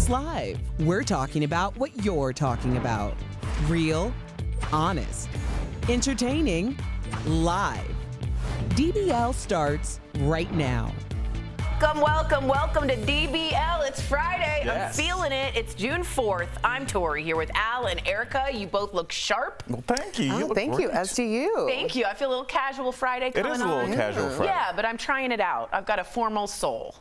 Live, we're talking about what you're talking about. Real, honest, entertaining, live. DBL starts right now. Welcome to DBL. It's Friday. Yes. I'm feeling it. It's June 4th. I'm Tori here with Al and Erica. You both look sharp. Well, thank you. Oh, thank you. As do you. Thank you. I feel a little casual Friday coming on. It is a little casual Friday. Yeah, but I'm trying it out. I've got a formal soul.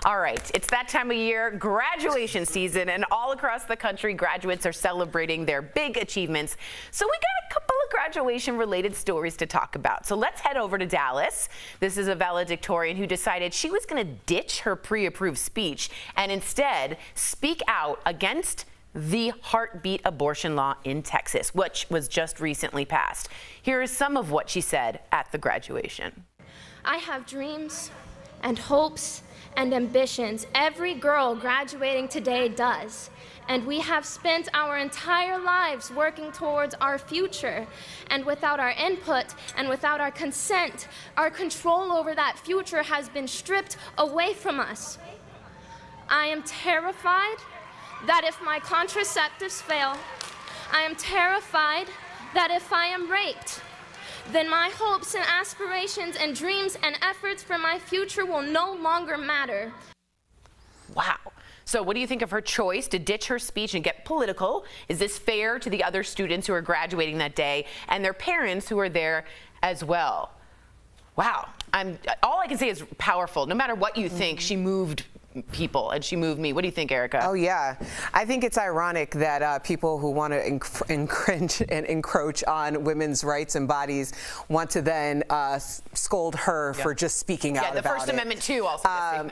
All right, it's that time of year, graduation season, and all across the country, graduates are celebrating their big achievements. So we got a couple of graduation-related stories to talk about. So let's head over to Dallas. This is a valedictorian who decided she was going to ditch her pre-approved speech and instead speak out against the heartbeat abortion law in Texas, which was just recently passed. Here is some of what she said at the graduation. I have dreams and hopes and ambitions. Every girl graduating today does. And we have spent our entire lives working towards our future. And without our input and without our consent, our control over that future has been stripped away from us. I am terrified that if my contraceptives fail, I am terrified that if I am raped, then my hopes and aspirations and dreams and efforts for my future will no longer matter. Wow. So what do you think of her choice to ditch her speech and get political? Is this fair to the other students who are graduating that day and their parents who are there as well? Wow. All I can say is powerful. No matter what you think, she moved people and she moved me. What do you think, Erica? Oh, yeah. I think it's ironic that people who want to encroach on women's rights and bodies want to then scold her for just speaking out about it. Yeah, the First Amendment, too, also.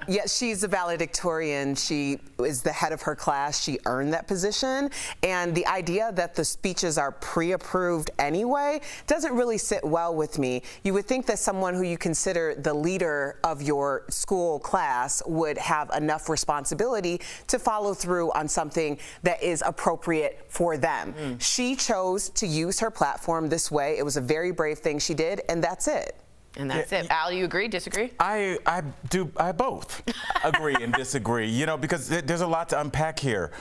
Yeah, she's a valedictorian. She is the head of her class. She earned that position. And the idea that the speeches are pre-approved anyway doesn't really sit well with me. You would think that someone who you consider the leader of your school class would have enough responsibility to follow through on something that is appropriate for them. She chose to use her platform this way. It was a very brave thing she did, and that's it. And that's it. Al, you agree, disagree? I both agree and disagree, you know, because there's a lot to unpack here.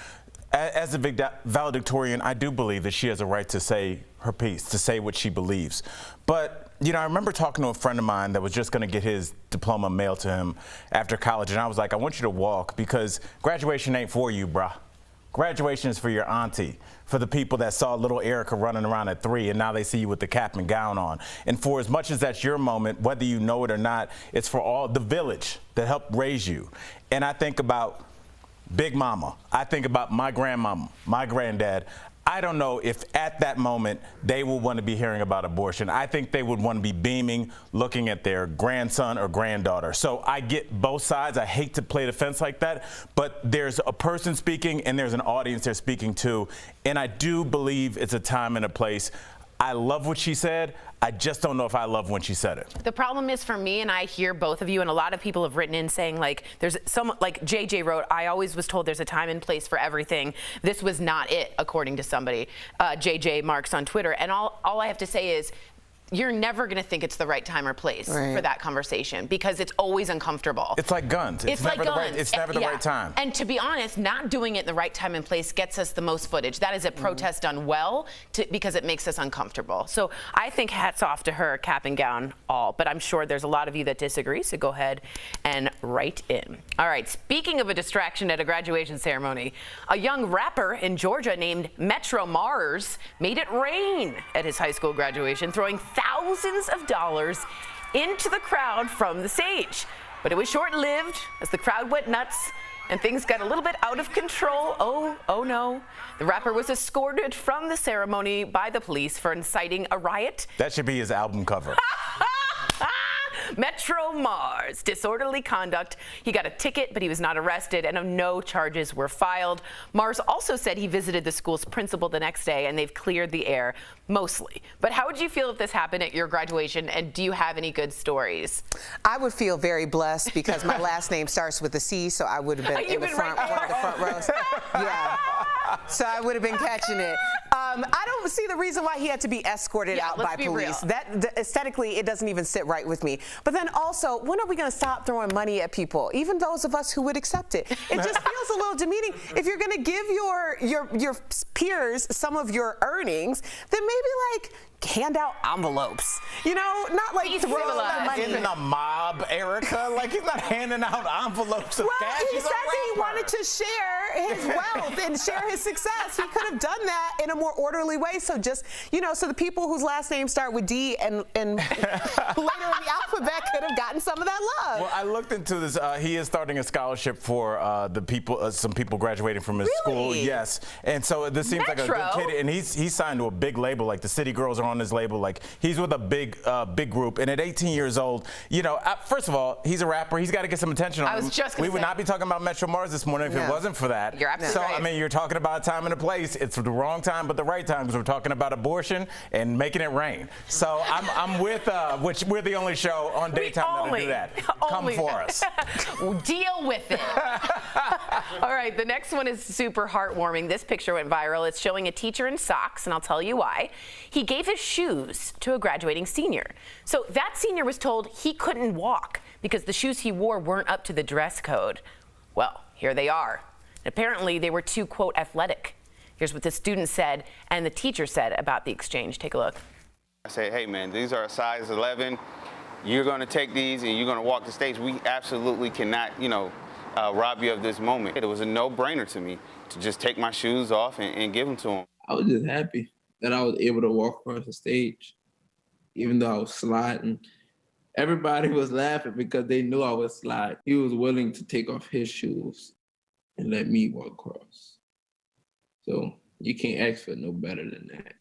As a valedictorian, I do believe that she has a right to say her piece, to say what she believes. But, you know, I remember talking to a friend of mine that was just going to get his diploma mailed to him after college, and I was like, I want you to walk because graduation ain't for you, bruh. Graduation is for your auntie, for the people that saw little Erica running around at 3 and now they see you with the cap and gown on. And for as much as that's your moment, whether you know it or not, it's for all the village that helped raise you. And I think about Big Mama. I think about my grandmama, my granddad. I don't know if at that moment they would want to be hearing about abortion. I think they would want to be beaming, looking at their grandson or granddaughter. So I get both sides. I hate to play the fence like that, but there's a person speaking and there's an audience they're speaking to. And I do believe it's a time and a place. I love what she said. I just don't know if I love when she said it. The problem is for me, and I hear both of you, and a lot of people have written in saying, like, there's some, like JJ wrote, I always was told there's a time and place for everything. This was not it, according to somebody, JJ Marks on Twitter. And all I have to say is, you're never going to think it's the right time or place for that conversation because it's always uncomfortable. It's like guns. It's never like guns. It's never the right time. And to be honest, not doing it in the right time and place gets us the most footage. That is a protest done well because it makes us uncomfortable. So I think hats off to her, cap and gown, all. But I'm sure there's a lot of you that disagree, so go ahead and write in. All right, speaking of a distraction at a graduation ceremony, a young rapper in Georgia named Metro Mars made it rain at his high school graduation, throwing thousands of dollars into the crowd from the stage. But it was short-lived as the crowd went nuts and things got a little bit out of control. Oh no. The rapper was escorted from the ceremony by the police for inciting a riot. That should be his album cover. Metro Mars, disorderly conduct. He got a ticket, but he was not arrested, and no charges were filed. Mars also said he visited the school's principal the next day, and they've cleared the air, mostly. But how would you feel if this happened at your graduation, and do you have any good stories? I would feel very blessed because my last name starts with a C, so I would have been in the front, one of the front rows. Yeah. So I would have been catching it. I don't see the reason why he had to be escorted out by police. That aesthetically, it doesn't even sit right with me. But then also, when are we going to stop throwing money at people? Even those of us who would accept it. It just feels a little demeaning. If you're going to give your peers some of your earnings, then maybe like hand out envelopes. You know, not like throw the money. In the mob, Erica. Like he's not handing out envelopes of cash. He said that he wanted to share his wealth and share his success. He could have done that in a more orderly way. So just, you know, so the people whose last names start with D and later in the alphabet could have gotten some of that love. Well, I looked into this. He is starting a scholarship for the people, some people graduating from his school. Yes. And so this seems like a good kid. And he's signed to a big label. Like the City Girls are on his label. Like he's with a big group. And at 18 years old, you know, first of all, he's a rapper. He's got to get some attention on him. We would not be talking about Metro Mars this morning if it wasn't for that. You're absolutely right. I mean, you're talking about a time and a place. It's the wrong time, but the right time because we're talking about abortion and making it rain. So I'm with, which we're the only show on daytime that'll do that. Come for us. Deal with it. All right, the next one is super heartwarming. This picture went viral. It's showing a teacher in socks, and I'll tell you why. He gave his shoes to a graduating senior. So that senior was told he couldn't walk because the shoes he wore weren't up to the dress code. Well, here they are. Apparently, they were too, quote, athletic. Here's what the student said and the teacher said about the exchange. Take a look. I say, hey, man, these are a size 11. You're going to take these and you're going to walk the stage. We absolutely cannot, you know, rob you of this moment. It was a no-brainer to me to just take my shoes off and give them to him. I was just happy that I was able to walk across the stage, even though I was sliding. Everybody was laughing because they knew I would slide. He was willing to take off his shoes and let me walk across. So you can't ask for no better than that.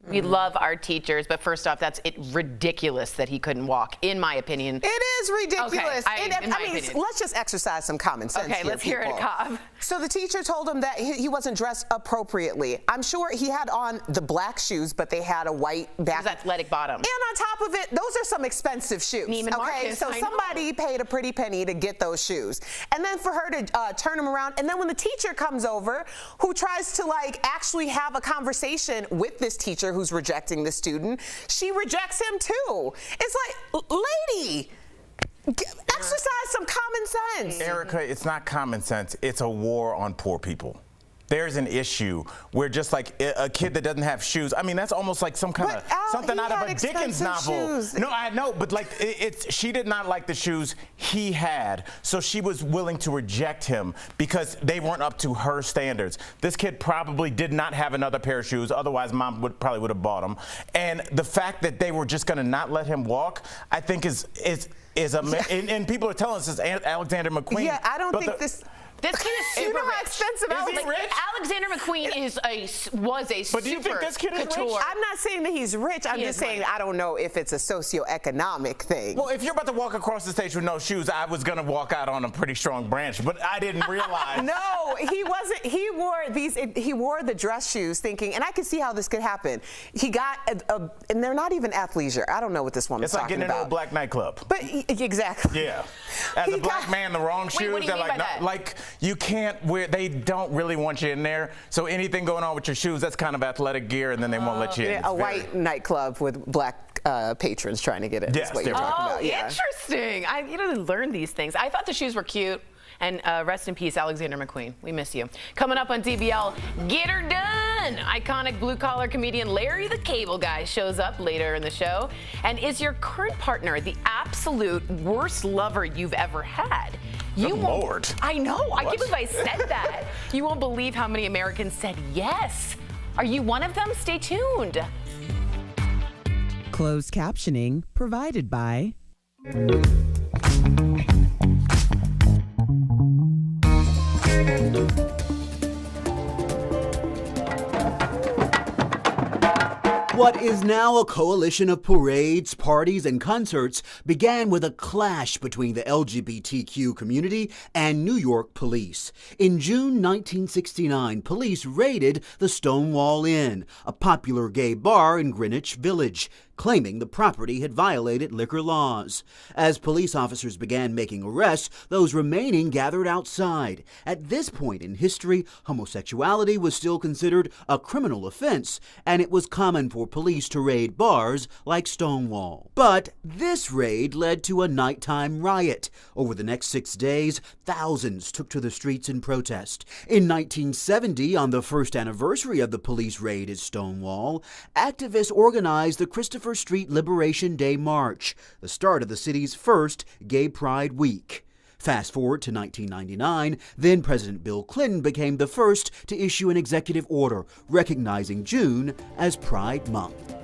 We love our teachers, but first off, that's ridiculous that he couldn't walk, in my opinion. It is ridiculous. Okay, in my opinion. Let's just exercise some common sense. Okay, let's hear it, Cobb. So the teacher told him that he wasn't dressed appropriately. I'm sure he had on the black shoes, but they had a white back. It was athletic bottom. And on top of it, those are some expensive shoes. Neiman okay, Marcus, so somebody paid a pretty penny to get those shoes, and then for her to turn them around, and then when the teacher comes over, who tries to like actually have a conversation with this teacher who's rejecting the student, she rejects him too. It's like, lady, exercise some common sense. Erica, it's not common sense. It's a war on poor people. There's an issue where just like a kid that doesn't have shoes, I mean, that's almost like some kind of something out of a Dickens novel. Shoes. No, I know, but like she did not like the shoes he had, so she was willing to reject him because they weren't up to her standards. This kid probably did not have another pair of shoes, otherwise mom probably would have bought them. And the fact that they were just going to not let him walk, I think is and people are telling us it's Alexander McQueen. Yeah, I don't think this. This kid is super You know how rich. expensive Alexander McQueen was a super But do you think this kid is couture. rich? I'm not saying that he's rich. I'm just saying I don't know if it's a socioeconomic thing. Well, if you're about to walk across the stage with no shoes, I was going to walk out on a pretty strong branch, but I didn't realize. No, he wasn't. He wore the dress shoes thinking, and I could see how this could happen. He got, and they're not even athleisure. I don't know what this woman's talking about. It's like getting into a black nightclub. But exactly. Yeah. As a black man, the wrong shoes, what do you they're mean like, by that? like, you can't wear, they don't really want you in there. So anything going on with your shoes, that's kind of athletic gear, and then they won't let you in. Yeah, white nightclub with black patrons trying to get in. Yes, That's what you're talking about. Yeah. Interesting. I learned these things. I thought the shoes were cute. And rest in peace, Alexander McQueen. We miss you. Coming up on DBL, Get Her Done. Iconic blue-collar comedian Larry the Cable Guy shows up later in the show. And is your current partner the absolute worst lover you've ever had? Good Lord. I know. I can't believe I said that. You won't believe how many Americans said yes. Are you one of them? Stay tuned. Closed captioning provided by What is now a coalition of parades, parties, and concerts began with a clash between the LGBTQ community and New York police. In June 1969, police raided the Stonewall Inn, a popular gay bar in Greenwich Village, claiming the property had violated liquor laws. As police officers began making arrests, those remaining gathered outside. At this point in history, homosexuality was still considered a criminal offense, and it was common for police to raid bars like Stonewall. But this raid led to a nighttime riot. Over the next 6 days, thousands took to the streets in protest. In 1970, on the first anniversary of the police raid at Stonewall, activists organized the Christopher Street Liberation Day March, the start of the city's first Gay Pride Week. Fast forward to 1999, then President Bill Clinton became the first to issue an executive order recognizing June as Pride Month.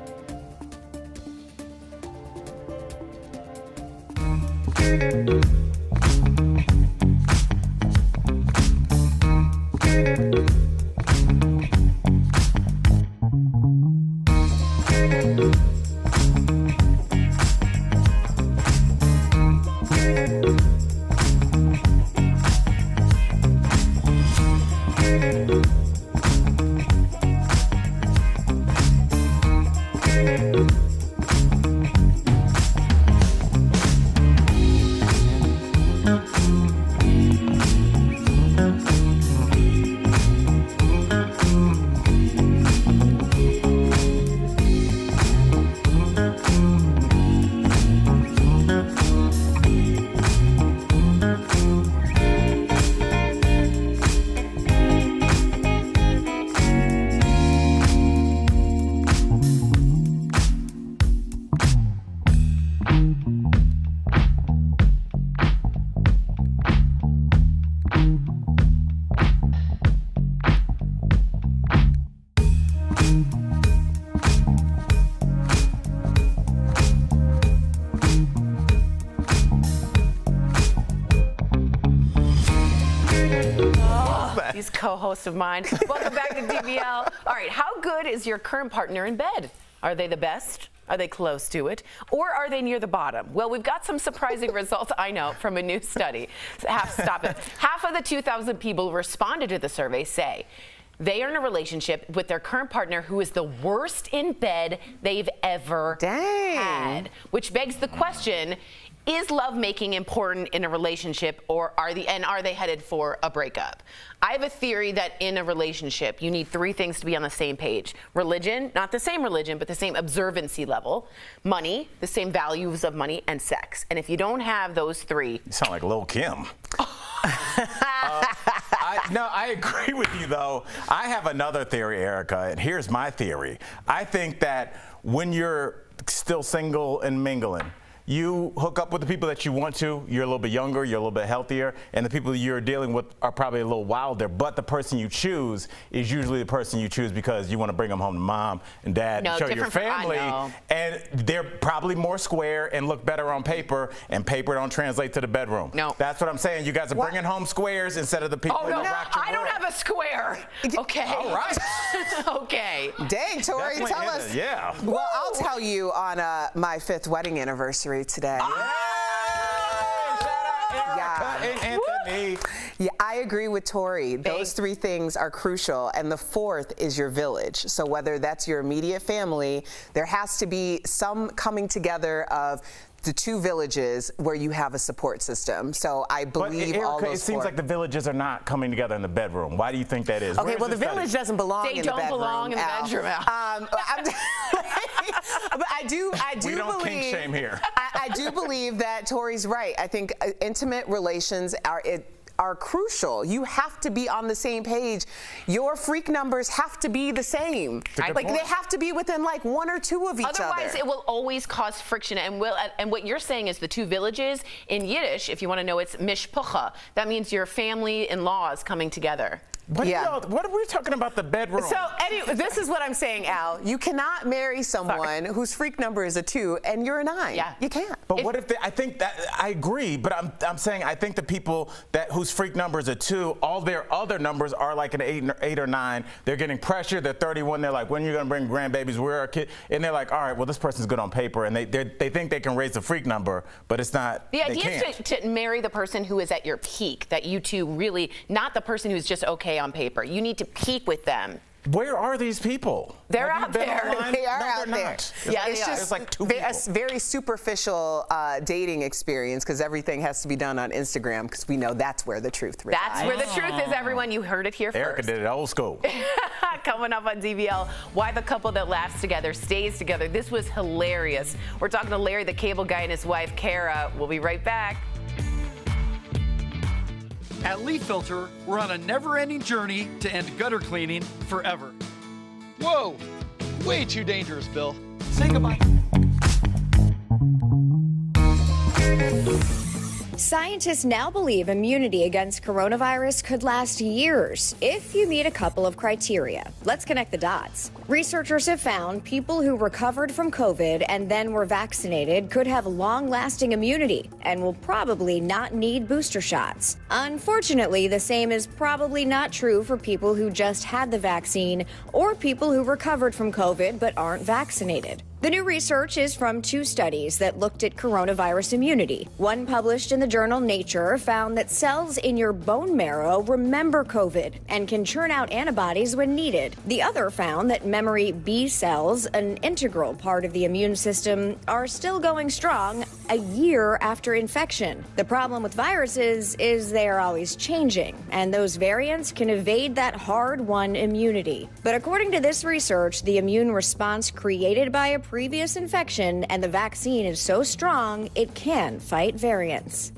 These co-hosts of mine. Welcome back to DBL. All right, how good is your current partner in bed? Are they the best? Are they close to it? Or are they near the bottom? Well, we've got some surprising results, I know, from a new study. Stop it. Half of the 2,000 people who responded to the survey say they are in a relationship with their current partner who is the worst in bed they've ever had. Which begs the question, is lovemaking important in a relationship, or are they headed for a breakup? I have a theory that in a relationship, you need 3 things to be on the same page. Religion, not the same religion, but the same observancy level. Money, the same values of money, and sex. And if you don't have those 3... You sound like Lil' Kim. I agree with you, though. I have another theory, Erica, and here's my theory. I think that when you're still single and mingling, you hook up with the people that you want to. You're a little bit younger, you're a little bit healthier, and the people you're dealing with are probably a little wilder, but the person you choose is usually the person you choose because you want to bring them home to mom and dad and show your family. And they're probably more square and look better on paper, and paper don't translate to the bedroom. No. That's what I'm saying. You guys are bringing home squares instead of the people Oh, no, that rock your I don't world. have a square. Okay. All right. Okay. Dang, Tori, Definitely tell us. Yeah. Well, I'll tell you on my 5th wedding anniversary today. And Anthony. Yeah, I agree with Tori. Those 3 things are crucial, and the 4th is your village. So whether that's your immediate family, there has to be some coming together of the 2 villages where you have a support system. So I believe Erica, all those it seems 4. like the villages are not coming together in the bedroom. Why do you think that is? Okay, well, the village doesn't belong in the bedroom. They don't belong in the bedroom, Al. But I do we don't believe. kink shame here. I do believe that Tori's right. I think intimate relations are crucial. You have to be on the same page. Your freak numbers have to be the same. Like they have to be within like 1 or 2 of each other. Otherwise, it will always cause friction. And what you're saying is the 2 villages in Yiddish, if you want to know, it's mishpucha. That means your family-in-laws coming together. What are we talking about the bedroom? So anyway, this is what I'm saying, Al. You cannot marry someone whose freak number is a 2 and you're a 9. Yeah. You can't. But what if I think that I agree, but I'm saying I think the people whose freak number is a 2, all their other numbers are like an 8 or 9. They're getting pressure. They're 31. They're like, when are you gonna bring grandbabies? We're a kid, and they're like, all right, well this person's good on paper, and they think they can raise the freak number, but it's not. The idea is to marry the person who is at your peak. That you 2 really, not the person who's just okay on paper. You need to peak with them. Where are these people? They're out there. They are out there. Not. Yeah, it's just It's like 2 a people. very superficial dating experience because everything has to be done on Instagram because we know that's where the truth resides. That's where the truth is, everyone. You heard it here Erica first. did it old school. Coming up on DBL, why the couple that laughs together stays together. This was hilarious. We're talking to Larry the Cable Guy and his wife, Kara. We'll be right back. At Leaf Filter, we're on a never-ending journey to end gutter cleaning forever. Whoa! Way too dangerous, Bill. Say goodbye. Scientists now believe immunity against coronavirus could last years if you meet a couple of criteria. Let's connect the dots. Researchers have found people who recovered from COVID and then were vaccinated could have long-lasting immunity and will probably not need booster shots. Unfortunately, the same is probably not true for people who just had the vaccine or people who recovered from COVID but aren't vaccinated. The new research is from 2 studies that looked at coronavirus immunity. One published in the journal Nature found that cells in your bone marrow remember COVID and can churn out antibodies when needed. The other found that memory B cells, an integral part of the immune system, are still going strong a year after infection. The problem with viruses is they are always changing, and those variants can evade that hard-won immunity. But according to this research, the immune response created by a previous infection and the vaccine is so strong it can fight variants.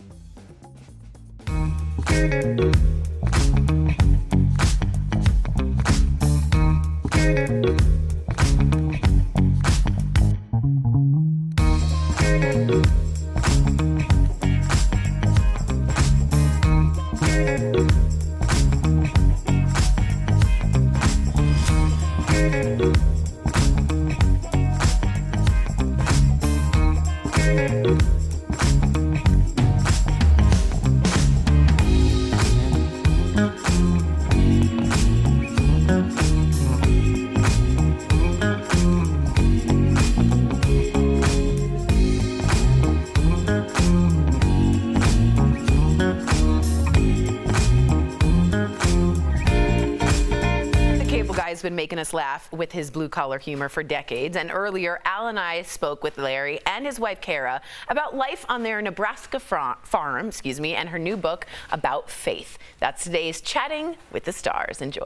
guy's been making us laugh with his blue-collar humor for decades. And earlier, Al and I spoke with Larry and his wife, Kara, about life on their Nebraska farm, and her new book about faith. That's today's Chatting with the Stars. Enjoy.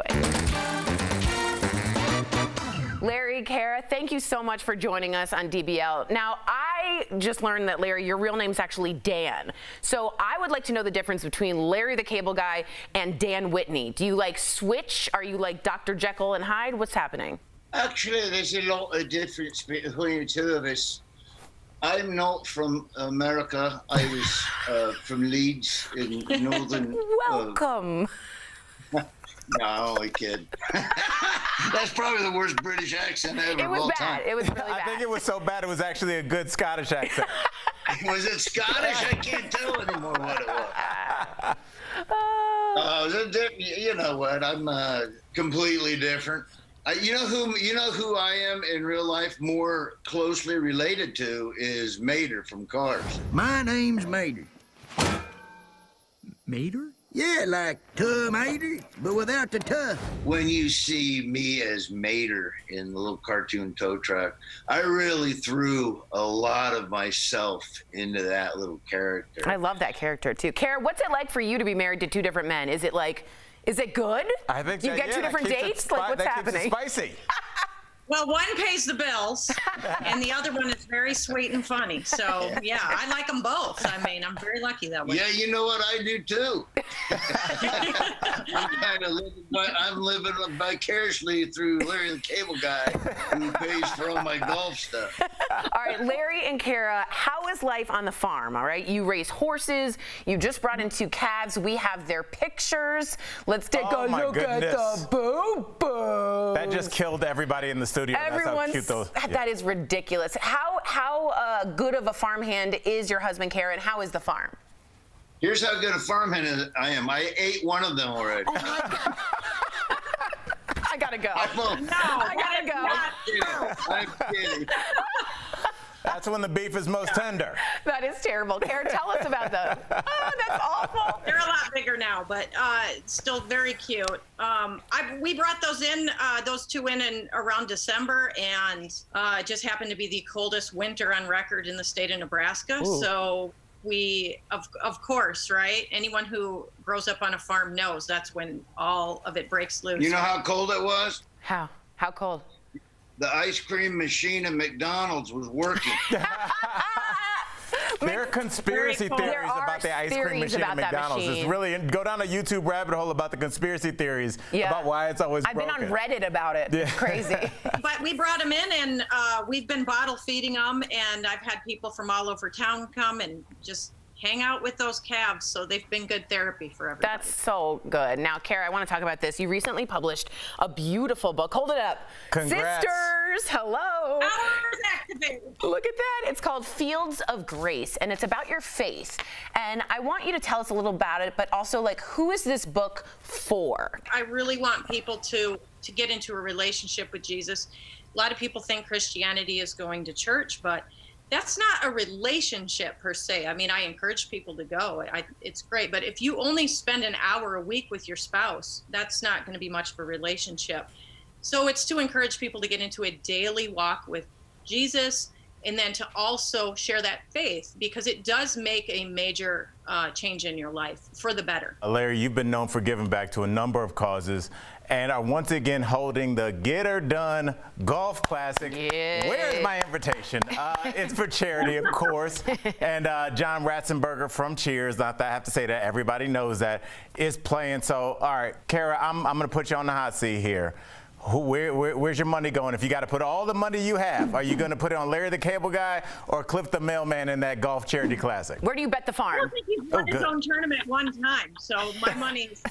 Larry, Kara, thank you so much for joining us on DBL. Now, I just learned that, Larry, your real name's actually Dan. So I would like to know the difference between Larry the Cable Guy and Dan Whitney. Do you like switch? Are you like Dr. Jekyll and Hyde? What's happening? Actually, there's a lot of difference between the two of us. I'm not from America. I was from Leeds in northern... Welcome. No, I kid. That's probably the worst British accent ever. It was bad. It was really bad. I think it was so bad it was actually a good Scottish accent. Was it Scottish? I can't tell anymore what it was. You know what? I'm completely different. You know who I am in real life more closely related to is Mater from Cars. My name's Mater. Mater? Yeah, like Mater, but without the tuh. When you see me as Mater in the little cartoon tow truck, I really threw a lot of myself into that little character. I love that character, too. Kara, what's it like for you to be married to two different men? Is it good? I think you get two different dates? Like, what's happening? Spicy. Well, one pays the bills, and the other one is very sweet and funny. So, yeah, I like them both. I mean, I'm very lucky that way. Yeah, you know what? I do, too. I'm living vicariously through Larry the Cable Guy, who pays for all my golf stuff. All right, Larry and Kara, how is life on the farm, all right? You raise horses. You just brought in 2 calves. We have their pictures. Let's take a look at the boo-boo. That just killed everybody in the studio. That is ridiculous. How good of a farmhand is your husband, Kara, and how is the farm? Here's how good a farmhand I am. I ate one of them already. Oh my God. I gotta go. I gotta go. I'm kidding. That's when the beef is most tender. That is terrible. Kara, tell us about them. Oh, that's awful. They're a lot bigger now, but still very cute. We brought those 2 in around December, and it just happened to be the coldest winter on record in the state of Nebraska. Ooh. So we, of course, right? Anyone who grows up on a farm knows that's when all of it breaks loose. You know how cold it was? How? How cold? The ice cream machine at McDonald's was working. There are conspiracy theories about the ice cream machine at McDonald's. It's really, go down a YouTube rabbit hole about the conspiracy theories about why it's always broken. I've been on Reddit about it. It's crazy. But we brought them in, and we've been bottle feeding them, and I've had people from all over town come and just hang out with those calves, so they've been good therapy for everybody. That's so good. Now, Kara, I want to talk about this. You recently published a beautiful book. Hold it up. Congrats. Sisters, hello. Hours activated. Look at that. It's called Fields of Grace, and it's about your faith. And I want you to tell us a little about it, but also, like, who is this book for? I really want people to get into a relationship with Jesus. A lot of people think Christianity is going to church, but that's not a relationship per se. I mean, I encourage people to go. It's great. But if you only spend an hour a week with your spouse, that's not going to be much of a relationship. So it's to encourage people to get into a daily walk with Jesus, and then to also share that faith, because it does make a major change in your life for the better. Larry, you've been known for giving back to a number of causes, and are once again holding the Get Her Done Golf Classic. Yeah. Where's my invitation? It's for charity, of course. And John Ratzenberger from Cheers, not that I have to say that, everybody knows that, is playing. So, all right, Kara, I'm going to put you on the hot seat here. Where's your money going? If you got to put all the money you have, are you going to put it on Larry the Cable Guy or Cliff the Mailman in that golf charity classic? Where do you bet the farm? I don't think he's won his own tournament one time, so my money's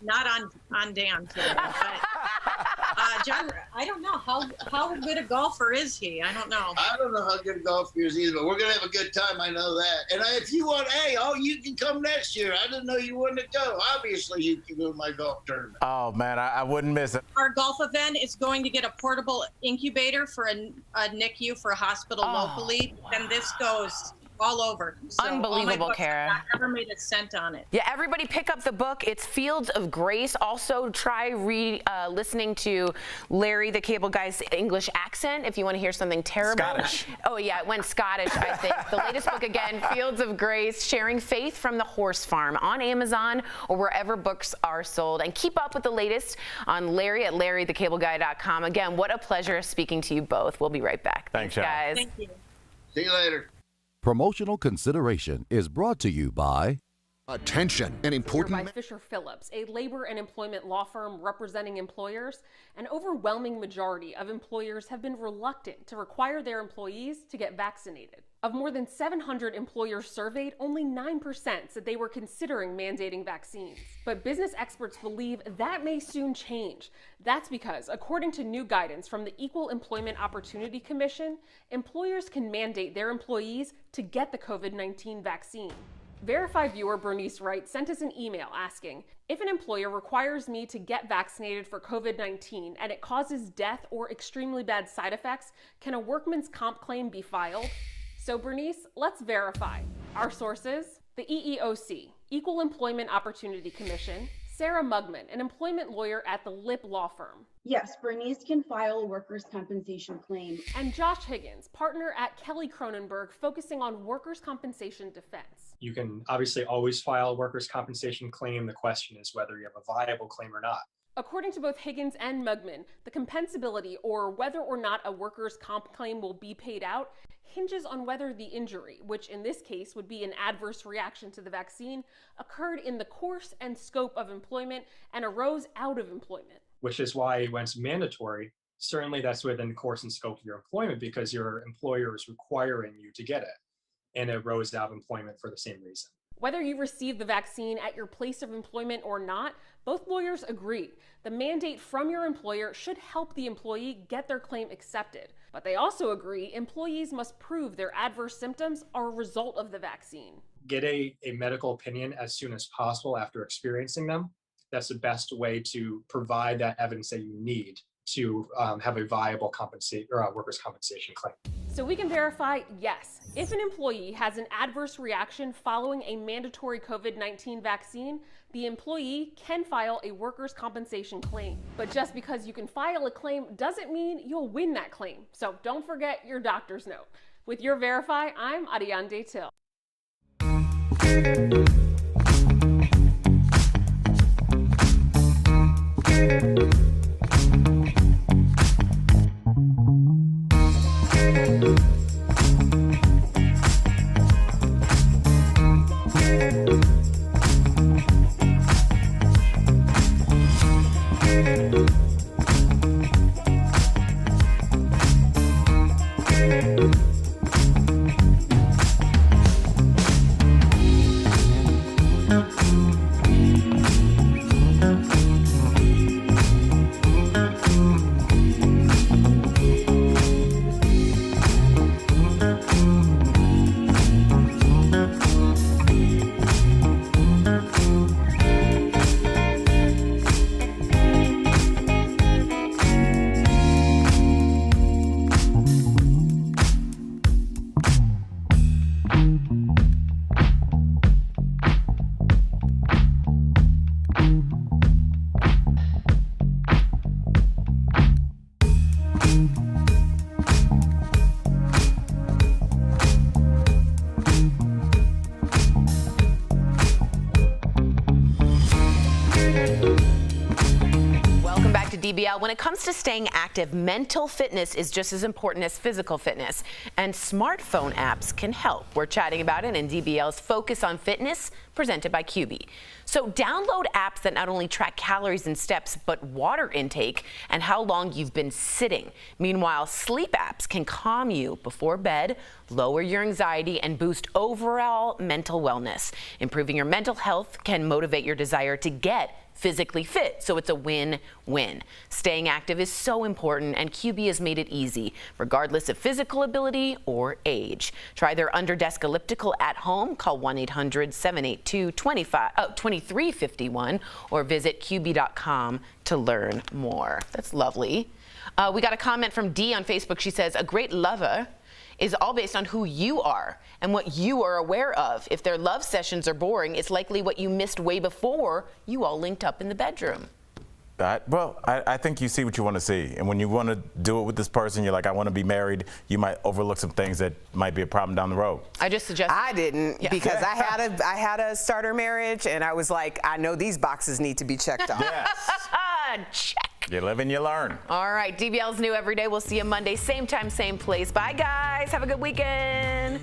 not on Dan today. But John, I don't know how good a golfer is he. I don't know. I don't know how good a golfer he is either, but we're gonna have a good time. I know that. And if you want, you can come next year. I didn't know you wanted to go. Obviously, you can go to my golf tournament. Oh man, I wouldn't miss it. Our golf event is going to get a portable incubator for a NICU for a hospital locally, and this goes all over. So Unbelievable, all my books, Kara. I've never made a cent on it. Yeah, everybody pick up the book. It's Fields of Grace. Also, try listening to Larry the Cable Guy's English accent if you want to hear something terrible. Scottish. Oh, yeah, it went Scottish, I think. The latest book, again, Fields of Grace, Sharing Faith from the Horse Farm, on Amazon or wherever books are sold. And keep up with the latest on Larry at LarryTheCableGuy.com. Again, what a pleasure speaking to you both. We'll be right back. Thanks, guys. Thank you. See you later. Promotional consideration is brought to you by Attention, an important... By Fisher Phillips, a labor and employment law firm representing employers. An overwhelming majority of employers have been reluctant to require their employees to get vaccinated. Of more than 700 employers surveyed, only 9% said they were considering mandating vaccines. But business experts believe that may soon change. That's because, according to new guidance from the Equal Employment Opportunity Commission, employers can mandate their employees to get the COVID-19 vaccine. Verified viewer Bernice Wright sent us an email asking, if an employer requires me to get vaccinated for COVID-19 and it causes death or extremely bad side effects, can a workman's comp claim be filed? So Bernice, let's verify. Our sources, the EEOC, Equal Employment Opportunity Commission, Sarah Mugman, an employment lawyer at the Lip Law Firm. Yes, Bernice can file a workers' compensation claim. And Josh Higgins, partner at Kelly Cronenberg, focusing on workers' compensation defense. You can obviously always file a workers' compensation claim. The question is whether you have a viable claim or not. According to both Higgins and Mugman, the compensability, or whether or not a workers' comp claim will be paid out, hinges on whether the injury, which in this case would be an adverse reaction to the vaccine, occurred in the course and scope of employment and arose out of employment. Which is why when it's mandatory, certainly that's within the course and scope of your employment because your employer is requiring you to get it, and it arose out of employment for the same reason. Whether you receive the vaccine at your place of employment or not, both lawyers agree. The mandate from your employer should help the employee get their claim accepted. But they also agree employees must prove their adverse symptoms are a result of the vaccine. Get a medical opinion as soon as possible after experiencing them. That's the best way to provide that evidence that you need to have a viable workers' compensation claim. So we can verify, yes, if an employee has an adverse reaction following a mandatory COVID-19 vaccine, the employee can file a workers' compensation claim. But just because you can file a claim doesn't mean you'll win that claim. So don't forget your doctor's note. With your Verify, I'm Ariane Till. DBL. When it comes to staying active, mental fitness is just as important as physical fitness, and smartphone apps can help. We're chatting about it in DBL's Focus on Fitness, presented by QB. So download apps that not only track calories and steps, but water intake and how long you've been sitting. Meanwhile, sleep apps can calm you before bed, lower your anxiety, and boost overall mental wellness. Improving your mental health can motivate your desire to get physically fit, so it's a win-win. Staying active is so important, and QB has made it easy, regardless of physical ability or age. Try their under-desk elliptical at home. Call 1-800-782-2351 or visit QB.com to learn more. That's lovely. We got a comment from Dee on Facebook. She says, a great lover is all based on who you are and what you are aware of. If their love sessions are boring, it's likely what you missed way before you all linked up in the bedroom. I think you see what you want to see. And when you want to do it with this person, you're like, I want to be married, you might overlook some things that might be a problem down the road. I just suggest. I didn't, because I had a starter marriage, and I was like, I know these boxes need to be checked off. Yes. Check. You live and you learn. All right, DBL's new every day. We'll see you Monday, same time, same place. Bye, guys. Have a good weekend.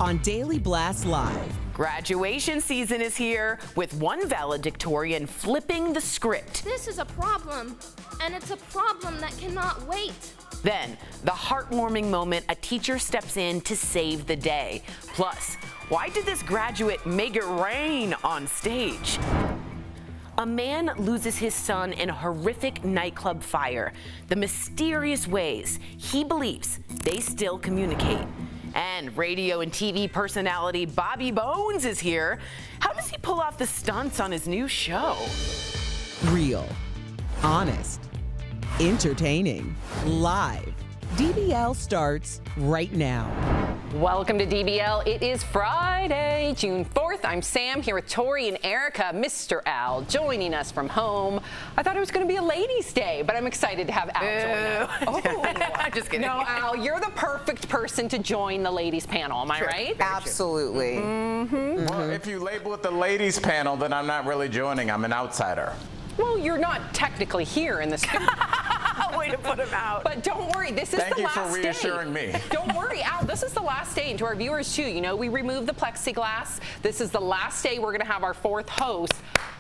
On Daily Blast Live. Graduation season is here, with one valedictorian flipping the script. This is a problem, and it's a problem that cannot wait. Then, the heartwarming moment a teacher steps in to save the day. Plus, why did this graduate make it rain on stage? A man loses his son in a horrific nightclub fire. The mysterious ways he believes they still communicate. And radio and TV personality Bobby Bones is here. How does he pull off the stunts on his new show? Real, honest, entertaining, live. DBL starts right now. Welcome to DBL. It is Friday, June 4th. I'm Sam here with Tori and Erica. Mr. Al joining us from home. I thought it was going to be a ladies' day, but I'm excited to have Al join us. I'm just kidding. No, Al, you're the perfect person to join the ladies' panel. Am I right? Absolutely. Mm-hmm. Well, if you label it the ladies' panel, then I'm not really joining. I'm an outsider. Well, you're not technically here in the studio. Way to put him out. But don't worry, this is the last day. Thank you for reassuring me. Don't worry, Al, this is the last day. And to our viewers, too, you know, we removed the plexiglass. This is the last day we're going to have our fourth host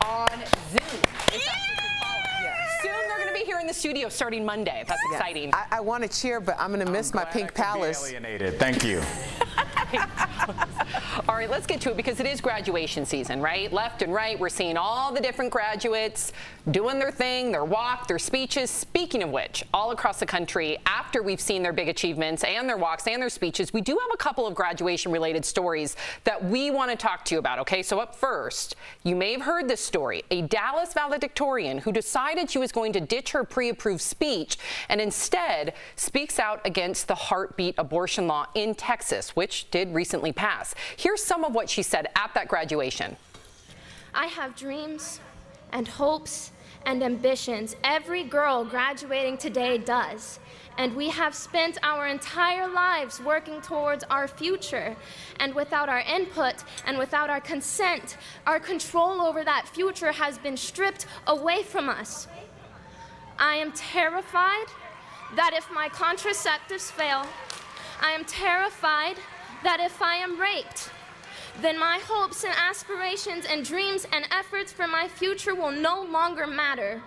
on Zoom. Soon they're going to be here in the studio starting Monday. That's exciting. I want to cheer, but I'm going to miss my pink palace. Alienated. Thank you. All All right, let's get to it because it is graduation season, right? Left and right, we're seeing all the different graduates doing their thing, their walk, their speeches. Speaking of which, all across the country, after we've seen their big achievements and their walks and their speeches, we do have a couple of graduation-related stories that we want to talk to you about, okay? So up first, you may have heard this story. A Dallas valedictorian who decided she was going to ditch her pre-approved speech and instead speaks out against the heartbeat abortion law in Texas, which did recently pass. Here's some of what she said at that graduation. I have dreams and hopes and ambitions. Every girl graduating today does. And we have spent our entire lives working towards our future. And without our input and without our consent, our control over that future has been stripped away from us. I am terrified that if my contraceptives fail, I am terrified that if I am raped, then my hopes and aspirations and dreams and efforts for my future will no longer matter.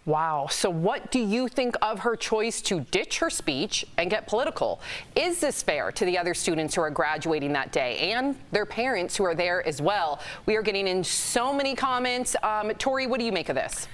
Wow. So what do you think of her choice to ditch her speech and get political? Is this fair to the other students who are graduating that day and their parents who are there as well? We are getting in so many comments. Tori, what do you make of this?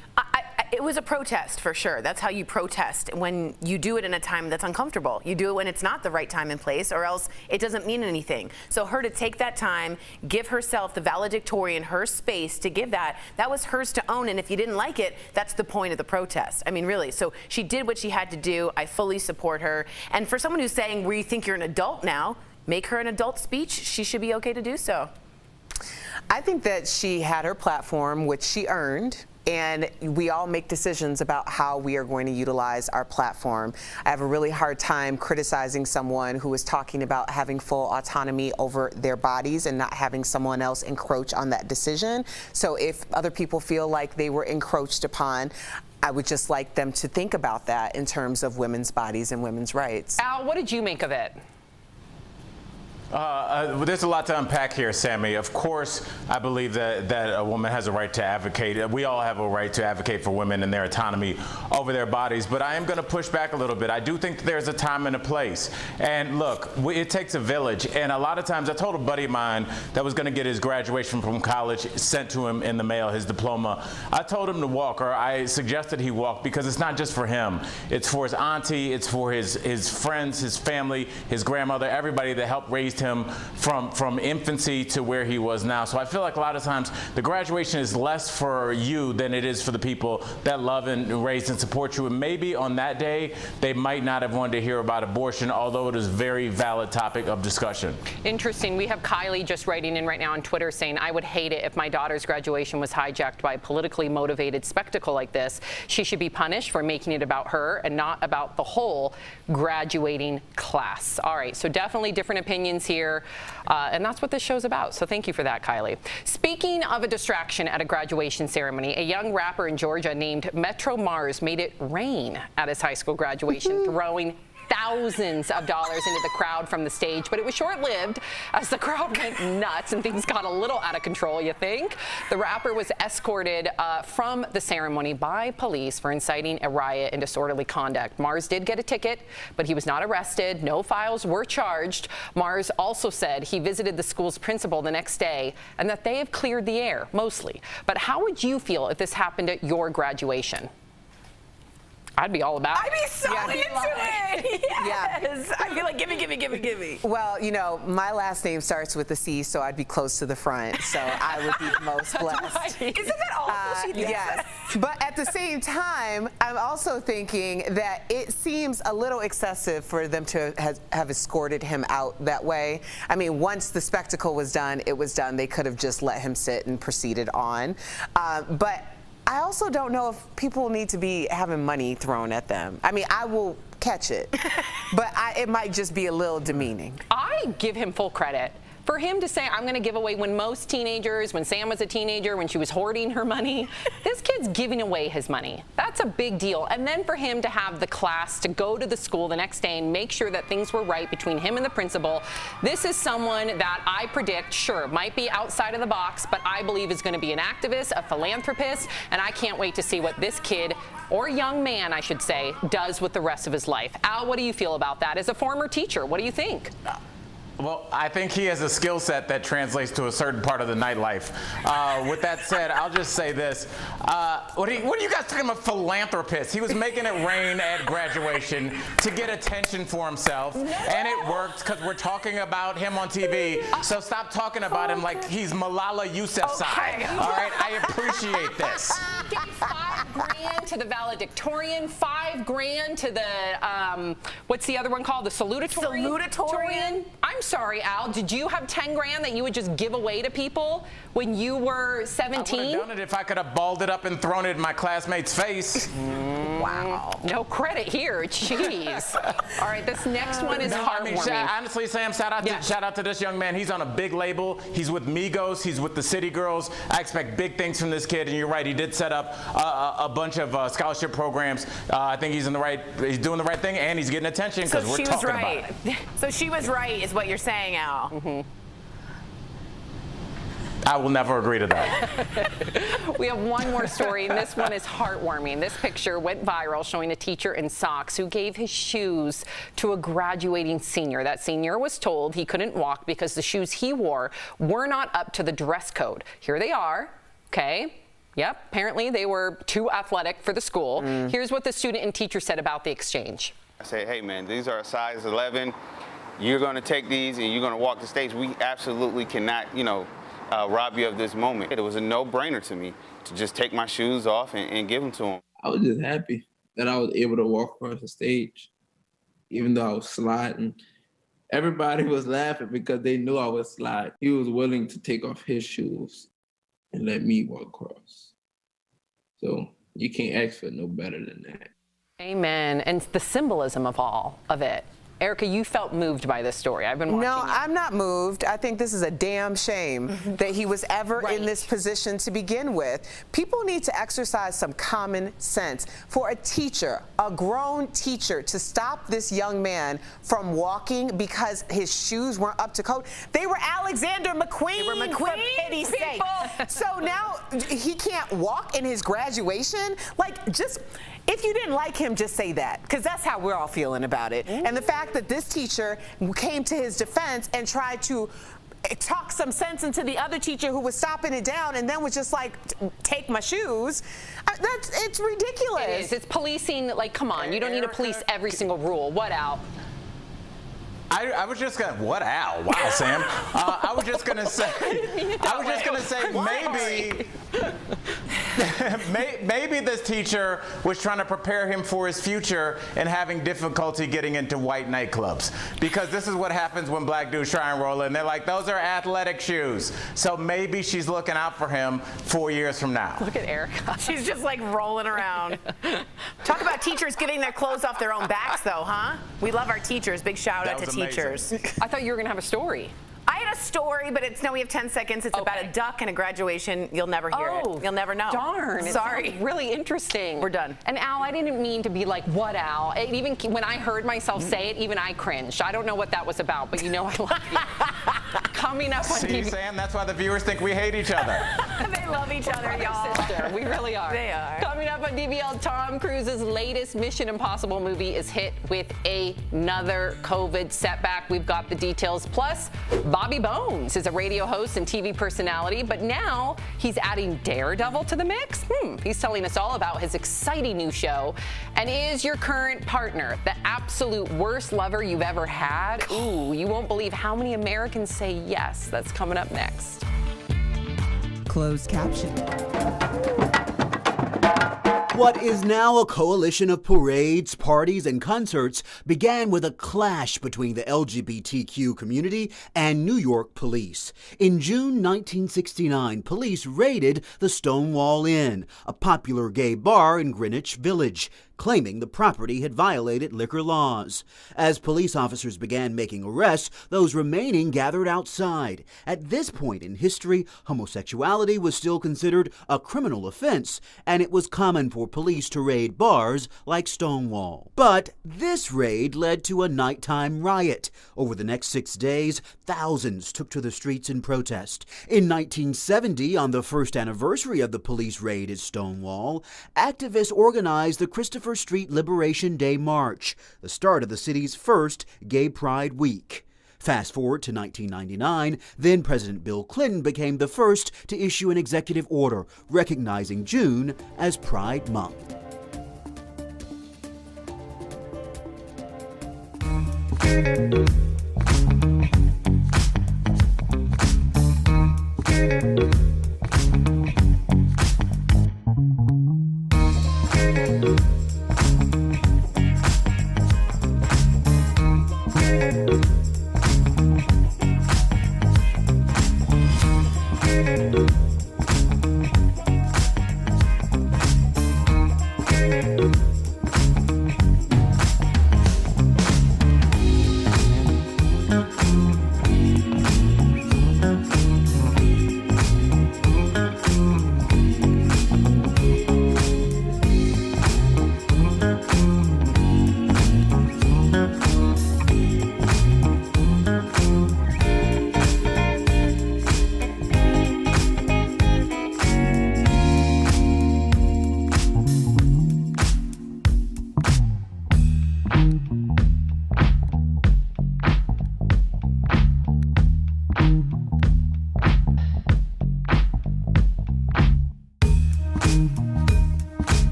It was a protest for sure. That's how you protest, when you do it in a time that's uncomfortable. You do it when it's not the right time and place, or else it doesn't mean anything. So her to take that time, give herself, the valedictorian, her space to give that was hers to own. And if you didn't like it, that's the point of the protest. I mean, really. So she did what she had to do. I fully support her. And for someone who's saying, where you think you're an adult now, make her an adult speech. She should be okay to do so. I think that she had her platform, which she earned. And we all make decisions about how we are going to utilize our platform. I have a really hard time criticizing someone who is talking about having full autonomy over their bodies and not having someone else encroach on that decision. So if other people feel like they were encroached upon, I would just like them to think about that in terms of women's bodies and women's rights. Al, what did you make of it? There's a lot to unpack here, Sammy. Of course, I believe that a woman has a right to advocate. We all have a right to advocate for women and their autonomy over their bodies. But I am going to push back a little bit. I do think that there's a time and a place. And look, it takes a village. And a lot of times, I told a buddy of mine that was going to get his graduation from college sent to him in the mail, his diploma. I told him to walk, or I suggested he walk, because it's not just for him. It's for his auntie, it's for his friends, his family, his grandmother, everybody that helped raise him from infancy to where he was now. So I feel like a lot of times the graduation is less for you than it is for the people that love and raise and support you. And maybe on that day, they might not have wanted to hear about abortion, although it is a very valid topic of discussion. Interesting. We have Kylie just writing in right now on Twitter saying, I would hate it if my daughter's graduation was hijacked by a politically motivated spectacle like this. She should be punished for making it about her and not about the whole graduating class. All right, so definitely different opinions here, and that's what this show's about. So thank you for that, Kylie. Speaking of a distraction at a graduation ceremony, a young rapper in Georgia named Metro Mars made it rain at his high school graduation, throwing thousands of dollars into the crowd from the stage, but it was short-lived as the crowd went nuts and things got a little out of control, you think? The rapper was escorted from the ceremony by police for inciting a riot and disorderly conduct. Mars did get a ticket, but he was not arrested. No files were charged. Mars also said he visited the school's principal the next day and that they have cleared the air, mostly. But how would you feel if this happened at your graduation? I'd be all about it. I'd be so into it. Yes. Yeah. I'd be like, give me. Well, you know, my last name starts with a C, so I'd be close to the front. So I would be most blessed. Right. Isn't that awful? Yes. But at the same time, I'm also thinking that it seems a little excessive for them to have escorted him out that way. I mean, once the spectacle was done, it was done. They could have just let him sit and proceeded on. But I also don't know if people need to be having money thrown at them. I mean, I will catch it, but it might just be a little demeaning. I give him full credit. For him to say, I'm going to give away, when most teenagers, when Sam was a teenager, when she was hoarding her money, this kid's giving away his money. That's a big deal. And then for him to have the class to go to the school the next day and make sure that things were right between him and the principal, this is someone that I predict, sure, might be outside of the box, but I believe is going to be an activist, a philanthropist, and I can't wait to see what this kid, or young man, I should say, does with the rest of his life. Al, what do you feel about that? As a former teacher, what do you think? Well, I think he has a skill set that translates to a certain part of the nightlife. With that said, I'll just say this. What are you guys talking about, philanthropist? He was making it rain at graduation to get attention for himself, and it worked because we're talking about him on TV. So stop talking about him like he's Malala Yousafzai. All right, I appreciate this. Give $5,000 to the valedictorian, $5,000 to the what's the other one called? The salutatorian. I'm sorry, Al. Did you have $10,000 that you would just give away to people when you were 17? I would have done it if I could have balled it up and thrown it in my classmate's face. Wow. No credit here. Jeez. All right, this next one is heartwarming. Honestly, Sam, shout out to this young man. He's on a big label. He's with Migos. He's with the City Girls. I expect big things from this kid. And you're right, he did set up a bunch of scholarship programs. I think he's doing the right thing, and he's getting attention because we're talking about it. So she was right, is what you're saying, Al. Mm-hmm. I will never agree to that. We have one more story, and this one is heartwarming. This picture went viral showing a teacher in socks who gave his shoes to a graduating senior. That senior was told he couldn't walk because the shoes he wore were not up to the dress code. Here they are, okay? Yep, apparently they were too athletic for the school. Here's what the student and teacher said about the exchange. I say, hey man, these are a size 11. You're going to take these and you're going to walk the stage. We absolutely cannot, rob you of this moment. It was a no-brainer to me to just take my shoes off and give them to him. I was just happy that I was able to walk across the stage, even though I was sliding. Everybody was laughing because they knew I was sliding. He was willing to take off his shoes and let me walk across. So you can't ask for no better than that. Amen. And the symbolism of all of it. Erica, you felt moved by this story. I've been watching. No, I'm not moved. I think this is a damn shame that he was ever in this position to begin with. People need to exercise some common sense. For a teacher, a grown teacher, to stop this young man from walking because his shoes weren't up to code. They were Alexander McQueen, for pity's sake. So now he can't walk in his graduation? If you didn't like him, just say that, because that's how we're all feeling about it. And the fact that this teacher came to his defense and tried to talk some sense into the other teacher who was stopping it down and then was just like, take my shoes, it's ridiculous. It is. It's policing. Like, come on, you don't need to police every single rule. What, Al? I was just gonna, what, Al? Wow, Sam. I was just gonna say, maybe this teacher was trying to prepare him for his future and having difficulty getting into white nightclubs. Because this is what happens when black dudes try and roll in. They're like, those are athletic shoes. So maybe she's looking out for him 4 years from now. Look at Erica. She's just like rolling around. Talk about teachers getting their clothes off their own backs, though, huh? We love our teachers. Big shout out to teachers. I thought you were going to have a story. I had a story, but we have 10 seconds. It's about a duck and a graduation. You'll never hear it. You'll never know. Darn. Sorry. Really interesting. We're done. And Al, I didn't mean to be like, what, Al? Even when I heard myself say it, even I cringed. I don't know what that was about, but I love you. Coming up on See, Sam, that's why the viewers think we hate each other. They love each other, y'all. Sister. We really are. They are. Coming up on DBL, Tom Cruise's latest Mission Impossible movie is hit with another COVID setback. We've got the details. Plus, Bobby Bones is a radio host and TV personality, but now he's adding Daredevil to the mix. He's telling us all about his exciting new show. And is your current partner the absolute worst lover you've ever had? Ooh, you won't believe how many Americans say yes. That's coming up next. Closed caption. What is now a coalition of parades, parties, and concerts began with a clash between the LGBTQ community and New York police. In June 1969, police raided the Stonewall Inn, a popular gay bar in Greenwich Village, claiming the property had violated liquor laws. As police officers began making arrests, those remaining gathered outside. At this point in history, homosexuality was still considered a criminal offense, and it was common for police to raid bars like Stonewall. But this raid led to a nighttime riot. Over the next 6 days, thousands took to the streets in protest. In 1970, on the first anniversary of the police raid at Stonewall, activists organized the Christopher Street Liberation Day March, the start of the city's first Gay Pride Week. Fast forward to 1999, then President Bill Clinton became the first to issue an executive order recognizing June as Pride Month.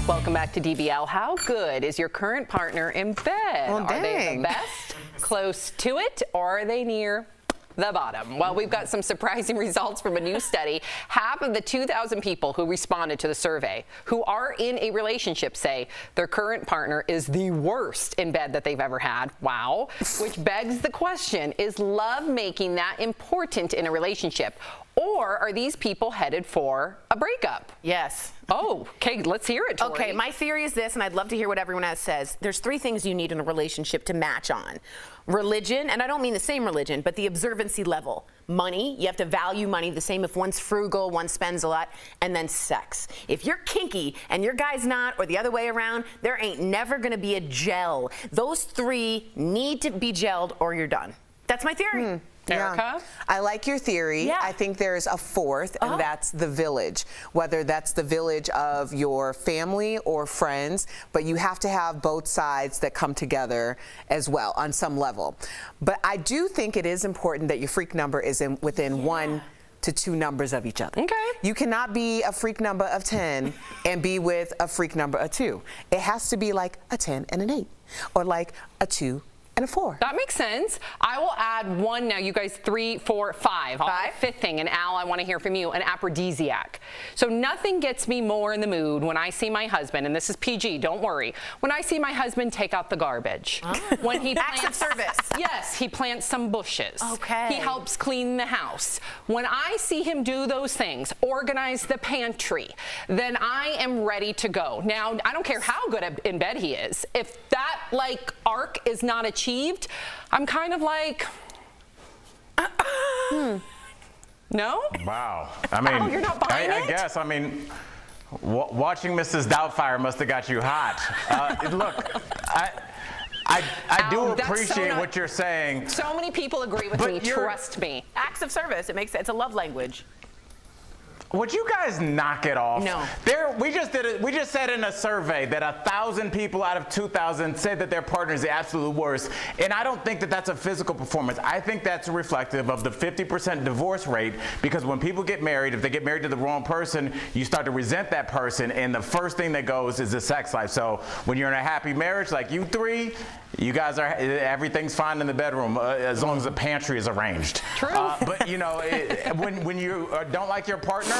Welcome back to DBL. How good is your current partner in bed? Well, are they dang. the best, close to it, or are they near the bottom? Well, we've got some surprising results from a new study. Half of the 2,000 people who responded to the survey who are in a relationship say their current partner is the worst in bed that they've ever had. Wow. Which begs the question, is love making that important in a relationship? Or are these people headed for a breakup? Yes. Oh, okay, let's hear it, Tori. Okay, my theory is this, and I'd love to hear what everyone else says. There's 3 things you need in a relationship to match on. Religion, and I don't mean the same religion, but the observancy level. Money, you have to value money the same if one's frugal, one spends a lot, and then sex. If you're kinky and your guy's not, or the other way around, there ain't never gonna be a gel. Those 3 need to be gelled or you're done. That's my theory. Erica? Yeah. I like your theory. Yeah. I think there's a 4th, and that's the village. Whether that's the village of your family or friends, but you have to have both sides that come together as well on some level. But I do think it is important that your freak number is within 1 to 2 numbers of each other. Okay. You cannot be a freak number of 10 and be with a freak number of 2. It has to be like a 10 and an 8, or like a 2 and a 4. That makes sense. I will add 1 now. You guys 3, 4, 5. I'll add a 5th thing, and Al, I want to hear from you, an aphrodisiac. So nothing gets me more in the mood when I see my husband, and this is PG, don't worry, when I see my husband take out the garbage. When he Acts of service. Yes, he plants some bushes. Okay. He helps clean the house. When I see him do those things, organize the pantry, then I am ready to go. Now, I don't care how good in bed he is. If that, arc is not achieved, I'm kind of like, no? Wow. I mean, you're not buying I it? guess. I mean, watching Mrs. Doubtfire must have got you hot. Look, I do appreciate what you're saying. So many people agree with me. Trust me. Acts of service. It's a love language. Would you guys knock it off? No. We just said in a survey that 1,000 people out of 2,000 said that their partner is the absolute worst, and I don't think that that's a physical performance. I think that's reflective of the 50% divorce rate, because when people get married, if they get married to the wrong person, you start to resent that person, and the first thing that goes is the sex life. So when you're in a happy marriage, like you 3, you guys are, everything's fine in the bedroom as long as the pantry is arranged. True. But when you don't like your partner,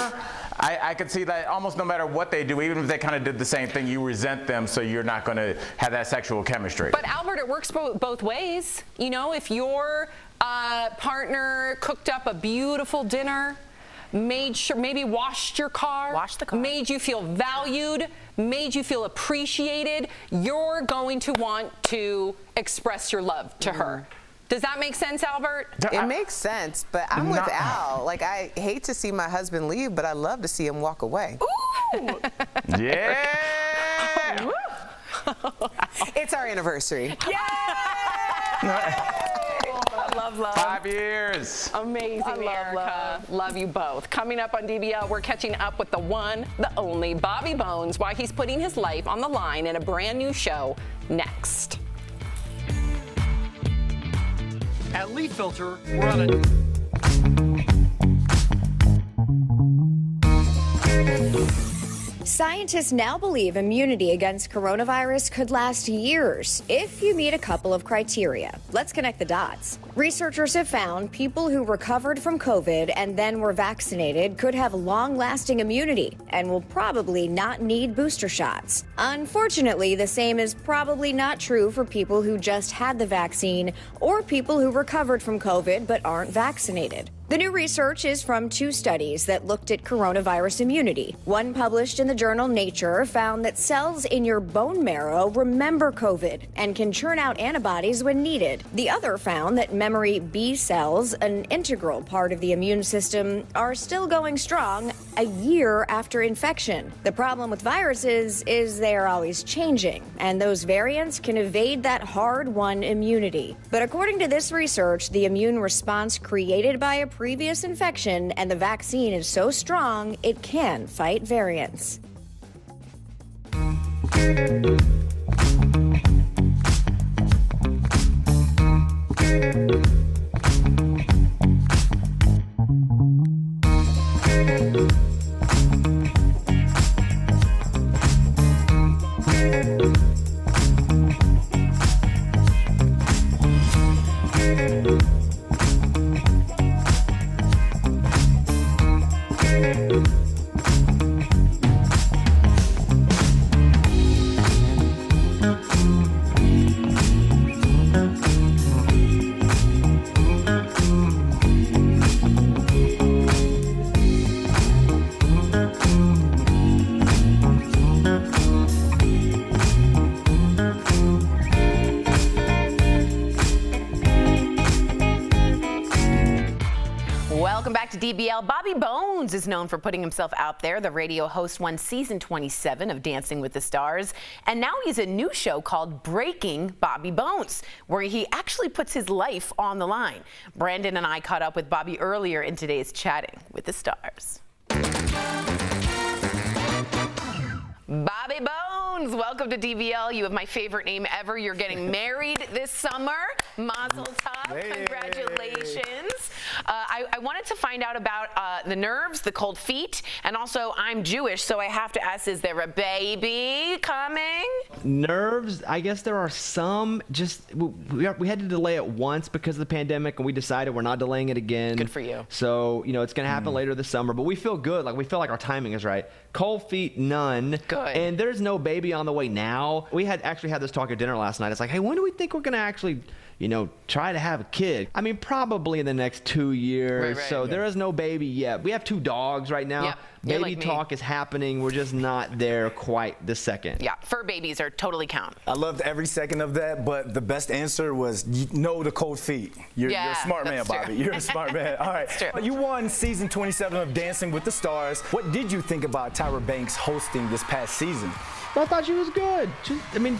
I could see that almost no matter what they do, even if they kind of did the same thing, you resent them, so you're not going to have that sexual chemistry. But Albert, it works both ways. You know, if your partner cooked up a beautiful dinner, maybe washed your car, made you feel valued, made you feel appreciated, you're going to want to express your love to her. Does that make sense, Albert? It makes sense, but I'm with Al. I hate to see my husband leave, but I love to see him walk away. Ooh! Yeah! It's our anniversary. Love. 5 years. Amazing, Erica. Love you both. Coming up on DBL, we're catching up with the one, the only Bobby Bones, why he's putting his life on the line in a brand new show next. At Leaf Filter, we're on a... Scientists now believe immunity against coronavirus could last years if you meet a couple of criteria. Let's connect the dots. Researchers have found people who recovered from COVID and then were vaccinated could have long-lasting immunity and will probably not need booster shots. Unfortunately, the same is probably not true for people who just had the vaccine or people who recovered from COVID but aren't vaccinated. The new research is from 2 studies that looked at coronavirus immunity. One published in the journal Nature found that cells in your bone marrow remember COVID and can churn out antibodies when needed. The other found that memory B cells, an integral part of the immune system, are still going strong a year after infection. The problem with viruses is they are always changing, and those variants can evade that hard-won immunity. But according to this research, the immune response created by a previous infection and the vaccine is so strong it can fight variants. Welcome back to DBL. Bobby Bones is known for putting himself out there. The radio host won season 27 of Dancing with the Stars. And now he's a new show called Breaking Bobby Bones, where he actually puts his life on the line. Brandon and I caught up with Bobby earlier in today's Chatting with the Stars. Bobby Bones, welcome to DBL. You have my favorite name ever. You're getting married this summer. Mazel tov. Hey. Congratulations. I wanted to find out about the nerves, the cold feet, and also I'm Jewish, so I have to ask, is there a baby coming? Nerves, I guess there are some. Just we had to delay it once because of the pandemic, and we decided we're not delaying it again. Good for you. So, it's going to happen later this summer, but we feel good. Like, we feel like our timing is right. Cold feet, none. Good. And there's no baby on the way now. We had actually had this talk at dinner last night. It's like, hey, when do we think we're going to actually try to have a kid? I mean, probably in the next 2 years. Right. So there is no baby yet. We have 2 dogs right now. Yep. You're Baby like me. talk is happening. We're just not there quite this second. Yeah, fur babies are totally count. I loved every second of that, but the best answer was the cold feet. You're a smart man, that's true. Bobby. You're a smart man. All right. That's true. You won season 27 of Dancing with the Stars. What did you think about Tyra Banks hosting this past season? I thought she was good.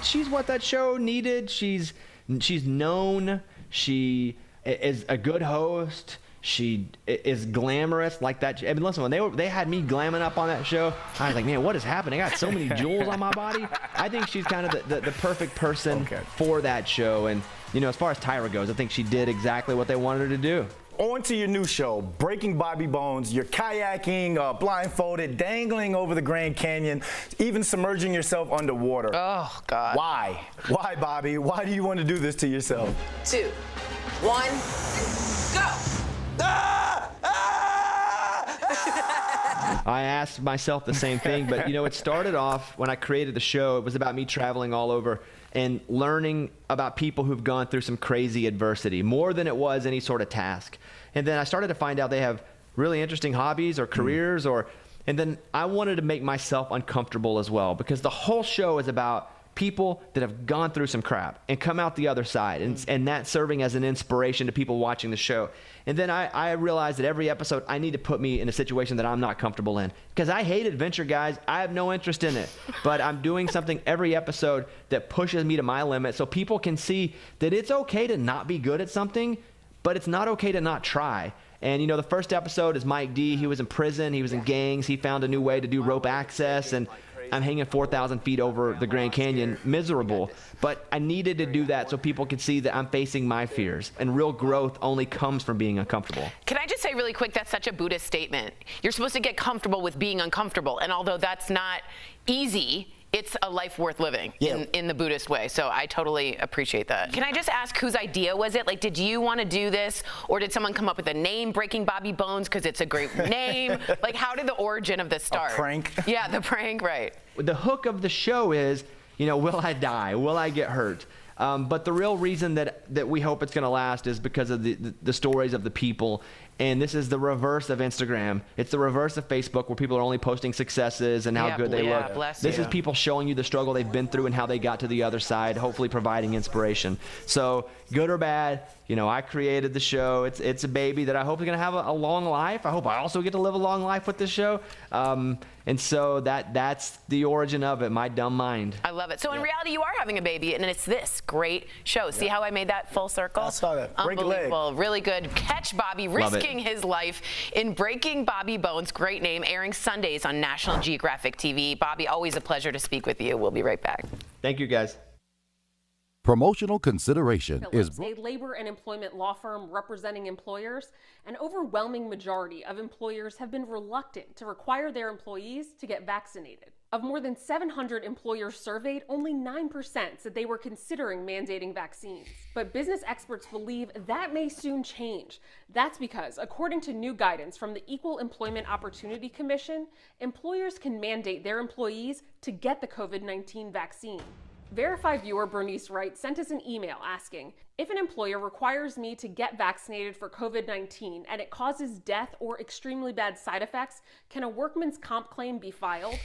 She's what that show needed. She's known. She is a good host. She is glamorous like that. I mean, listen, when they had me glamming up on that show, I was like, man, what is happening? I got so many jewels on my body. I think she's kind of the perfect person for that show. And, as far as Tyra goes, I think she did exactly what they wanted her to do. On to your new show, Breaking Bobby Bones. You're kayaking, blindfolded, dangling over the Grand Canyon, even submerging yourself underwater. Oh, God. Why? Why, Bobby? Why do you want to do this to yourself? 2, 1, go. I asked myself the same thing, but it started off when I created the show. It was about me traveling all over and learning about people who've gone through some crazy adversity, more than it was any sort of task. And then I started to find out they have really interesting hobbies or careers, and then I wanted to make myself uncomfortable as well, because the whole show is about people that have gone through some crap and come out the other side, and that serving as an inspiration to people watching the show. And then I realized that every episode I need to put me in a situation that I'm not comfortable in, because I hate adventure, guys. I have no interest in it, but I'm doing something every episode that pushes me to my limit so people can see that it's okay to not be good at something, but it's not okay to not try. And, you know, the first episode is Mike D. He was in prison. He was in gangs. He found a new way to do rope access, and I'm hanging 4,000 feet over the Grand Canyon, miserable. But I needed to do that so people could see that I'm facing my fears. And real growth only comes from being uncomfortable. Can I just say really quick, that's such a Buddhist statement. You're supposed to get comfortable with being uncomfortable. And although that's not easy, it's a life worth living in the Buddhist way. So I totally appreciate that. Can I just ask whose idea was it? Like, did you want to do this, or did someone come up with a name, Breaking Bobby Bones, because it's a great name? Like, how did the origin of this start? A prank. Yeah, the prank, right. The hook of the show is, you know, will I die? Will I get hurt? But the real reason that we hope it's going to last is because of the stories of the people. And this is the reverse of Instagram. It's the reverse of Facebook, where people are only posting successes and how good they look. This is people showing you the struggle they've been through and how they got to the other side, hopefully providing inspiration. So good or bad, you know, I created the show. It's a baby that I hope is going to have a long life. I hope I also get to live a long life with this show. And so that's the origin of it, my dumb mind. I love it. So in reality, you are having a baby, and it's this great show. See how I made that full circle? I saw that. Break a leg. Unbelievable. Really good. Catch Bobby risking his life in Breaking Bobby Bones. Great name. Airing Sundays on National Geographic TV. Bobby, always a pleasure to speak with you. We'll be right back. Thank you, guys. Promotional consideration is a labor and employment law firm representing employers. An overwhelming majority of employers have been reluctant to require their employees to get vaccinated. Of more than 700 employers surveyed, only 9% said they were considering mandating vaccines. But business experts believe that may soon change. That's because, according to new guidance from the Equal Employment Opportunity Commission, employers can mandate their employees to get the COVID-19 vaccine. Verify viewer Bernice Wright sent us an email asking, if an employer requires me to get vaccinated for COVID-19 and it causes death or extremely bad side effects, can a workman's comp claim be filed?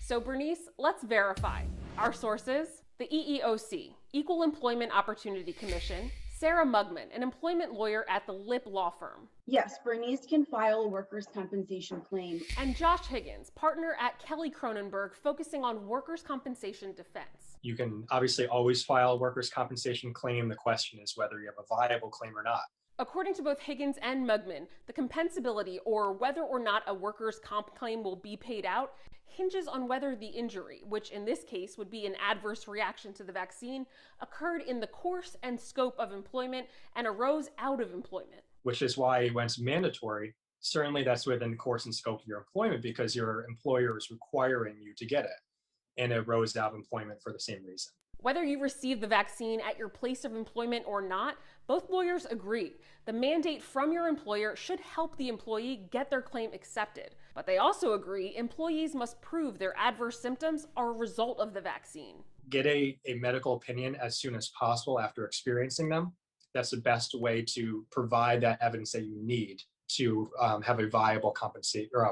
So Bernice, let's verify. Our sources, the EEOC, Equal Employment Opportunity Commission, Sarah Mugman, an employment lawyer at the Lip Law Firm. Yes, Bernice can file a workers' compensation claim. And Josh Higgins, partner at Kelly Cronenberg, focusing on workers' compensation defense. You can obviously always file a workers' compensation claim. The question is whether you have a viable claim or not. According to both Higgins and Mugman, the compensability, or whether or not a workers' comp claim will be paid out, hinges on whether the injury, which in this case would be an adverse reaction to the vaccine, occurred in the course and scope of employment and arose out of employment. Which is why when it's mandatory, certainly that's within the course and scope of your employment because your employer is requiring you to get it, and it arose out of employment for the same reason. Whether you receive the vaccine at your place of employment or not, both lawyers agree. The mandate from your employer should help the employee get their claim accepted. But they also agree employees must prove their adverse symptoms are a result of the vaccine. Get a medical opinion as soon as possible after experiencing them. That's the best way to provide that evidence that you need to have a viable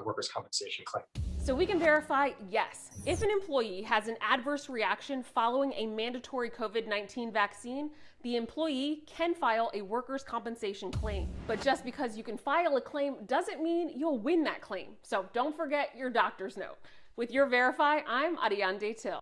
workers' compensation claim. So we can verify, yes, if an employee has an adverse reaction following a mandatory COVID-19 vaccine, the employee can file a workers' compensation claim. But just because you can file a claim doesn't mean you'll win that claim. So don't forget your doctor's note. With your Verify, I'm Ariane Till.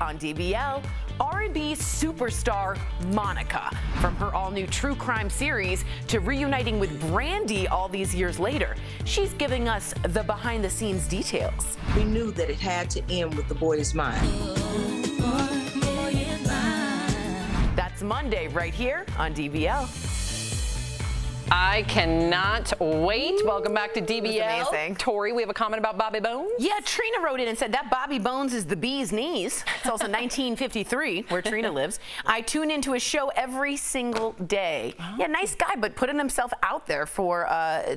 on DBL, R&B superstar Monica. From her all-new true crime series to reuniting with Brandy all these years later, she's giving us the behind-the-scenes details. We knew that it had to end with The Boy Is Mine. That's Monday right here on DBL. I cannot wait. Welcome back to DBL. Amazing. Tori, we have a comment about Bobby Bones? Yeah, Trina wrote in and said that Bobby Bones is the bee's knees. It's also 1953, where Trina lives. I tune into his show every single day. Yeah, nice guy, but putting himself out there for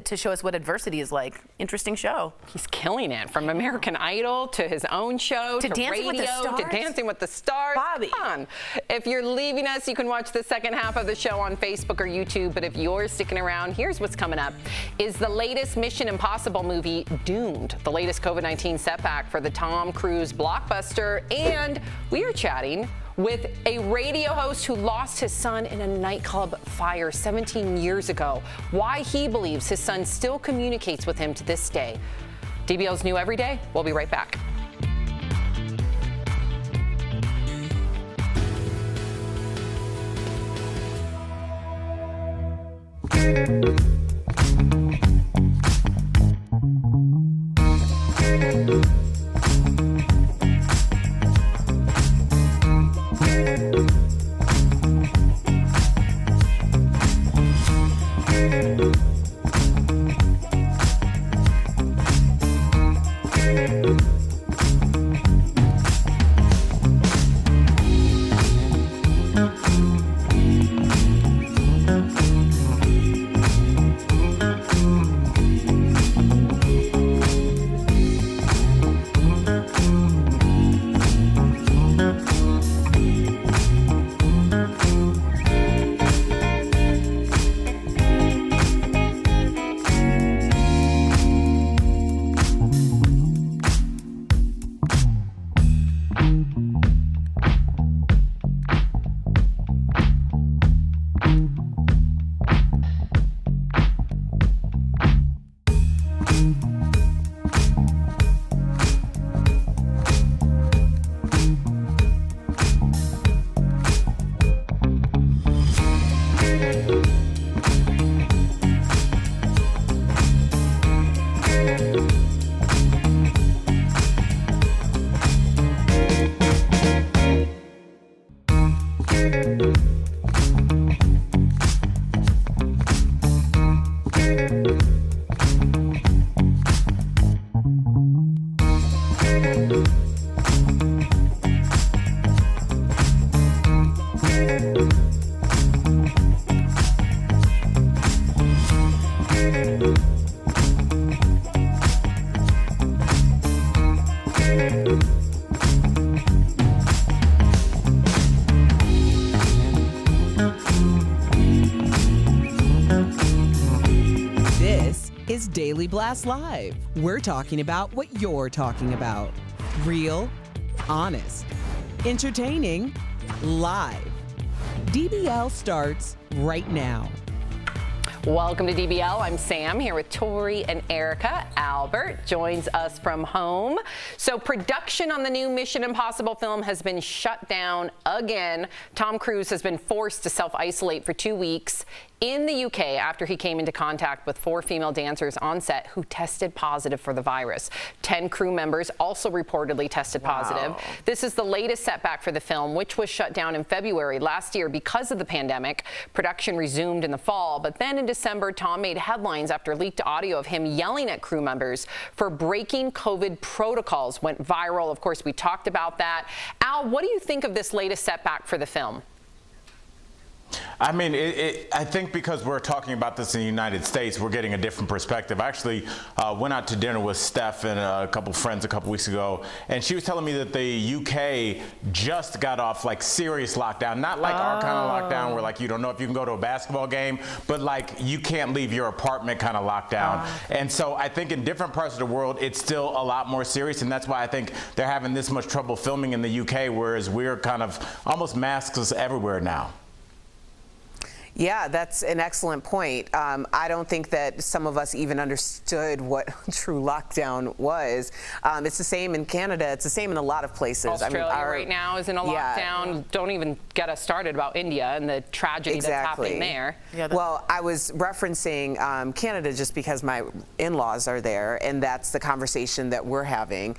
to show us what adversity is like. Interesting show. He's killing it, from American Idol to his own show to Dancing with the radio Stars. to Dancing with the Stars. Bobby. Come on. If you're leaving us, you can watch the second half of the show on Facebook or YouTube. But if you're sticking around, here's what's coming up. Is the latest Mission Impossible movie doomed? The latest COVID-19 setback for the Tom Cruise blockbuster. And we are chatting with a radio host who lost his son in a nightclub fire 17 years ago. Why he believes his son still communicates with him to this day. DBL's new every day. We'll be right back. is Daily Blast Live. We're talking about what you're talking about. Real, honest, entertaining, live. DBL starts right now. Welcome to DBL. I'm Sam here with Tori and Erica. Albert joins us from home. So production on the new Mission Impossible film has been shut down again. Tom Cruise has been forced to self-isolate for 2 weeks in the UK after he came into contact with 4 female dancers on set who tested positive for the virus. 10 crew members also reportedly tested positive. This is the latest setback for the film, which was shut down in February last year because of the pandemic. Production resumed in the fall, but then in December, Tom made headlines after leaked audio of him yelling at crew members for breaking COVID protocols. Went viral. Of course, we talked about that. Al, what do you think of this latest setback for the film? I mean, I think because we're talking about this in the United States, we're getting a different perspective. I actually went out to dinner with Steph and a couple friends a couple weeks ago, and she was telling me that the UK just got off like serious lockdown, not like our kind of lockdown where like you don't know if you can go to a basketball game, but like you can't leave your apartment kind of lockdown. And so I think in different parts of the world, it's still a lot more serious, and that's why I think they're having this much trouble filming in the UK, whereas we're kind of almost maskless everywhere now. Yeah, that's an excellent point. I don't think that some of us even understood what true lockdown was. It's the same in Canada. It's the same in a lot of places. Australia right now is in a lockdown. Yeah. Don't even get us started about India and the tragedy that's happening there. Yeah, well, I was referencing Canada just because my in-laws are there, and that's the conversation that we're having.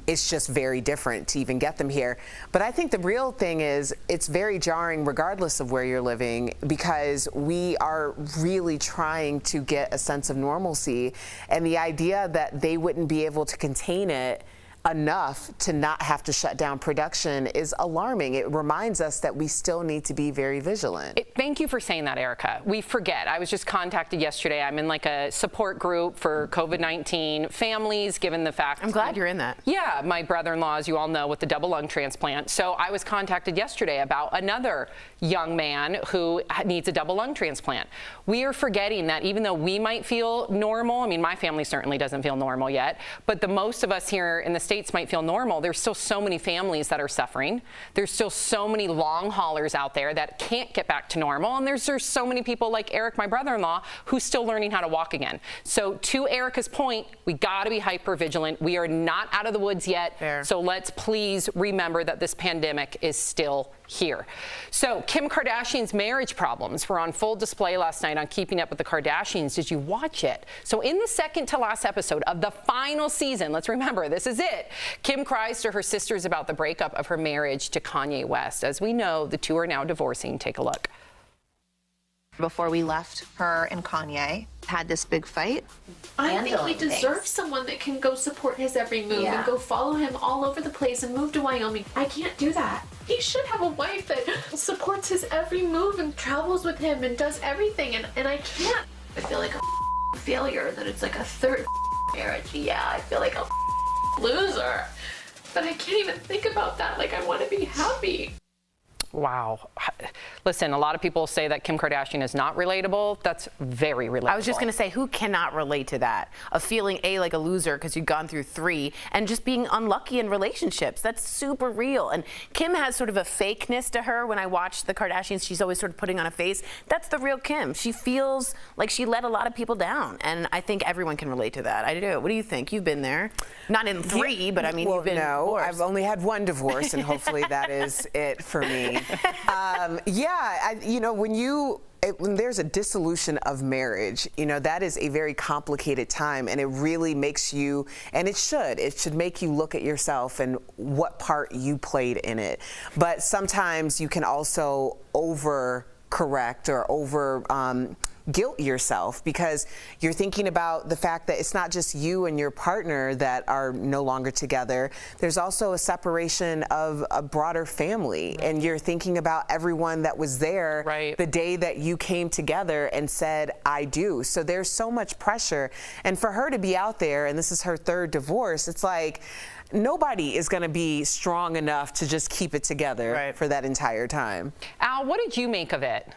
It's just very different to even get them here. But I think the real thing is it's very jarring regardless of where you're living, because we are really trying to get a sense of normalcy, and the idea that they wouldn't be able to contain it enough to not have to shut down production is alarming. It reminds us that we still need to be very vigilant. Thank you for saying that, Erica. We forget. I was just contacted yesterday. I'm in like a support group for COVID-19 families, given the fact. I'm glad you're in that. Yeah, my brother-in-law, as you all know, with the double lung transplant. So I was contacted yesterday about another young man who needs a double lung transplant. We are forgetting that even though we might feel normal, I mean, my family certainly doesn't feel normal yet, but the most of us here in the States might feel normal. There's still so many families that are suffering. There's still so many long haulers out there that can't get back to normal. And there's so many people like Eric, my brother-in-law, who's still learning how to walk again. So to Erica's point, we got to be hyper vigilant. We are not out of the woods yet. Fair. So let's please remember that this pandemic is still here. So Kim Kardashian's marriage problems were on full display last night on Keeping Up with the Kardashians. Did you watch it? So in the second to last episode of the final season, let's remember, this is it. Kim cries to her sisters about the breakup of her marriage to Kanye West. As we know, the two are now divorcing. Take a look. Before we left, her and Kanye had this big fight. I think he deserves someone that can go support his every move and go follow him all over the place and move to Wyoming. I can't do that. He should have a wife that supports his every move and travels with him and does everything, and I can't. I feel like a failure, that it's like a third marriage. Yeah, I feel like a loser. But I can't even think about that. Like, I want to be happy. Wow. Listen, a lot of people say that Kim Kardashian is not relatable. That's very relatable. I was just going to say, who cannot relate to that? Of feeling like a loser because you've gone through 3, and just being unlucky in relationships. That's super real. And Kim has sort of a fakeness to her. When I watch the Kardashians, she's always sort of putting on a face. That's the real Kim. She feels like she let a lot of people down. And I think everyone can relate to that. I do. What do you think? You've been there. Not in 3, but I mean, you've been divorced. I've only had 1 divorce, and hopefully that is it for me. When there's a dissolution of marriage, that is a very complicated time, and it really makes you, and it should make you look at yourself and what part you played in it. But sometimes you can also overcorrect or guilt yourself, because you're thinking about the fact that it's not just you and your partner that are no longer together. There's also a separation of a broader family, and you're thinking about everyone that was there the day that you came together and said, I do. So there's so much pressure. And for her to be out there, and this is her 3rd divorce, it's like, nobody is going to be strong enough to just keep it together for that entire time. Al, what did you make of it?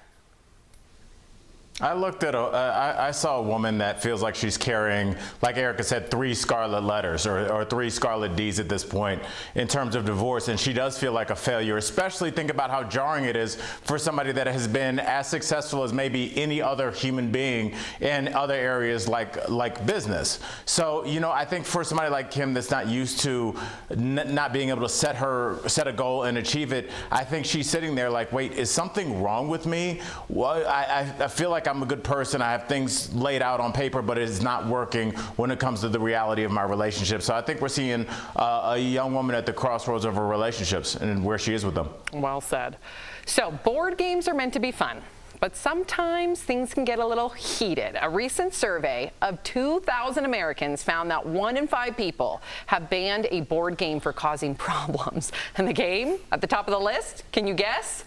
I looked at I saw a woman that feels like she's carrying, like Erica said, 3 scarlet letters or 3 scarlet Ds at this point in terms of divorce, and she does feel like a failure. Especially think about how jarring it is for somebody that has been as successful as maybe any other human being in other areas like business. So I think for somebody like Kim that's not used to not being able to set a goal and achieve it, I think she's sitting there like, wait, is something wrong with me? Well, I feel like I'm a good person. I have things laid out on paper, but it's not working when it comes to the reality of my relationship. So I think we're seeing a young woman at the crossroads of her relationships and where she is with them. Well said. So board games are meant to be fun, but sometimes things can get a little heated. A recent survey of 2,000 Americans found that 1 in 5 people have banned a board game for causing problems. And the game at the top of the list, can you guess?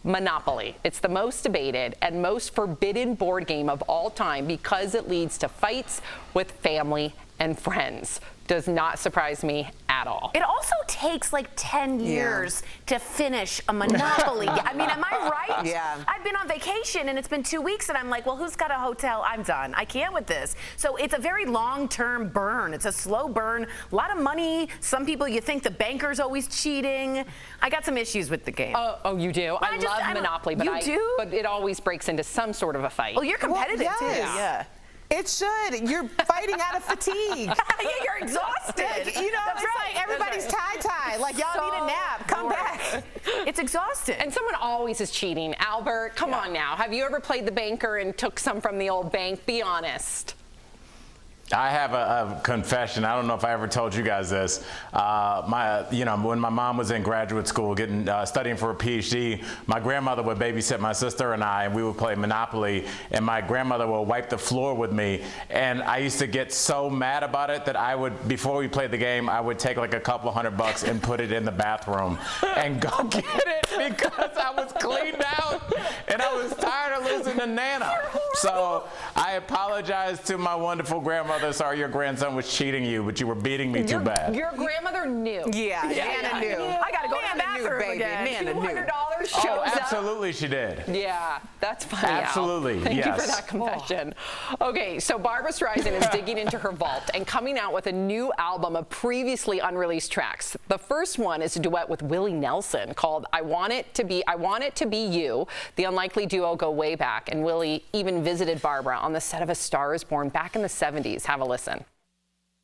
Monopoly. It's the most debated and most forbidden board game of all time because it leads to fights with family and friends. does not surprise me at all. It also takes like 10 years to finish a Monopoly. I mean, am I right? Yeah. I've been on vacation and it's been 2 weeks and I'm like, well, who's got a hotel? I'm done. I can't with this. So it's a very long-term burn. It's a slow burn. A lot of money. Some people, you think the banker's always cheating. I got some issues with the game. Oh, you do? I love Monopoly, but but it always breaks into some sort of a fight. Oh, you're competitive too. Yeah. It should. You're fighting out of fatigue. Yeah, you're exhausted. You know, it's like everybody's tie-tie. Like, y'all need a nap. Come back. It's exhausting. And someone always is cheating. Albert, come on now. Have you ever played the banker and took some from the old bank? Be honest. I have a confession. I don't know if I ever told you guys this. When my mom was in graduate school studying for a PhD, my grandmother would babysit my sister and I, and we would play Monopoly, and my grandmother would wipe the floor with me. And I used to get so mad about it that I would, before we played the game, I would take like a couple $100 and put it in the bathroom and go get it because I was cleaned out and I was tired of losing to Nana. So I apologize to my wonderful grandmother. Sorry your grandson was cheating you, but you were beating me too bad. Your grandmother knew. Yeah, Nana knew. I got to go to the bathroom again. Nana knew. $200 shows up. Absolutely she did. Yeah, that's funny. Absolutely, Al. Thank you for yes. that confession. Okay, so Barbra Streisand is digging into her vault and coming out with a new album of previously unreleased tracks. The first one is a duet with Willie Nelson called I Want It to Be You. The unlikely duo go way back, and Willie even visited Barbra on the set of A Star Is Born back in the 70s. Have a listen.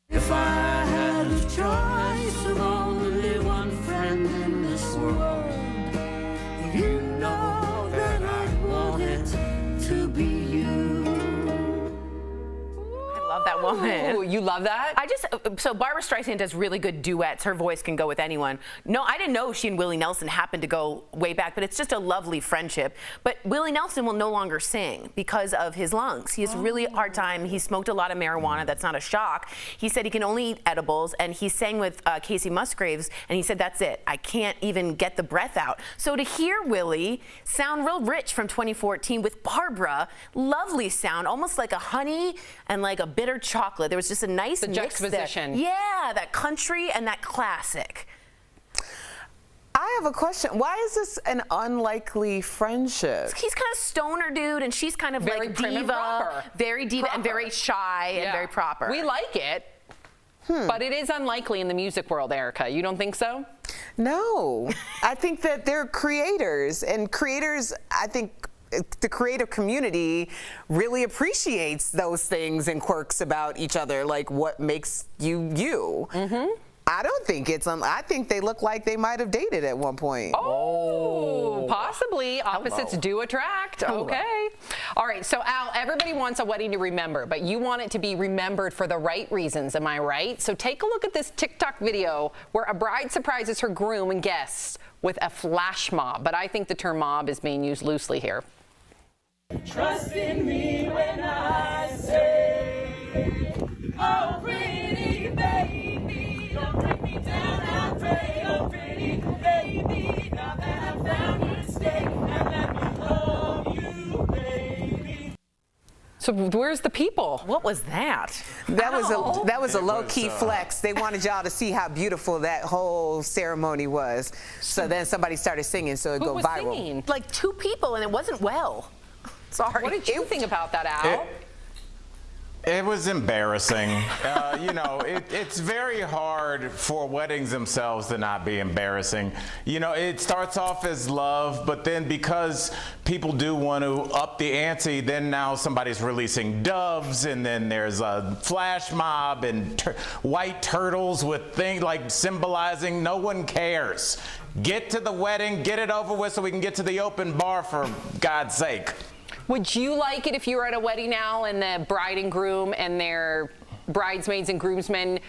If I had a choice of only one friend in this world, you know that I want it to be you. I love that woman. Ooh, you love that? So Barbra Streisand does really good duets. Her voice can go with anyone. No, I didn't know she and Willie Nelson happened to go way back, but it's just a lovely friendship. But Willie Nelson will no longer sing because of his lungs. He has a really hard time. He smoked a lot of marijuana. That's not a shock. He said he can only eat edibles, and he sang with Casey Musgraves, and he said, that's it. I can't even get the breath out. So to hear Willie sound real rich from 2014 with Barbra, lovely sound, almost like a honey and like a bitter chocolate. There was just a nice mix juxtaposition. there. Yeah, that country and that classic. I have a question. Why is this an unlikely friendship? He's kind of stoner dude, and she's kind of Very like prim and diva, proper. very diva and very shy and very proper. We like it, but it is unlikely in the music world, Erica. You don't think so? No. I think that they're creators, and creators, I think, the creative community really appreciates those things and quirks about each other, like what makes you you. I don't think it's I think they look like they might have dated at one point. Oh, possibly. Opposites do attract. Okay. All right. So, Al, everybody wants a wedding to remember, but you want it to be remembered for the right reasons. Am I right? So take a look at this TikTok video where a bride surprises her groom and guests with a flash mob. But I think the term mob is being used loosely here. Trust in me when I say, oh, pretty baby, don't bring me down, I pray. Oh, pretty baby, now that I've found you to stay, and let me love you, baby. So where's the people? What was that? That was a low-key flex. They wanted y'all to see how beautiful that whole ceremony was. So then somebody started singing, so it Who go was viral. singing? Like 2 people, and it wasn't well. Sorry. What did you think about that, Al? It was embarrassing. It's very hard for weddings themselves to not be embarrassing. You know, it starts off as love, but then because people do want to up the ante, then now somebody's releasing doves, and then there's a flash mob and white turtles with things like symbolizing no one cares. Get to the wedding, get it over with so we can get to the open bar, for God's sake. Would you like it if you were at a wedding now and the bride and groom and their bridesmaids and groomsmen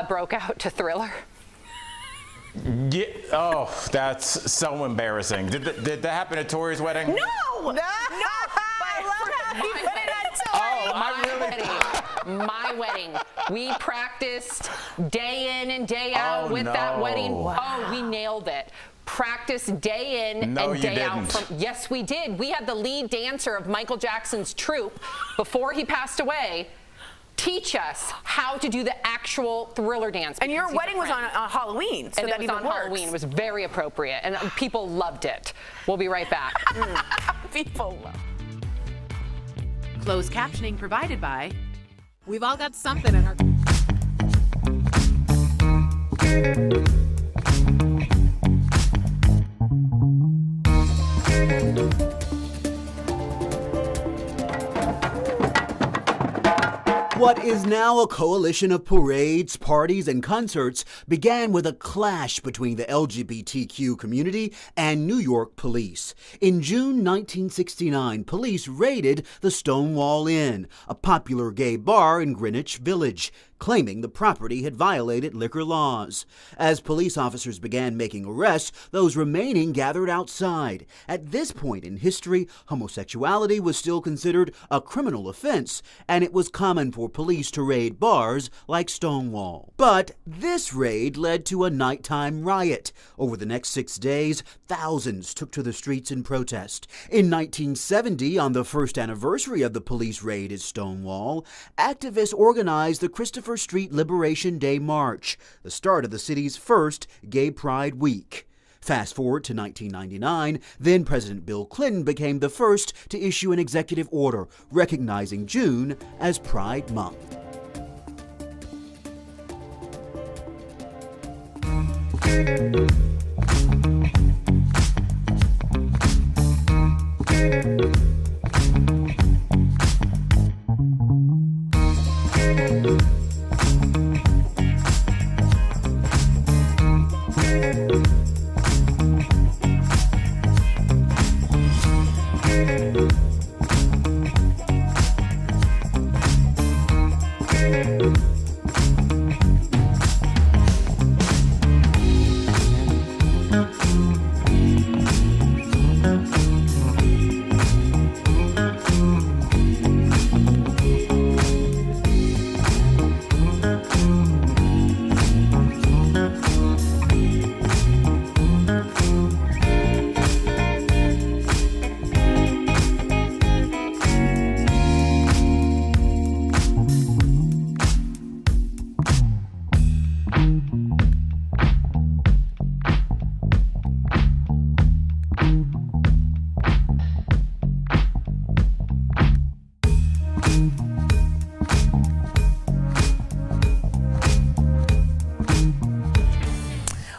broke out to Thriller? Yeah. Oh, that's so embarrassing. Did that happen at Tori's wedding? No! No! I love how he put it on Tori. My wedding. We practiced day in and day out with that wedding. Wow. Oh, we nailed it. Practice day in No, and you day out. didn't. Yes, we did. We had the lead dancer of Michael Jackson's troupe before he passed away. teach us how to do the actual Thriller dance. And your because he's wedding a was on friend. Halloween, so and that it was even on works. Halloween. It was very appropriate, and people loved it. We'll be right back. People love. Closed captioning provided by. We've all got something in our. What is now a coalition of parades, parties, and concerts began with a clash between the LGBTQ community and New York police. In June 1969, police raided the Stonewall Inn, a popular gay bar in Greenwich Village, claiming the property had violated liquor laws. As police officers began making arrests, those remaining gathered outside. At this point in history, homosexuality was still considered a criminal offense, and it was common for police to raid bars like Stonewall. But this raid led to a nighttime riot. Over the next 6 days, thousands took to the streets in protest. In 1970, on the first anniversary of the police raid at Stonewall, activists organized the Christopher Street Liberation Day March, the start of the city's first Gay Pride Week. Fast forward to 1999, then President Bill Clinton became the first to issue an executive order recognizing June as Pride Month.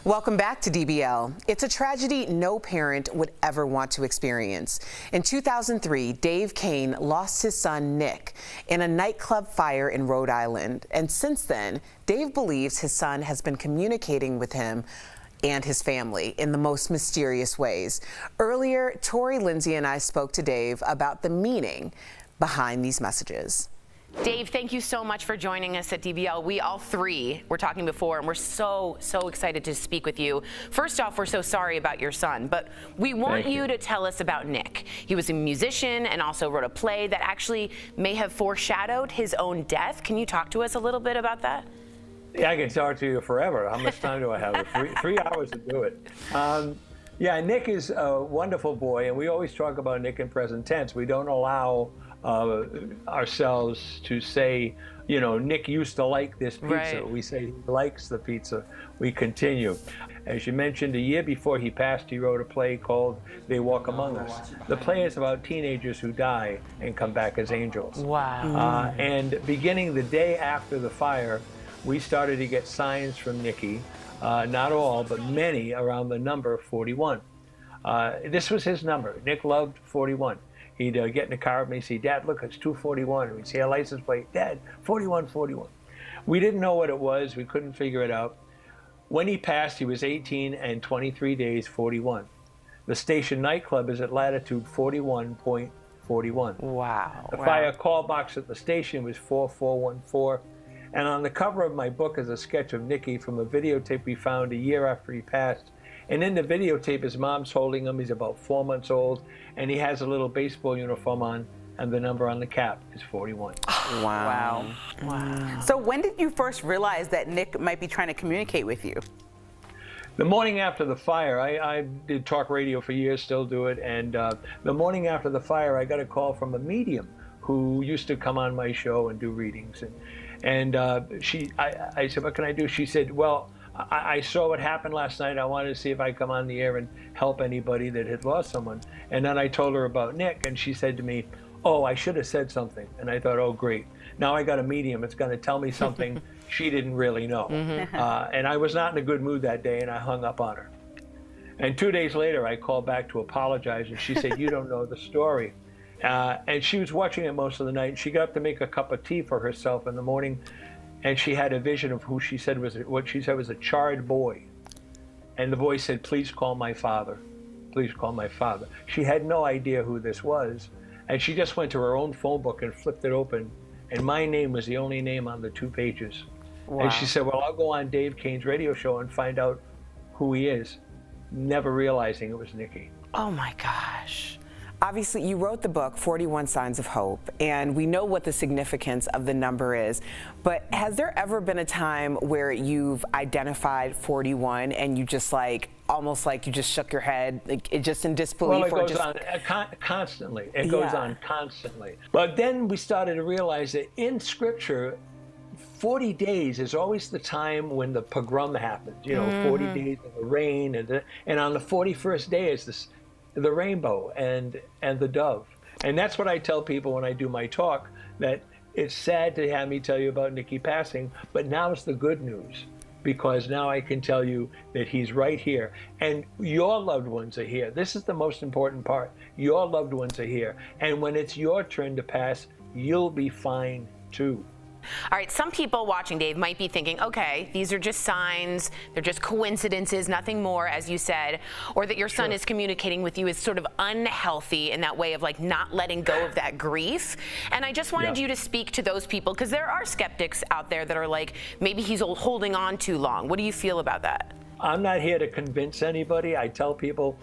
Welcome back to DBL. It's a tragedy no parent would ever want to experience. In 2003, Dave Kane lost his son, Nick, in a nightclub fire in Rhode Island. And since then, Dave believes his son has been communicating with him and his family in the most mysterious ways. Earlier, Tori, Lindsay, and I spoke to Dave about the meaning behind these messages. Dave, thank you so much for joining us at DBL. We all three were talking before, and we're so excited to speak with you. First off, we're so sorry about your son, but we want you to tell us about Nick. He was a musician and also wrote a play that actually may have foreshadowed his own death. Can you talk to us a little bit about that? Yeah, I can talk to you forever. How much time do I have? Three hours to do it. Yeah, Nick is a wonderful boy, and we always talk about Nick in present tense. We don't allow ourselves to say, you know, Nick used to like this pizza. Right. We say he likes the pizza. We continue. As you mentioned, a year before he passed, he wrote a play called They Walk Among Us. The play is about teenagers who die and come back as angels. Wow. And beginning the day after the fire, we started to get signs from Nicky, not all, but many, around the number 41. This was his number. Nick loved 41. He'd get in the car with me and say, Dad, look, it's 241. And we'd see a license plate, Dad, 41, 41. We didn't know what it was. We couldn't figure it out. When he passed, he was 18 and 23 days, 41. The station nightclub is at latitude 41.41. Wow. The fire call box at the station was 4414. And on the cover of my book is a sketch of Nicky from a videotape we found a year after he passed. And in the videotape, his mom's holding him. He's about 4 months old, and he has a little baseball uniform on, and the number on the cap is 41. Wow. So when did you first realize that Nick might be trying to communicate with you? The morning after the fire, I did talk radio for years, still do it, and the morning after the fire, I got a call from a medium who used to come on my show and do readings. And I said, what can I do? She said, well, I saw what happened last night. I wanted to see if I come on the air and help anybody that had lost someone. And then I told her about Nick, and she said to me, oh, I should have said something. And I thought, oh, great. Now I got a medium. It's going to tell me something she didn't really know. And I was not in a good mood that day, and I hung up on her. And 2 days later, I called back to apologize, and she said, you don't know the story. And she was watching it most of the night, and she got up to make a cup of tea for herself in the morning, and she had a vision of what she said was a charred boy. And the voice said, please call my father. Please call my father. She had no idea who this was, and she just went to her own phone book and flipped it open, and my name was the only name on the 2 pages. Wow. And she said, well, I'll go on Dave Kane's radio show and find out who he is, never realizing it was Nikki. Oh my gosh. Obviously, you wrote the book, 41 Signs of Hope, and we know what the significance of the number is, but has there ever been a time where you've identified 41 and you just almost like you just shook your head, like it just in disbelief? Well, it goes on constantly. It goes on constantly. But then we started to realize that in Scripture, 40 days is always the time when the pogrom happens, 40 days of the rain, and on the 41st day is the rainbow and the dove. And that's what I tell people when I do my talk, that it's sad to have me tell you about Nikki passing, but now's the good news, because now I can tell you that he's right here, and your loved ones are here. This is the most important part. Your loved ones are here, and when it's your turn to pass, you'll be fine too. All right, some people watching, Dave, might be thinking, okay, these are just signs, they're just coincidences, nothing more, as you said, or that your son is communicating with you is sort of unhealthy in that way of like not letting go of that grief. And I just wanted you to speak to those people, because there are skeptics out there that are like, maybe he's holding on too long. What do you feel about that? I'm not here to convince anybody. I tell people,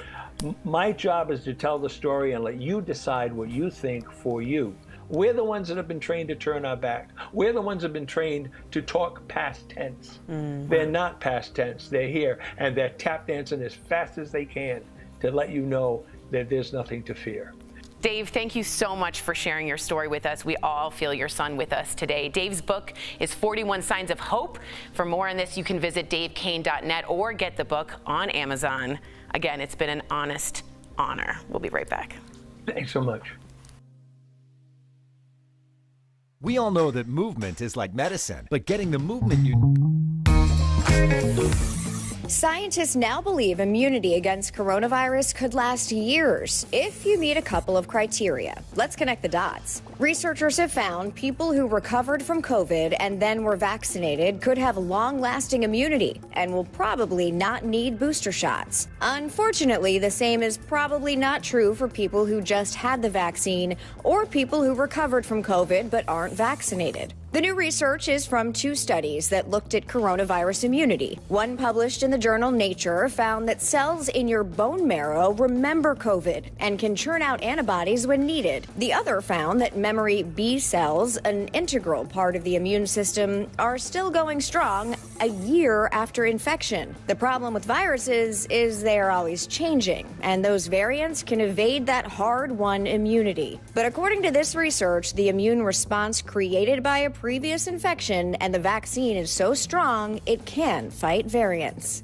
my job is to tell the story and let you decide what you think for you. We're the ones that have been trained to turn our back. We're the ones that have been trained to talk past tense. They're not past tense. They're here, and they're tap dancing as fast as they can to let you know that there's nothing to fear. Dave, thank you so much for sharing your story with us. We all feel your son with us today. Dave's book is 41 Signs of Hope. For more on this, you can visit davekane.net or get the book on Amazon. Again, it's been an honest honor. We'll be right back. Thanks so much. We all know that movement is like medicine, but getting the movement you... Scientists now believe immunity against coronavirus could last years if you meet a couple of criteria. Let's connect the dots. Researchers have found people who recovered from COVID and then were vaccinated could have long-lasting immunity and will probably not need booster shots. Unfortunately, the same is probably not true for people who just had the vaccine or people who recovered from COVID but aren't vaccinated. The new research is from 2 studies that looked at coronavirus immunity. One published in the journal Nature found that cells in your bone marrow remember COVID and can churn out antibodies when needed. The other found that memory B cells, an integral part of the immune system, are still going strong a year after infection. The problem with viruses is they are always changing, and those variants can evade that hard-won immunity. But according to this research, the immune response created by a previous infection and the vaccine is so strong it can fight variants.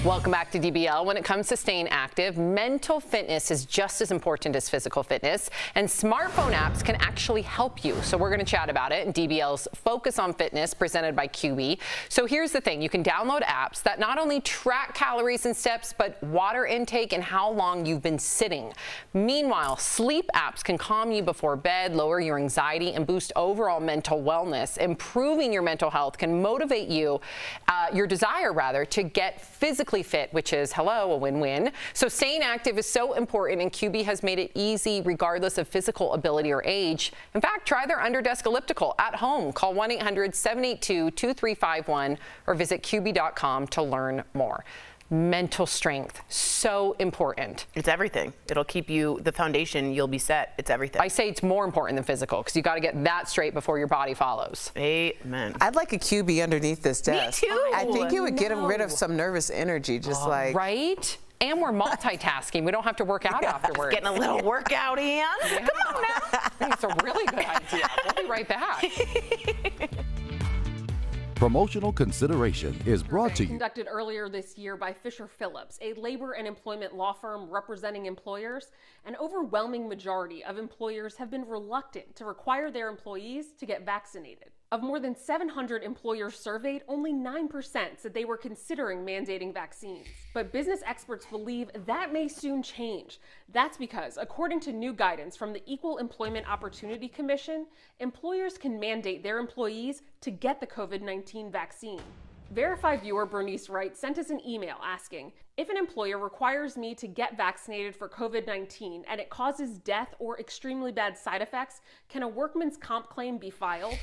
Welcome back back to DBL. When it comes to staying active, mental fitness is just as important as physical fitness, and smartphone apps can actually help you. So we're going to chat about it in DBL's Focus on Fitness, presented by QB. So here's the thing. You can download apps that not only track calories and steps, but water intake and how long you've been sitting. Meanwhile, sleep apps can calm you before bed, lower your anxiety, and boost overall mental wellness. Improving your mental health can motivate you, your desire rather, to get physically fit, which is, hello, a win-win. So staying active is so important, and QB has made it easy regardless of physical ability or age. In fact, try their under-desk elliptical at home. Call 1-800-782-2351 or visit QB.com to learn more. Mental strength, so important. It's everything. It'll keep you, the foundation, you'll be set. It's everything. I say it's more important than physical because you got to get that straight before your body follows. Amen. I'd like a QB underneath this desk. Me too. I think it would get rid of some nervous energy, just like. Right? And we're multitasking. We don't have to work out afterwards. Getting a little workout in. Yeah. Come on now. I think it's a really good idea. We'll be right back. Promotional consideration is brought to you. Conducted earlier this year by Fisher Phillips, a labor and employment law firm representing employers. An overwhelming majority of employers have been reluctant to require their employees to get vaccinated. Of more than 700 employers surveyed, only 9% said they were considering mandating vaccines. But business experts believe that may soon change. That's because, according to new guidance from the Equal Employment Opportunity Commission, employers can mandate their employees to get the COVID-19 vaccine. Verified viewer Bernice Wright sent us an email asking, if an employer requires me to get vaccinated for COVID-19 and it causes death or extremely bad side effects, can a workman's comp claim be filed?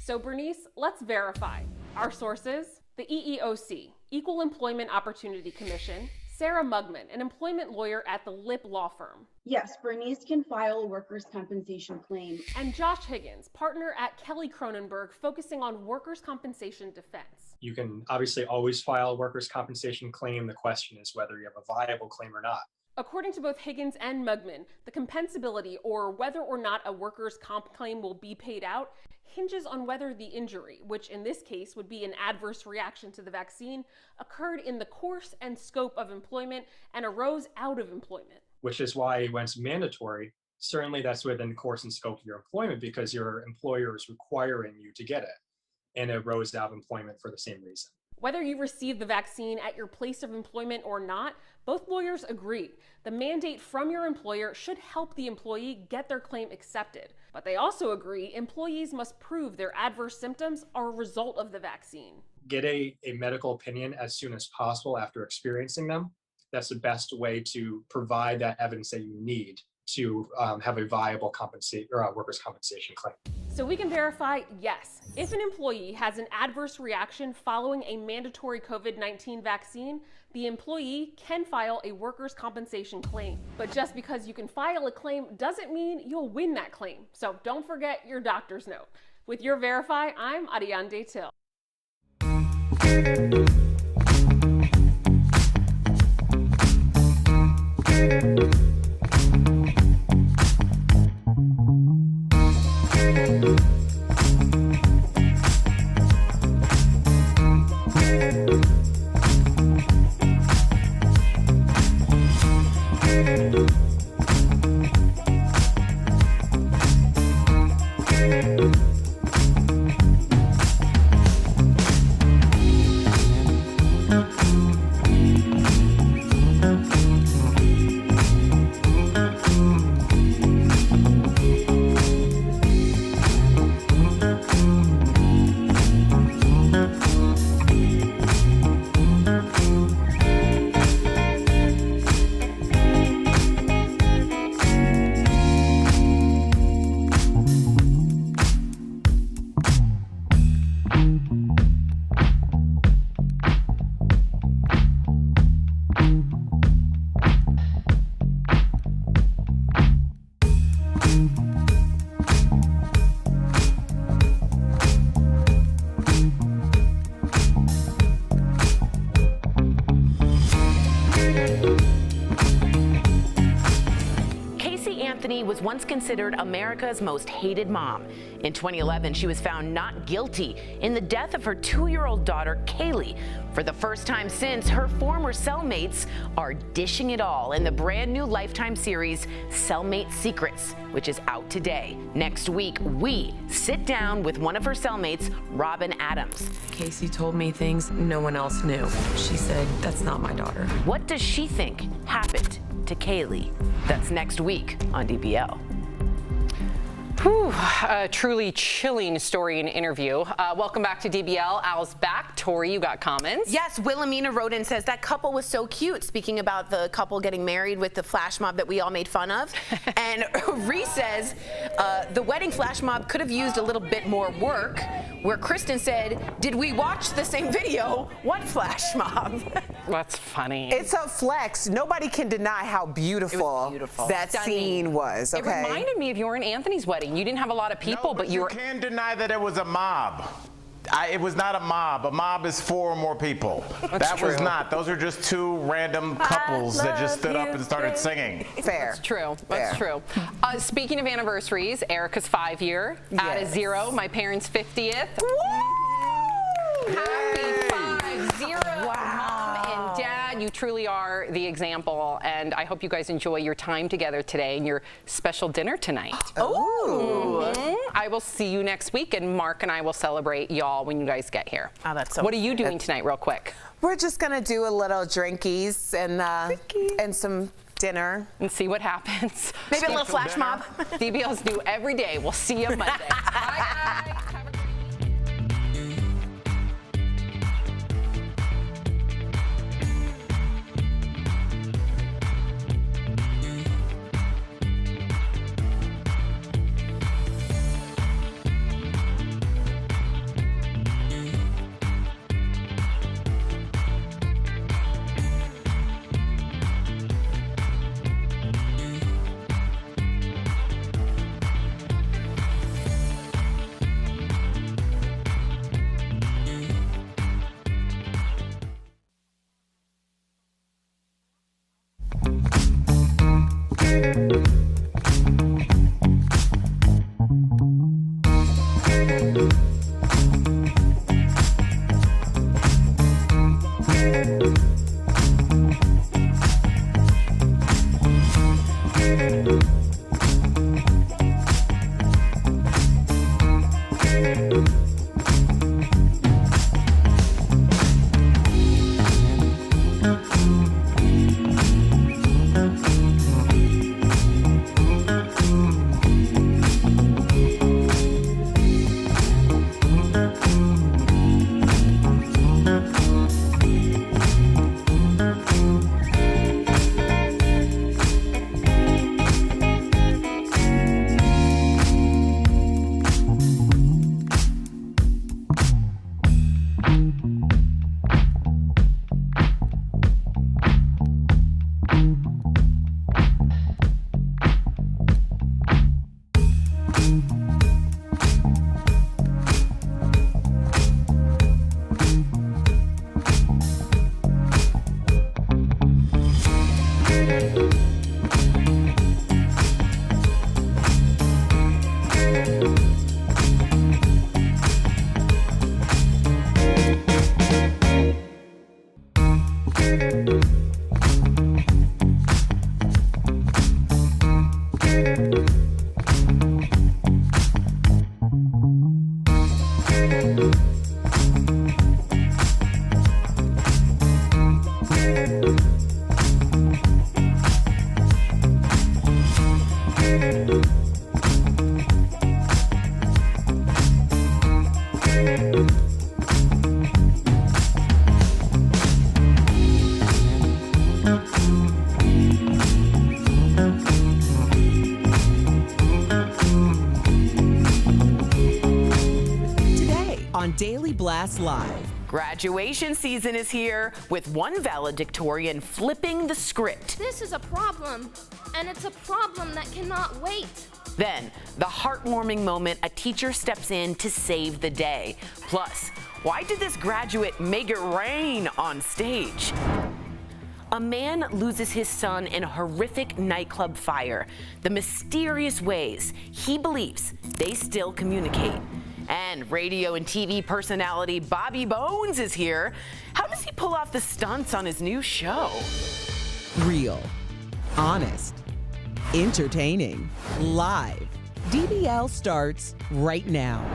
So Bernice, let's verify. Our sources, the EEOC, Equal Employment Opportunity Commission, Sarah Mugman, an employment lawyer at the Lip Law Firm. Yes, Bernice can file a workers' compensation claim. And Josh Higgins, partner at Kelly Cronenberg, focusing on workers' compensation defense. You can obviously always file a workers' compensation claim. The question is whether you have a viable claim or not. According to both Higgins and Mugman, the compensability, or whether or not a workers' comp claim will be paid out, hinges on whether the injury, which in this case would be an adverse reaction to the vaccine, occurred in the course and scope of employment and arose out of employment. Which is why when it's mandatory, certainly that's within the course and scope of your employment because your employer is requiring you to get it, and it arose out of employment for the same reason. Whether you receive the vaccine at your place of employment or not, both lawyers agree. The mandate from your employer should help the employee get their claim accepted. But they also agree employees must prove their adverse symptoms are a result of the vaccine. Get a medical opinion as soon as possible after experiencing them. That's the best way to provide that evidence that you need to have a viable workers' compensation claim. So we can verify, yes, if an employee has an adverse reaction following a mandatory COVID-19 vaccine, the employee can file a workers' compensation claim. But just because you can file a claim doesn't mean you'll win that claim. So don't forget your doctor's note. With your Verify, I'm Ariane Till. Was once considered considered America's most hated mom. In 2011, she was found not guilty in the death of her 2-year-old daughter, Kaylee. For the first time since, her former cellmates are dishing it all in the brand new Lifetime series, Cellmate Secrets, which is out today. Next week, we sit down with one of her cellmates, Robin Adams. Casey told me things no one else knew. She said, that's not my daughter. What does she think happened to Kaylee? That's next week on DBL. Whew, a truly chilling story and interview. Welcome back to DBL. Al's back. Tori, you got comments? Yes, Wilhelmina wrote in and says that couple was so cute. Speaking about the couple getting married with the flash mob that we all made fun of. And Reese says the wedding flash mob could have used a little bit more work. Where Kristen said, did we watch the same video? What flash mob? That's funny. It's a flex. Nobody can deny how beautiful, that scene was. Okay. It reminded me of your and Anthony's wedding. You didn't have a lot of people, but you were. You can't deny that it was a mob. It was not a mob. A mob is 4 or more people. That was not. Those are just 2 random couples that just stood up and started singing. Fair. That's true. That's true. Speaking of anniversaries, Erica's 5-year. Add a 0. My parents' 50th. Happy 5-0, Mom and Dad. You truly are the example, and I hope you guys enjoy your time together today and your special dinner tonight. I will see you next week, and Mark and I will celebrate y'all when you guys get here. Oh, that's so What are you doing tonight, real quick? We're just gonna do a little drinkies and some dinner. And see what happens. Maybe a little flash mob. DBL's new every day. We'll see you Monday. Bye, guys. On Daily Blast Live. Graduation season is here, with one valedictorian flipping the script. This is a problem, and it's a problem that cannot wait. Then, the heartwarming moment a teacher steps in to save the day. Plus, why did this graduate make it rain on stage? A man loses his son in a horrific nightclub fire. The mysterious ways he believes they still communicate. And radio and TV personality Bobby Bones is here. How does he pull off the stunts on his new show? Real, honest, entertaining, live. DBL starts right now.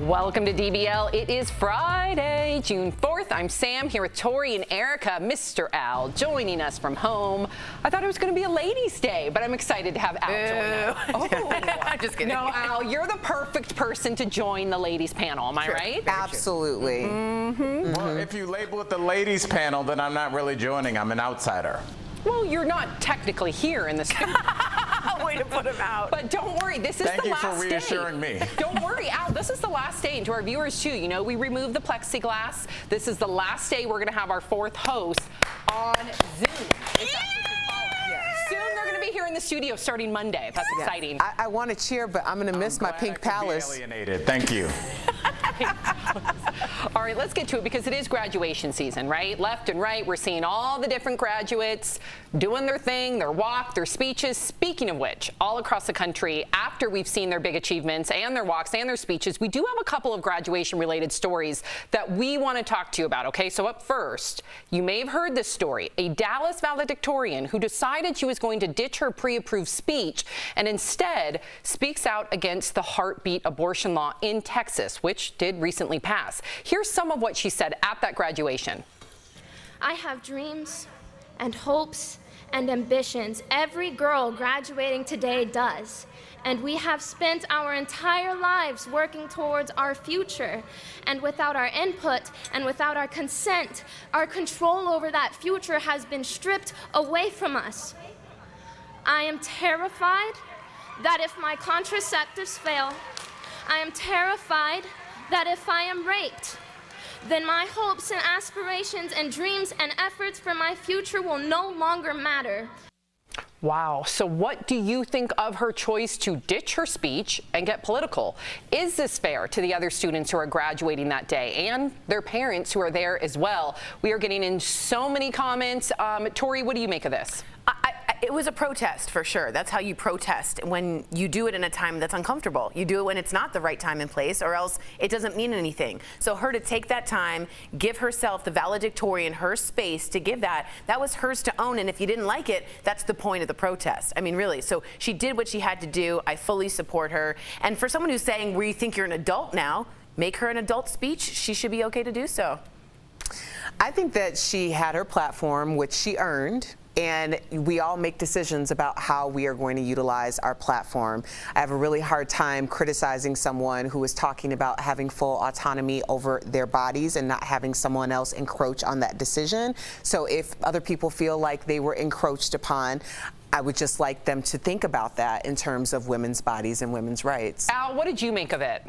Welcome to DBL. It is Friday, June 4th. I'm Sam here with Tori and Erica. Mr. Al joining us from home. I thought it was going to be a ladies' day, but I'm excited to have Al join us. Oh, I'm just kidding. No, Al, you're the perfect person to join the ladies' panel. Am I right? Absolutely. Well, if you label it the ladies' panel, then I'm not really joining. I'm an outsider. Well, you're not technically here in the studio. Way to put him out. But don't worry, this is the last day. Thank you for reassuring me. Don't worry, Al, this is the last day. And to our viewers, too, you know, we removed the plexiglass. This is the last day we're going to have our fourth host on Zoom. Soon they're going to be here in the studio starting Monday. That's exciting. I want to cheer, but I'm going to miss my Pink Palace. Alienated. Thank you. All right, let's get to it because it is graduation season, right? Left and right, we're seeing all the different graduates doing their thing, their walk, their speeches. Speaking of which, all across the country, after we've seen their big achievements and their walks and their speeches, we do have a couple of graduation-related stories that we want to talk to you about, okay? So up first, you may have heard this story. A Dallas valedictorian who decided she was going to ditch her pre-approved speech and instead speaks out against the heartbeat abortion law in Texas, which did recently pass. Here's some of what she said at that graduation. I have dreams and hopes and ambitions. Every girl graduating today does. And we have spent our entire lives working towards our future. And without our input and without our consent, our control over that future has been stripped away from us. I am terrified that if my contraceptives fail, I am terrified that if I am raped, then my hopes and aspirations and dreams and efforts for my future will no longer matter. Wow. So what do you think of her choice to ditch her speech and get political? Is this fair to the other students who are graduating that day and their parents who are there as well? We are getting in so many comments. Tori, what do you make of this? It was a protest for sure. That's how you protest, when you do it in a time that's uncomfortable. You do it when it's not the right time and place, or else it doesn't mean anything. So her to take that time, give herself, the valedictorian, her space to give that was hers to own. And if you didn't like it, that's the point of the protest. I mean, really. So she did what she had to do. I fully support her. And for someone who's saying, we think you're an adult now, make her an adult speech. She should be okay to do so. I think that she had her platform, which she earned. And we all make decisions about how we are going to utilize our platform. I have a really hard time criticizing someone who is talking about having full autonomy over their bodies and not having someone else encroach on that decision. So if other people feel like they were encroached upon, I would just like them to think about that in terms of women's bodies and women's rights. Al, what did you make of it?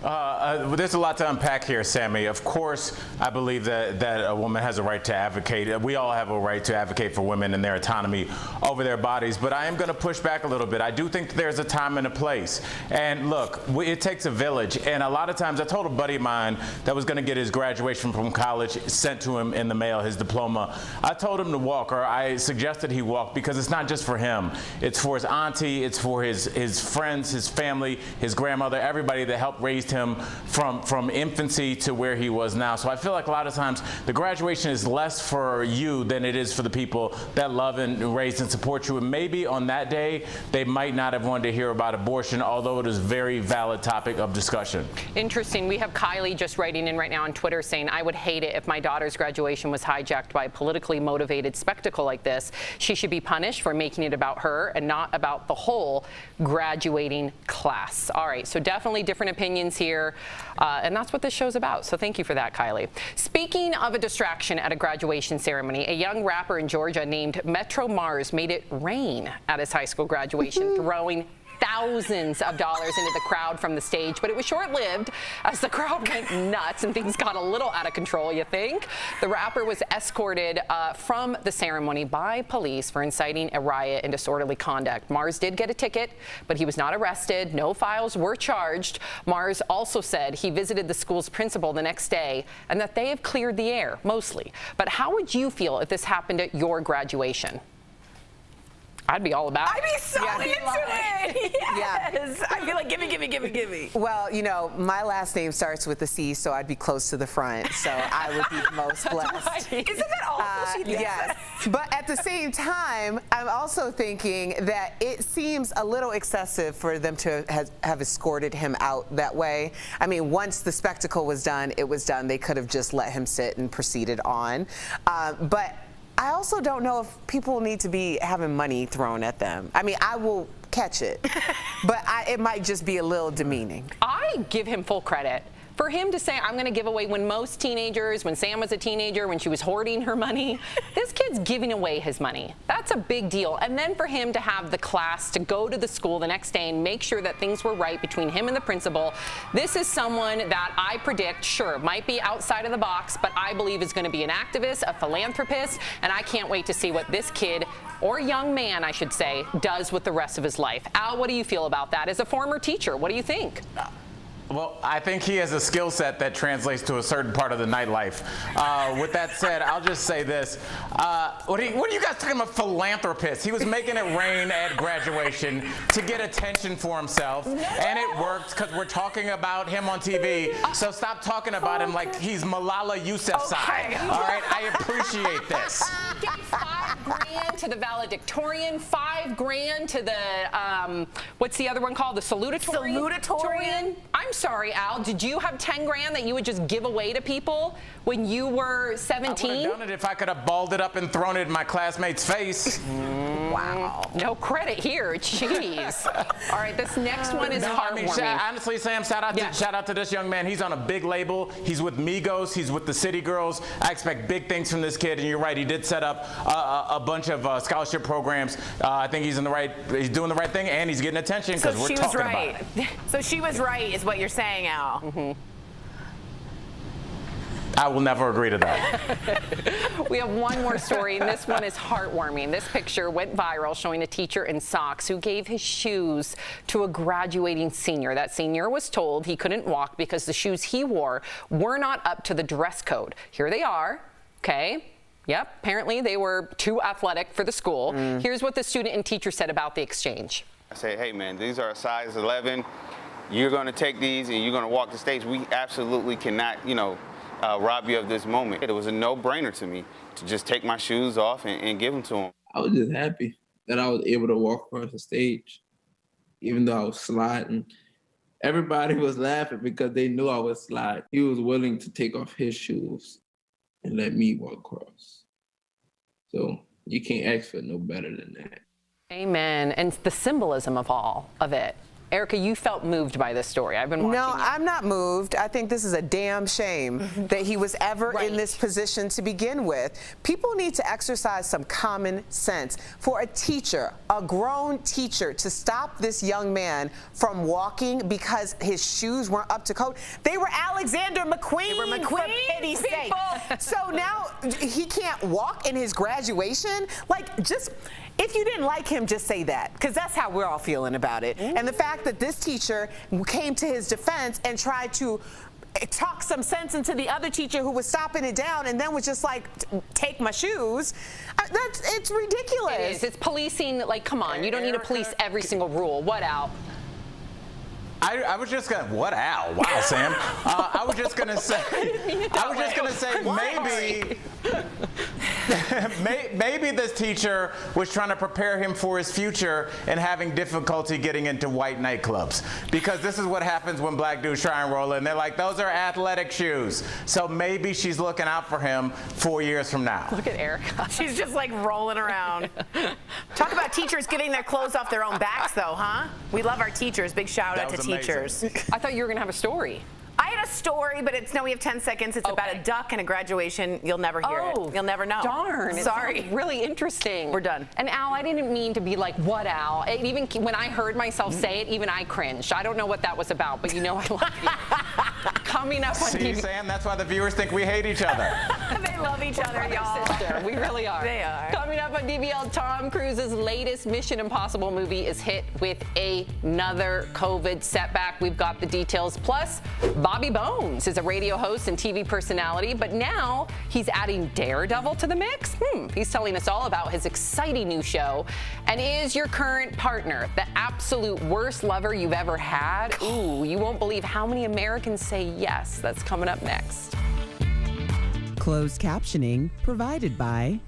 There's a lot to unpack here, Sammy. Of course, I believe that a woman has a right to advocate. We all have a right to advocate for women and their autonomy over their bodies. But I am going to push back a little bit. I do think there's a time and a place. And look, it takes a village. And a lot of times, I told a buddy of mine that was going to get his graduation from college sent to him in the mail, his diploma. I told him to walk, or I suggested he walk, because it's not just for him. It's for his auntie. It's for his friends, his family, his grandmother, everybody that helped raise him from infancy to where he was now. So I feel like a lot of times the graduation is less for you than it is for the people that love and raise and support you. And maybe on that day, they might not have wanted to hear about abortion, although it is a very valid topic of discussion. Interesting. We have Kylie just writing in right now on Twitter saying, I would hate it if my daughter's graduation was hijacked by a politically motivated spectacle like this. She should be punished for making it about her and not about the whole graduating class. All right, so definitely different opinions here. And that's what this show's about. So thank you for that, Kylie. Speaking of a distraction at a graduation ceremony, a young rapper in Georgia named Metro Mars made it rain at his high school graduation, throwing thousands of dollars into the crowd from the stage, but it was short-lived as the crowd went nuts and things got a little out of control, you think? The rapper was escorted from the ceremony by police for inciting a riot and disorderly conduct. Mars did get a ticket, but he was not arrested. No files were charged. Mars also said he visited the school's principal the next day and that they have cleared the air, mostly. But how would you feel if this happened at your graduation? I'd be all about it. I'd be so into it. Yes. Yeah. I'd be like, gimme. Well, you know, my last name starts with a C, so I'd be close to the front. So I would be most blessed. Right. Isn't that awful? She thinks Yes. But at the same time, I'm also thinking that it seems a little excessive for them to have escorted him out that way. I mean, once the spectacle was done, it was done. They could have just let him sit and proceeded on. But I also don't know if people need to be having money thrown at them. I mean, I will catch it, but it might just be a little demeaning. I give him full credit. For him to say, I'm going to give away, when most teenagers, when Sam was a teenager, when she was hoarding her money, this kid's giving away his money. That's a big deal. And then for him to have the class to go to the school the next day and make sure that things were right between him and the principal, this is someone that I predict, sure, might be outside of the box, but I believe is going to be an activist, a philanthropist, and I can't wait to see what this kid, or young man, I should say, does with the rest of his life. Al, what do you feel about that? As a former teacher, what do you think? Well, I think he has a skill set that translates to a certain part of the nightlife. With that said, I'll just say this. What are you guys talking about, philanthropist? He was making it rain at graduation to get attention for himself, and it worked because we're talking about him on TV. So stop talking about him like he's Malala Yousafzai. All right, I appreciate this. Give $5,000 to the valedictorian, $5,000 to the, what's the other one called? The salutatorian? Salutatorian? I'm sorry, Al, did you have $10,000 that you would just give away to people when you were 17? I would have done it if I could have balled it up and thrown it in my classmate's face. Wow. No credit here. Jeez. All right, this next one is heartwarming. Honestly, Sam, shout out to this young man. He's on a big label. He's with Migos. He's with the City Girls. I expect big things from this kid, and you're right. He did set up a bunch of scholarship programs. I think he's doing the right thing, and he's getting attention because we're talking about it. So she was right, is what you're saying, Al. Mm-hmm. I will never agree to that. We have one more story, and this one is heartwarming. This picture went viral showing a teacher in socks who gave his shoes to a graduating senior. That senior was told he couldn't walk because the shoes he wore were not up to the dress code. Here they are, okay? Yep, apparently they were too athletic for the school. Here's what the student and teacher said about the exchange. I say, hey man, these are a size 11. You're gonna take these and you're gonna walk the stage. We absolutely cannot, rob you of this moment. It was a no-brainer to me to just take my shoes off and give them to him. I was just happy that I was able to walk across the stage, even though I was sliding. Everybody was laughing because they knew I was sliding. He was willing to take off his shoes and let me walk across. So you can't ask for no better than that. Amen. And the symbolism of all of it. Erica, you felt moved by this story. I've been watching No, I'm not moved. I think this is a damn shame that he was ever in this position to begin with. People need to exercise some common sense. For a teacher, a grown teacher, to stop this young man from walking because his shoes weren't up to code. They were Alexander McQueen, for pity's sake. So now he can't walk in his graduation? Like, just... If you didn't like him, just say that, because that's how we're all feeling about it. And the fact that this teacher came to his defense and tried to talk some sense into the other teacher who was stopping it down and then was just like, take my shoes, it's ridiculous. It is. It's policing, like, come on, you don't need to police every single rule. What, Al? I was just gonna, what Al? Wow, Sam. I was just gonna say, maybe this teacher was trying to prepare him for his future and having difficulty getting into white nightclubs. Because this is what happens when black dudes try and roll in. They're like, those are athletic shoes. So maybe she's looking out for him 4 years from now. Look at Erica. She's just like rolling around. Talk about teachers getting their clothes off their own backs, though, huh? We love our teachers. Big shout out to teachers. I thought you were going to have a story. I had a story, but it's we have 10 seconds. It's about a duck and a graduation. You'll never hear it. You'll never know. Darn. Sorry. It sounds really interesting. We're done. And Al, I didn't mean to be like, what, Al? Even when I heard myself say it, even I cringed. I don't know what that was about, but you know I love you. Coming up on See, TV. Sam, that's why the viewers think we hate each other. They love each other, y'all. Sister. We really are. They are. Coming up on DBL, Tom Cruise's latest Mission Impossible movie is hit with another COVID setback. We've got the details. Plus, Bobby Bones is a radio host and TV personality, but now he's adding Daredevil to the mix. He's telling us all about his exciting new show. And is your current partner the absolute worst lover you've ever had? Ooh, you won't believe how many Americans say yes. That's coming up next. Closed captioning provided by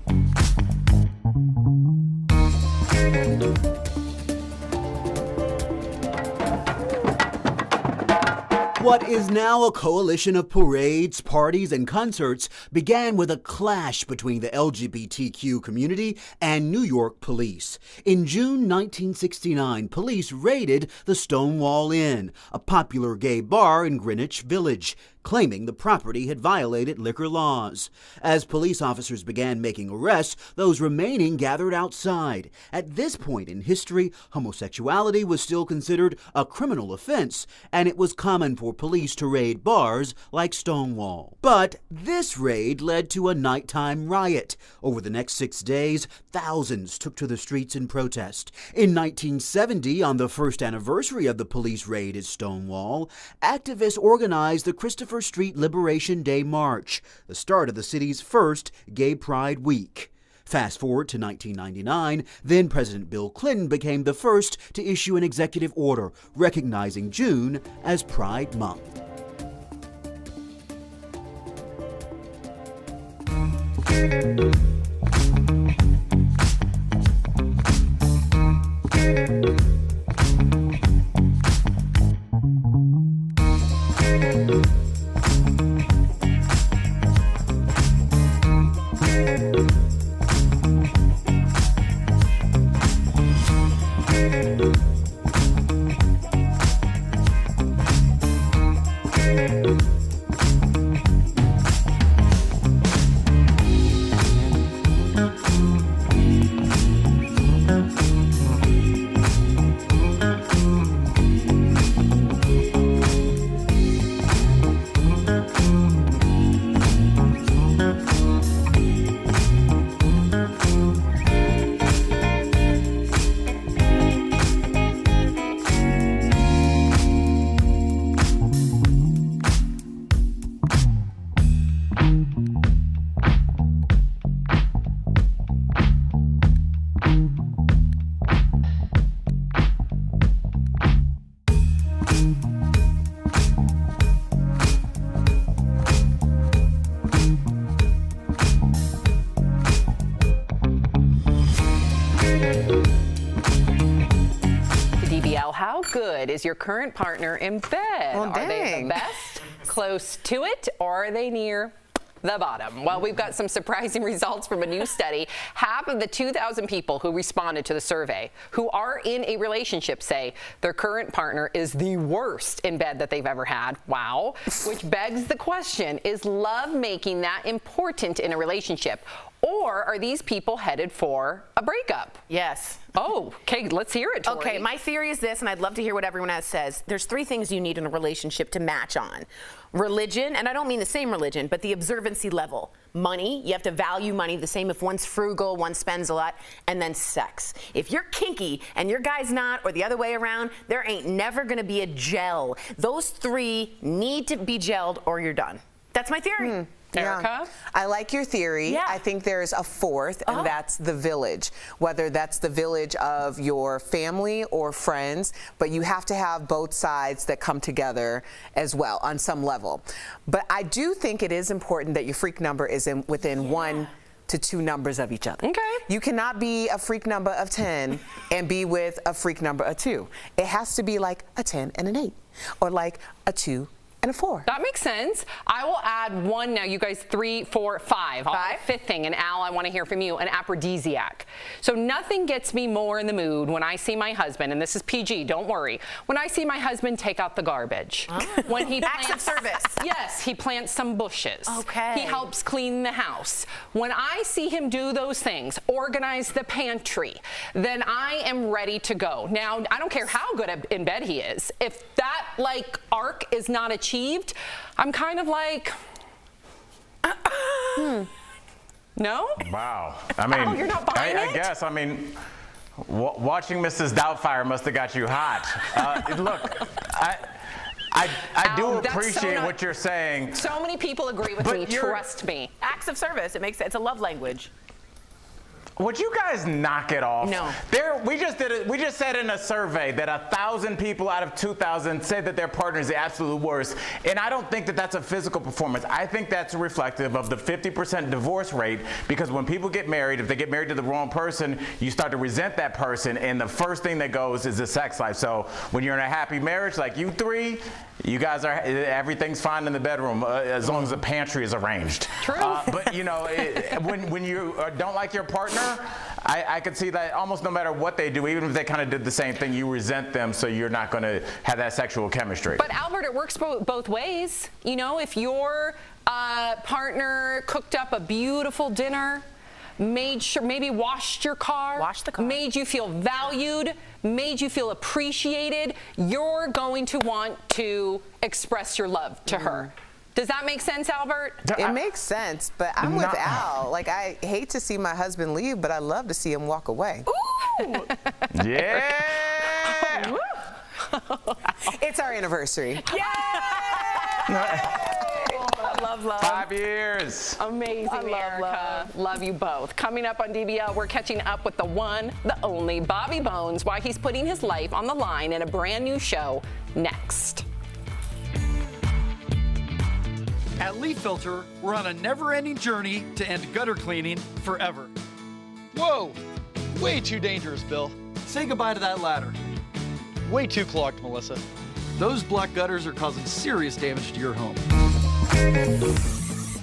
What is now a coalition of parades, parties, and concerts began with a clash between the LGBTQ community and New York police. In June 1969, police raided the Stonewall Inn, a popular gay bar in Greenwich Village, claiming the property had violated liquor laws. As police officers began making arrests, those remaining gathered outside. At this point in history, homosexuality was still considered a criminal offense, and it was common for police to raid bars like Stonewall. But this raid led to a nighttime riot. Over the next 6 days, thousands took to the streets in protest. In 1970, on the first anniversary of the police raid at Stonewall, activists organized the Christopher Street Liberation Day March, the start of the city's first Gay Pride Week. Fast forward to 1999, then President Bill Clinton became the first to issue an executive order recognizing June as Pride Month. DBL, how good is your current partner in bed? Well, are they dang. the best, close to it, or are they near the bottom? Well, we've got some surprising results from a new study. Half of the 2,000 people who responded to the survey who are in a relationship say their current partner is the worst in bed that they've ever had. Wow. Which begs the question, is love making that important in a relationship? Or are these people headed for a breakup? Yes. Oh, okay, let's hear it, Tori. Okay, my theory is this, and I'd love to hear what everyone else says. There's 3 things you need in a relationship to match on. Religion, and I don't mean the same religion, but the observancy level. Money, you have to value money the same if one's frugal, one spends a lot, and then sex. If you're kinky and your guy's not, or the other way around, there ain't never gonna be a gel. Those 3 need to be gelled or you're done. That's my theory. Erica? I like your theory. Yeah. I think there's a 4th, and that's the village. Whether that's the village of your family or friends, but you have to have both sides that come together as well on some level. But I do think it is important that your freak number is within 1 to 2 numbers of each other. Okay. You cannot be a freak number of 10 and be with a freak number of 2. It has to be like a 10 and an 8, or like a 2 and a 4. That makes sense. I will add 1 now. You guys 3, 4, 5. I'll add a 5th thing, and Al, I want to hear from you, an aphrodisiac. So nothing gets me more in the mood when I see my husband, and this is PG, don't worry, when I see my husband take out the garbage. When he Acts of service. Yes, he plants some bushes. Okay. He helps clean the house. When I see him do those things, organize the pantry, then I am ready to go. Now, I don't care how good in bed he is. If that, like, arc is not achieved, I'm kind of like, no? Wow. I mean, you're not buying I it? guess. I mean, watching Mrs. Doubtfire must have got you hot. Look, I do appreciate what you're saying. So many people agree with me. Trust me. Acts of service. It makes sense. It's a love language. Would you guys knock it off? No. We just said in a survey that 1,000 people out of 2,000 said that their partner is the absolute worst, and I don't think that that's a physical performance. I think that's reflective of the 50% divorce rate, because when people get married, if they get married to the wrong person, you start to resent that person, and the first thing that goes is the sex life. So when you're in a happy marriage, like you three, you guys are, everything's fine in the bedroom as long as the pantry is arranged. True. But you know, when you don't like your partner, I could see that almost no matter what they do, even if they kind of did the same thing, you resent them, so you're not going to have that sexual chemistry. But Albert, it works both ways. You know, if your partner cooked up a beautiful dinner, made sure, maybe washed your car, made you feel valued, made you feel appreciated, you're going to want to express your love to her. Does that make sense, Albert? It makes sense, but I'm with Al. Like, I hate to see my husband leave, but I love to see him walk away. Ooh! Yeah! It's our anniversary. Yay! Love. 5 years. Amazing, Erica. Love you both. Coming up on DBL, we're catching up with the one, the only Bobby Bones, why he's putting his life on the line in a brand new show next. At Leaf Filter, we're on a never-ending journey to end gutter cleaning forever. Whoa! Way too dangerous, Bill. Say goodbye to that ladder. Way too clogged, Melissa. Those black gutters are causing serious damage to your home.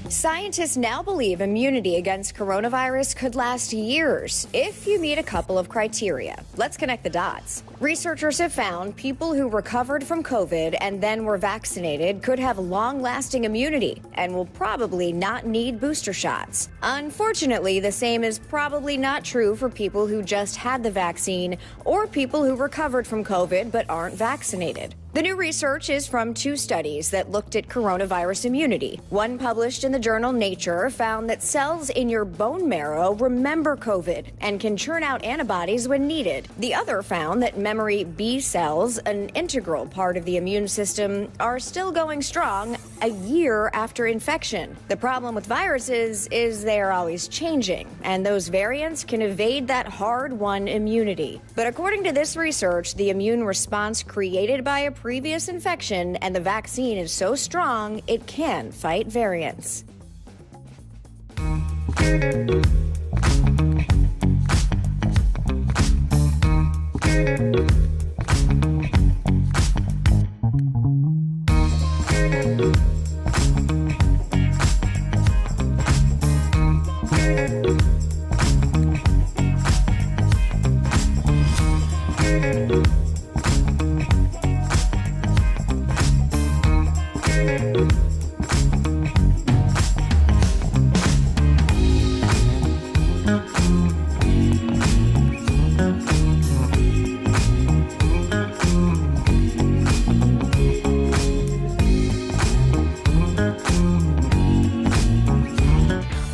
Scientists now believe immunity against coronavirus could last years if you meet a couple of criteria. Let's connect the dots. Researchers have found people who recovered from COVID and then were vaccinated could have long-lasting immunity and will probably not need booster shots. Unfortunately, the same is probably not true for people who just had the vaccine or people who recovered from COVID but aren't vaccinated. The new research is from 2 studies that looked at coronavirus immunity. One published in the journal Nature found that cells in your bone marrow remember COVID and can churn out antibodies when needed. The other found that memory B cells, an integral part of the immune system, are still going strong a year after infection. The problem with viruses is they are always changing, and those variants can evade that hard-won immunity. But according to this research, the immune response created by a previous infection and the vaccine is so strong it can fight variants.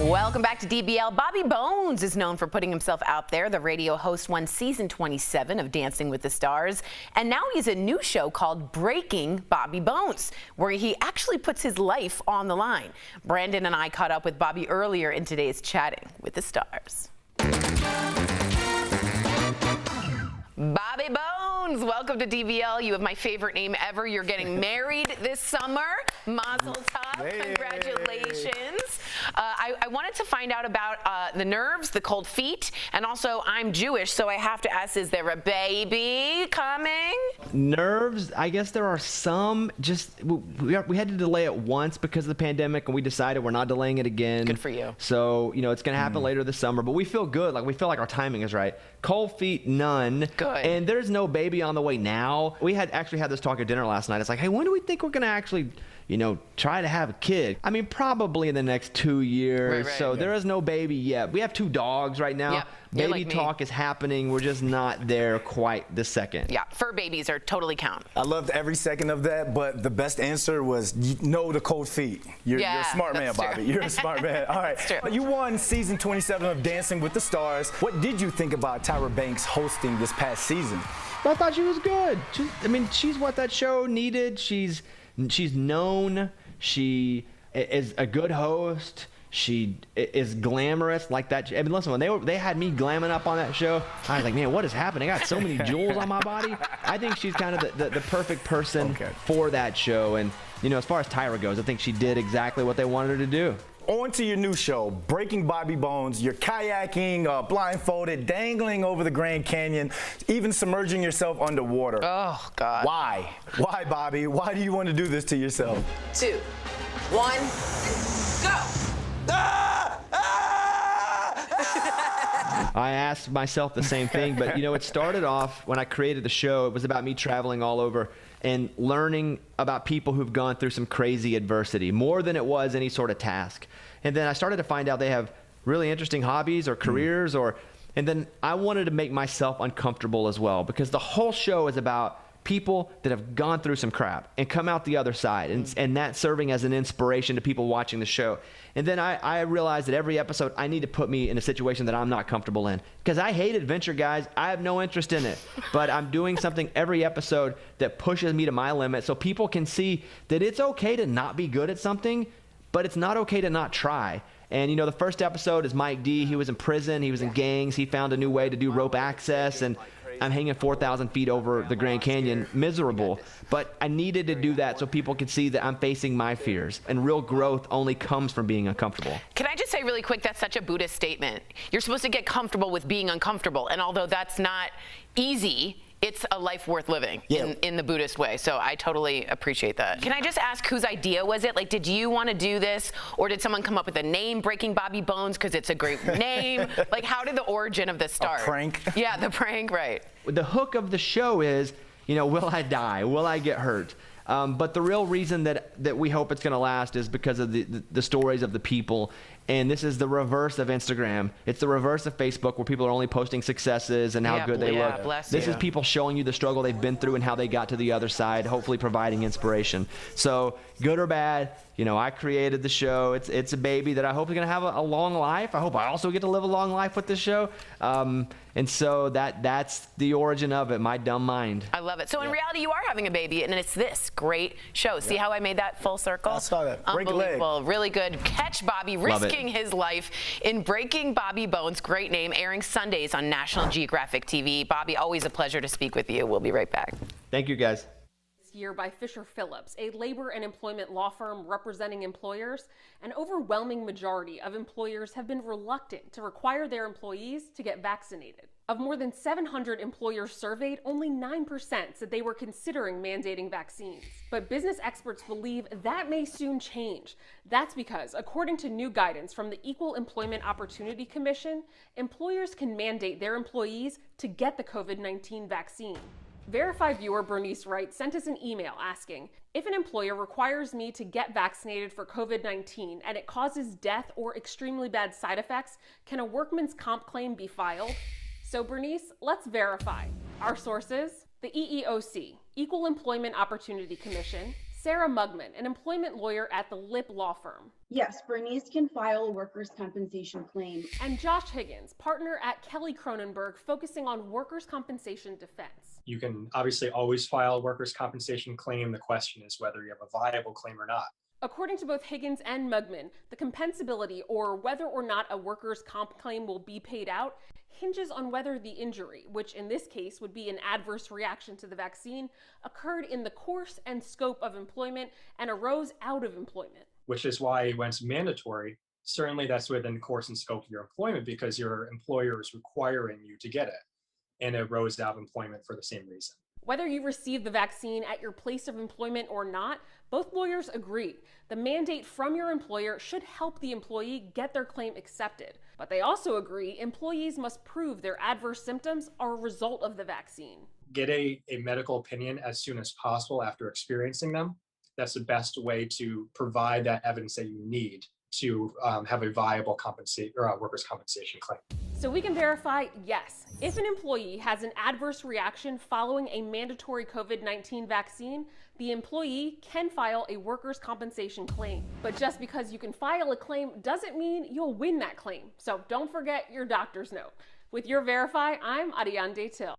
Welcome back to DBL. Bobby Bones is known for putting himself out there. The radio host won season 27 of Dancing with the Stars. And now he's a new show called Breaking Bobby Bones, where he actually puts his life on the line. Brandon and I caught up with Bobby earlier in today's Chatting with the Stars. Bobby Bones! Bones, welcome to DBL. You have my favorite name ever. You're getting married this summer. Mazel tov. Hey. Congratulations. I wanted to find out about the nerves, the cold feet, and also I'm Jewish, so I have to ask, is there a baby coming? Nerves, I guess there are some. Just we had to delay it once because of the pandemic, and we decided we're not delaying it again. Good for you. So, it's going to happen later this summer, but we feel good. We feel like our timing is right. Cold feet, none. Good. And there's no baby on the way now. We had this talk at dinner last night. It's like, hey, when do we think we're going to actually try to have a kid? I mean, probably in the next 2 years. Right. So there is no baby yet. We have 2 dogs right now. Yeah, you're baby like me. talk is happening. We're just not there quite this second. Yeah, fur babies are totally count. I loved every second of that, but the best answer was no to cold feet. You're a smart man, that's true. Bobby. You're a smart man. All right. That's true. You won season 27 of Dancing with the Stars. What did you think about Tyra Banks hosting this past season? I thought she was good. She's what that show needed. She's known. She is a good host. She is glamorous like that. I mean, listen, when they had me glamming up on that show, I was like, man, what is happening? I got so many jewels on my body. I think she's kind of the perfect person for that show. And, as far as Tyra goes, I think she did exactly what they wanted her to do. On to your new show, Breaking Bobby Bones. You're kayaking, blindfolded, dangling over the Grand Canyon, even submerging yourself underwater. Oh, God. Why? Why, Bobby? Why do you want to do this to yourself? 2, 1, go! I asked myself the same thing, but it started off when I created the show. It was about me traveling all over and learning about people who've gone through some crazy adversity, more than it was any sort of task. And then I started to find out they have really interesting hobbies or careers, and then I wanted to make myself uncomfortable as well, because the whole show is about people that have gone through some crap and come out the other side, and that serving as an inspiration to people watching the show. And then I realized that every episode I need to put me in a situation that I'm not comfortable in, because I hate adventure, guys. I have no interest in it, but I'm doing something every episode that pushes me to my limit, so people can see that it's okay to not be good at something, but it's not okay to not try. And the first episode is Mike D. He was in prison, he was in gangs, he found a new way to do rope access, and I'm hanging 4,000 feet over the Grand Canyon, miserable. But I needed to do that so people could see that I'm facing my fears. And real growth only comes from being uncomfortable. Can I just say really quick, that's such a Buddhist statement. You're supposed to get comfortable with being uncomfortable. And although that's not easy, it's a life worth living in the Buddhist way. So I totally appreciate that. Can I just ask whose idea was it? Did you want to do this, or did someone come up with a name, Breaking Bobby Bones, because it's a great name? How did the origin of this start? A prank? Yeah, the prank, right. The hook of the show is, will I die? Will I get hurt? But the real reason that we hope it's going to last is because of the stories of the people. And this is the reverse of Instagram. It's the reverse of Facebook, where people are only posting successes and how good they look. This is people showing you the struggle they've been through and how they got to the other side, hopefully providing inspiration. So good or bad, I created the show. It's a baby that I hope is going to have a long life. I hope I also get to live a long life with this show. And so that's the origin of it, my dumb mind. I love it. So in reality, you are having a baby, and it's this great show. See how I made that full circle? I saw that. Break a leg. Unbelievable. Really good. Catch Bobby risking his life in Breaking Bobby Bones. Great name. Airing Sundays on National Geographic TV. Bobby, always a pleasure to speak with you. We'll be right back. Thank you, guys. Year by Fisher Phillips, a labor and employment law firm representing employers. An overwhelming majority of employers have been reluctant to require their employees to get vaccinated. Of more than 700 employers surveyed, only 9% said they were considering mandating vaccines. But business experts believe that may soon change. That's because, according to new guidance from the Equal Employment Opportunity Commission, employers can mandate their employees to get the COVID-19 vaccine. Verified viewer Bernice Wright sent us an email asking, if an employer requires me to get vaccinated for COVID-19 and it causes death or extremely bad side effects, can a workman's comp claim be filed? So Bernice, let's verify. Our sources, the EEOC, Equal Employment Opportunity Commission, Sarah Mugman, an employment lawyer at the Lip Law Firm. Yes, Bernice can file a workers' compensation claim. And Josh Higgins, partner at Kelly Cronenberg, focusing on workers' compensation defense. You can obviously always file a workers' compensation claim. The question is whether you have a viable claim or not. According to both Higgins and Mugman, the compensability, or whether or not a workers' comp claim will be paid out, hinges on whether the injury, which in this case would be an adverse reaction to the vaccine, occurred in the course and scope of employment and arose out of employment. Which is why when it's mandatory, certainly that's within the course and scope of your employment because your employer is requiring you to get it, and it arose out of employment for the same reason. Whether you receive the vaccine at your place of employment or not, both lawyers agree. The mandate from your employer should help the employee get their claim accepted. But they also agree employees must prove their adverse symptoms are a result of the vaccine. Get a medical opinion as soon as possible after experiencing them. That's the best way to provide that evidence that you need to have a viable workers' compensation claim. So we can verify, yes, if an employee has an adverse reaction following a mandatory COVID-19 vaccine, the employee can file a workers' compensation claim. But just because you can file a claim doesn't mean you'll win that claim. So don't forget your doctor's note. With your Verify, I'm Ariane Till.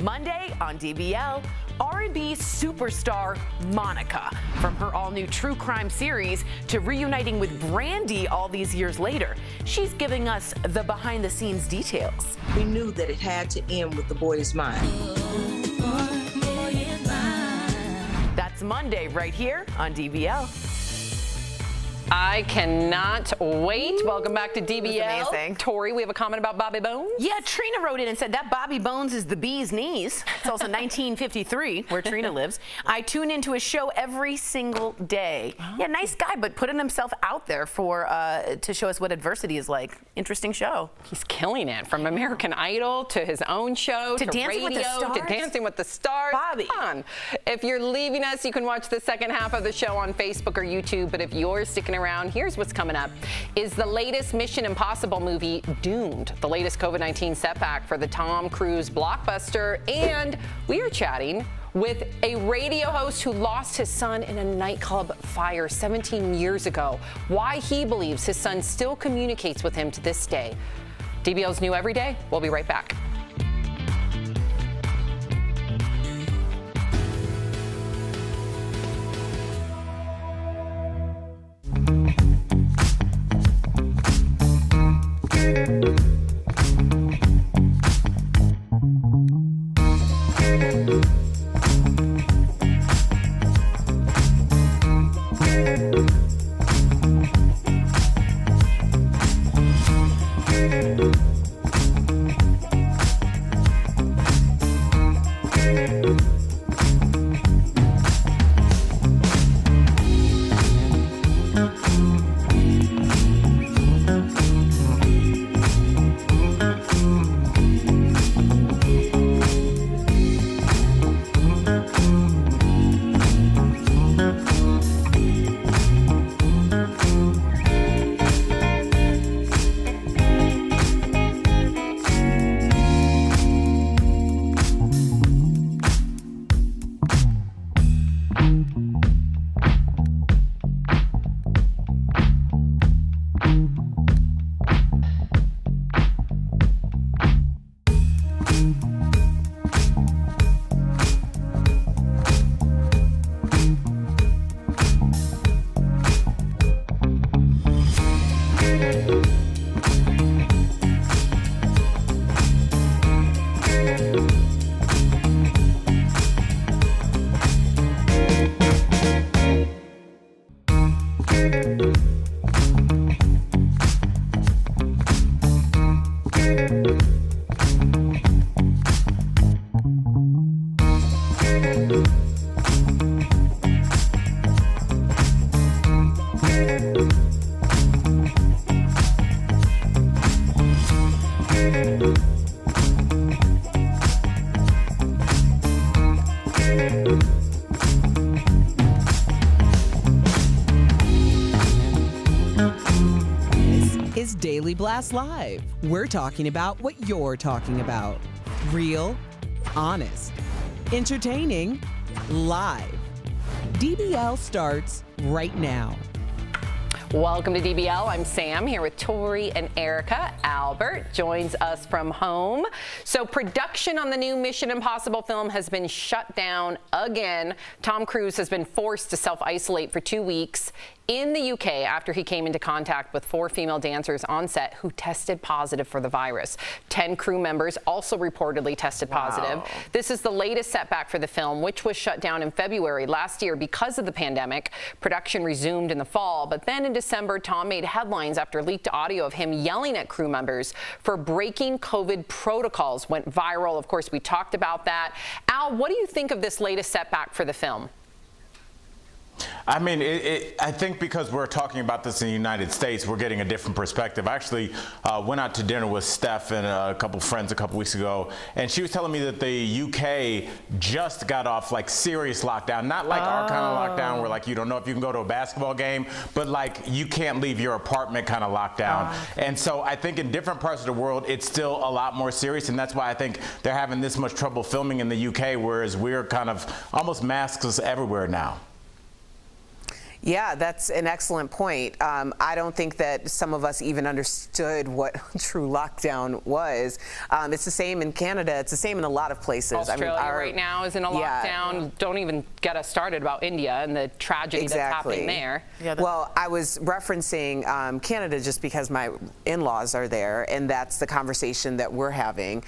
Monday on DBL, R&B superstar Monica, from her all-new true crime series to reuniting with Brandy all these years later. She's giving us the behind-the-scenes details. We knew that it had to end with The Boy Is Mine. That's Monday right here on DBL. I cannot wait. Welcome back to DBL. Amazing. Tori, we have a comment about Bobby Bones? Yeah, Trina wrote in and said that Bobby Bones is the bee's knees. It's also 1953, where Trina lives. I tune into his show every single day. Oh. Yeah, nice guy, but putting himself out there for to show us what adversity is like. Interesting show. He's killing it, from American Idol to his own show to Dancing radio with the Stars. to Dancing with the Stars. Bobby. Come on. If you're leaving us, you can watch the second half of the show on Facebook or YouTube, but if you're sticking around, here's what's coming up. Is the latest Mission Impossible movie doomed? The latest COVID-19 setback for the Tom Cruise blockbuster, and we are chatting with a radio host who lost his son in a nightclub fire 17 years ago. Why he believes his son still communicates with him to this day. DBL's New Every Day. We'll be right back. Is Daily Blast Live. We're talking about what you're talking about. Real, honest, entertaining, live. DBL starts right now. Welcome to DBL. I'm Sam here with Tori and Erica. Albert joins us from home. So production on the new Mission Impossible film has been shut down again. Tom Cruise has been forced to self-isolate for 2 weeks in the UK after he came into contact with 4 female dancers on set who tested positive for the virus. 10 crew members also reportedly tested positive. This is the latest setback for the film, which was shut down in February last year because of the pandemic. Production resumed in the fall, but then in December, Tom made headlines after leaked audio of him yelling at crew members for breaking COVID protocols. Went viral. Of course, we talked about that. Al, what do you think of this latest setback for the film? I mean, I think because we're talking about this in the United States, we're getting a different perspective. I actually went out to dinner with Steph and a couple friends a couple weeks ago, and she was telling me that the UK just got off like serious lockdown, not like our kind of lockdown where like you don't know if you can go to a basketball game, but like you can't leave your apartment kind of lockdown. And so I think in different parts of the world, it's still a lot more serious, and that's why I think they're having this much trouble filming in the UK, whereas we're kind of almost maskless everywhere now. Yeah, that's an excellent point. I don't think that some of us even understood what true lockdown was. It's the same in Canada. It's the same in a lot of places. Australia right now is in a lockdown. Don't even get us started about India and the tragedy that's happening there. Well, I was referencing Canada just because my in-laws are there, and that's the conversation that we're having.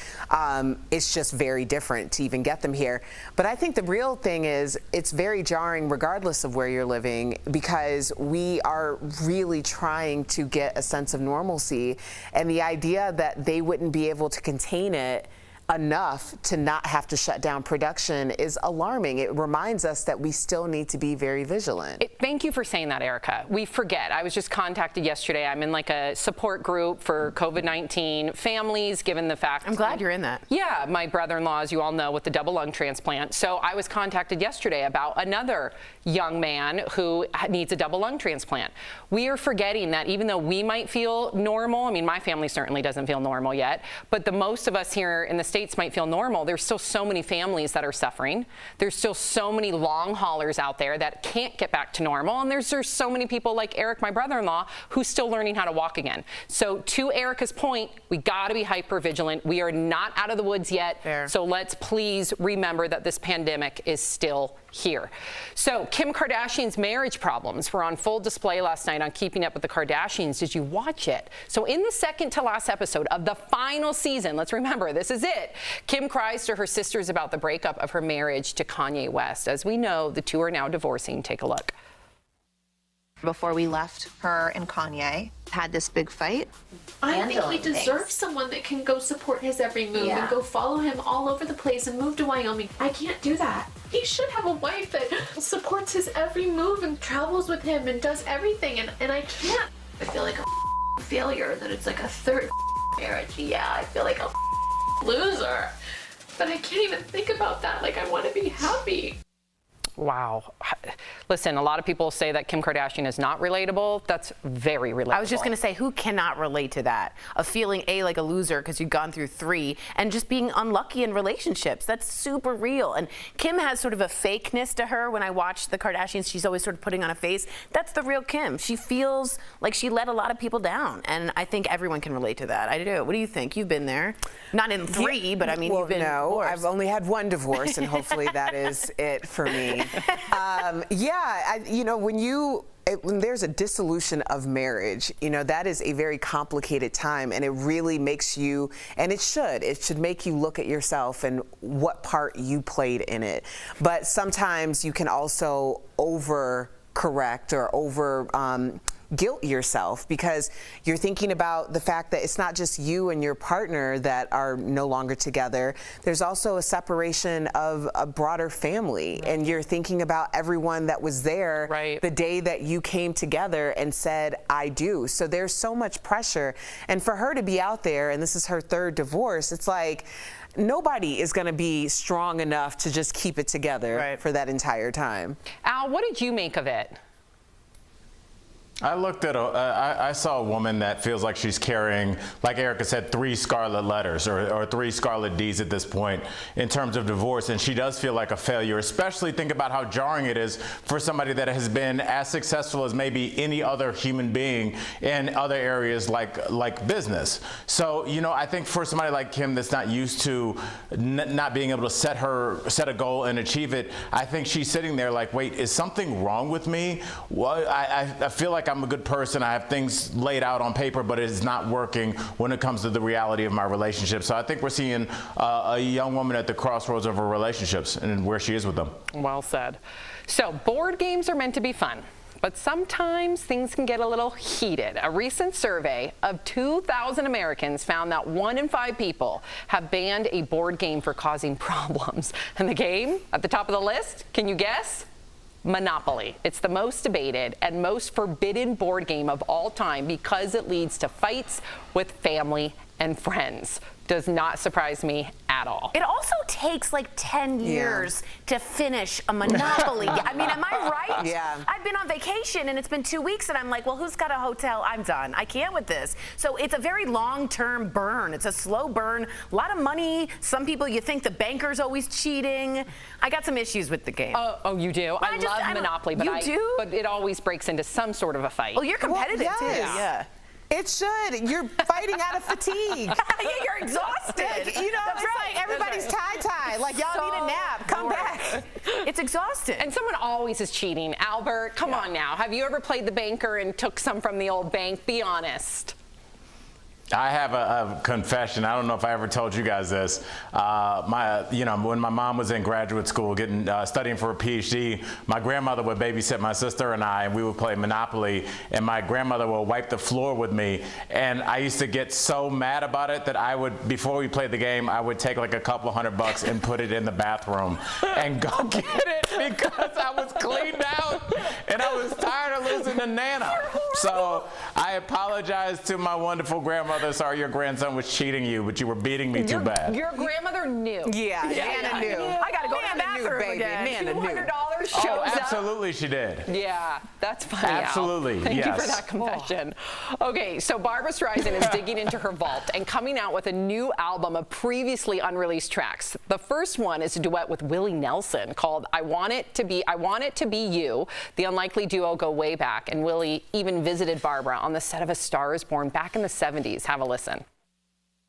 It's just very different to even get them here. But I think the real thing is it's very jarring regardless of where you're living, because we are really trying to get a sense of normalcy, and the idea that they wouldn't be able to contain it enough to not have to shut down production is alarming. It reminds us that we still need to be very vigilant. Thank you for saying that, Erica. We forget. I was just contacted yesterday. I'm in like a support group for COVID-19 families, given the fact. I'm glad you're in that. Yeah, my brother-in-law, as you all know, with the double lung transplant. So I was contacted yesterday about another young man who needs a double lung transplant. We are forgetting that even though we might feel normal, I mean, my family certainly doesn't feel normal yet, but the most of us here in the States might feel normal. There's still so many families that are suffering. There's still so many long haulers out there that can't get back to normal. And there's so many people like Eric, my brother-in-law, who's still learning how to walk again. So to Erica's point, we got to be hyper vigilant. We are not out of the woods yet. So let's please remember that this pandemic is still here. So Kim Kardashian's marriage problems were on full display last night on Keeping Up with the Kardashians. Did you watch it? So in the second to last episode of the final season, let's remember, this is it. Kim cries to her sisters about the breakup of her marriage to Kanye West. As we know, the two are now divorcing. Take a look. Before we left, her and Kanye had this big fight. I think he deserves someone that can go support his every move and go follow him all over the place and move to Wyoming. I can't do that. He should have a wife that supports his every move and travels with him and does everything, and I can't. I feel like a failure, that it's like a third marriage. Yeah, I feel like a loser. But I can't even think about that. Like, I want to be happy. Wow. Listen, a lot of people say that Kim Kardashian is not relatable. That's very relatable. I was just going to say, who cannot relate to that? Of feeling like a loser because you've gone through 3, and just being unlucky in relationships. That's super real. And Kim has sort of a fakeness to her. When I watch the Kardashians, she's always sort of putting on a face. That's the real Kim. She feels like she let a lot of people down. And I think everyone can relate to that. I do. What do you think? You've been there. Not in 3, but I mean, you've been divorced. I've only had 1 divorce, and hopefully that is it for me. When there's a dissolution of marriage, that is a very complicated time, and it really makes you, and it should make you look at yourself and what part you played in it. But sometimes you can also correct or over guilt yourself, because you're thinking about the fact that it's not just you and your partner that are no longer together. There's also a separation of a broader family, and you're thinking about everyone that was there the day that you came together and said, I do. So there's so much pressure. And for her to be out there, and this is her third divorce, it's like, nobody is going to be strong enough to just keep it together for that entire time. Al, what did you make of it? I looked at I saw a woman that feels like she's carrying, like Erica said, 3 scarlet letters or 3 scarlet Ds at this point in terms of divorce, and she does feel like a failure, especially think about how jarring it is for somebody that has been as successful as maybe any other human being in other areas like business. So, you know, I think for somebody like Kim that's not used to not being able to set a goal and achieve it, I think she's sitting there like, wait, is something wrong with me? Well, I feel like I'm a good person. I have things laid out on paper, but it is not working when it comes to the reality of my relationship. So I think we're seeing a young woman at the crossroads of her relationships and where she is with them. Well said. So board games are meant to be fun, but sometimes things can get a little heated. A recent survey of 2,000 Americans found that 1 in 5 people have banned a board game for causing problems. And the game at the top of the list, can you guess? Monopoly. It's the most debated and most forbidden board game of all time because it leads to fights with family and friends. Does not surprise me at all. It also takes like 10 years to finish a Monopoly. I mean, am I right? Yeah. I've been on vacation and it's been 2 weeks and I'm like, well, who's got a hotel? I'm done. I can't with this. So it's a very long-term burn. It's a slow burn. A lot of money. Some people, you think the banker's always cheating. I got some issues with the game. Oh, you do? I love Monopoly, but but it always breaks into some sort of a fight. Well, you're competitive too. Yeah. It should. You're fighting out of fatigue. Yeah, you're exhausted. Like, you know, it's like everybody's tie-tie. Like, y'all need a nap. Come back. It's exhausting. And someone always is cheating. Albert, come on now. Have you ever played the banker and took some from the old bank? Be honest. I have a confession. I don't know if I ever told you guys this. When my mom was in graduate school studying for a PhD, my grandmother would babysit my sister and I, and we would play Monopoly, and my grandmother would wipe the floor with me. And I used to get so mad about it that I would, before we played the game, I would take like a couple $100 and put it in the bathroom and go get it because I was cleaned out and I was tired of losing to Nana. So I apologize to my wonderful grandmother. Sorry your grandson was cheating you, but you were beating me too bad. Your grandmother knew. Yeah, Nana knew. I gotta go to the bathroom again. $200 shows up. Absolutely she did. Yeah, that's funny. Absolutely, Al. Thank you yes. for that confession. Okay, so Barbra Streisand is digging into her vault and coming out with a new album of previously unreleased tracks. The first one is a duet with Willie Nelson called I Want It to Be You. The unlikely duo go way back, and Willie even visited Barbra on the set of A Star Is Born back in the 70s. Have a listen.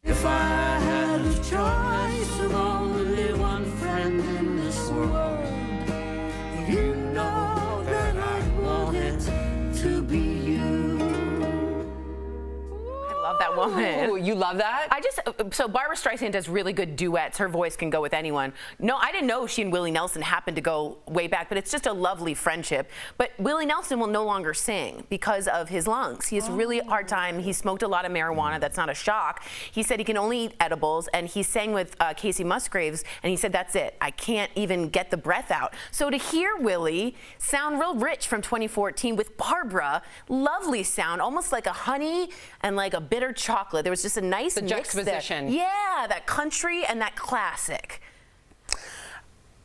If I had a choice of only one friend in this world, you know that I want it to be you. I love that woman. Ooh, you love that? So Barbra Streisand does really good duets. Her voice can go with anyone. No, I didn't know she and Willie Nelson happened to go way back, but it's just a lovely friendship. But Willie Nelson will no longer sing because of his lungs. He has really a hard time. He smoked a lot of marijuana. That's not a shock. He said he can only eat edibles, and he sang with Casey Musgraves, and he said, that's it. I can't even get the breath out. So to hear Willie sound real rich from 2014 with Barbra, lovely sound, almost like a honey and like a bitter chocolate. There was just a nice mix juxtaposition. there. Yeah, that country and that classic.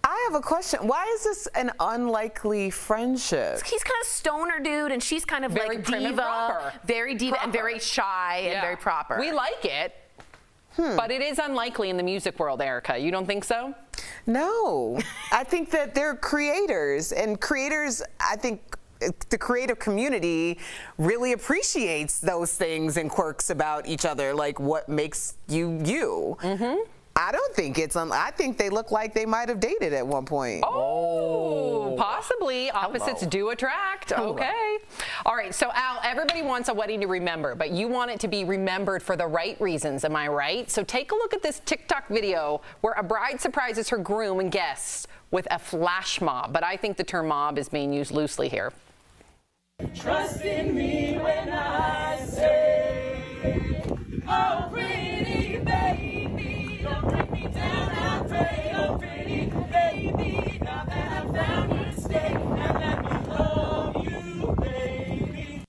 I have a question. Why is this an unlikely friendship? He's kind of stoner dude, and she's kind of Very like prim and diva, proper. very diva and very shy and very proper. We like it, but it is unlikely in the music world, Erica. You don't think so? No. I think that they're creators, and creators, I think, the creative community really appreciates those things and quirks about each other, like what makes you you. I don't think it's I think they look like they might have dated at one point. Oh, possibly. Opposites do attract. Okay. All right. So, Al, everybody wants a wedding to remember, but you want it to be remembered for the right reasons. Am I right? So take a look at this TikTok video where a bride surprises her groom and guests with a flash mob. But I think the term mob is being used loosely here. Trust in me when I say, oh, pretty baby, don't bring me down, I pray. Oh, pretty baby, now that I found you, stay and let me love you, baby.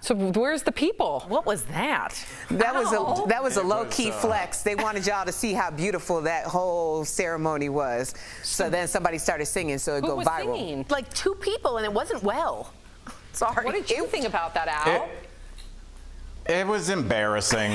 So where's the people? What was that? That was a low-key flex. They wanted y'all to see how beautiful that whole ceremony was. So then somebody started singing, so it Who go was viral. singing? Like 2 people, and it wasn't well. Sorry. What did you think about that, Al? It was embarrassing.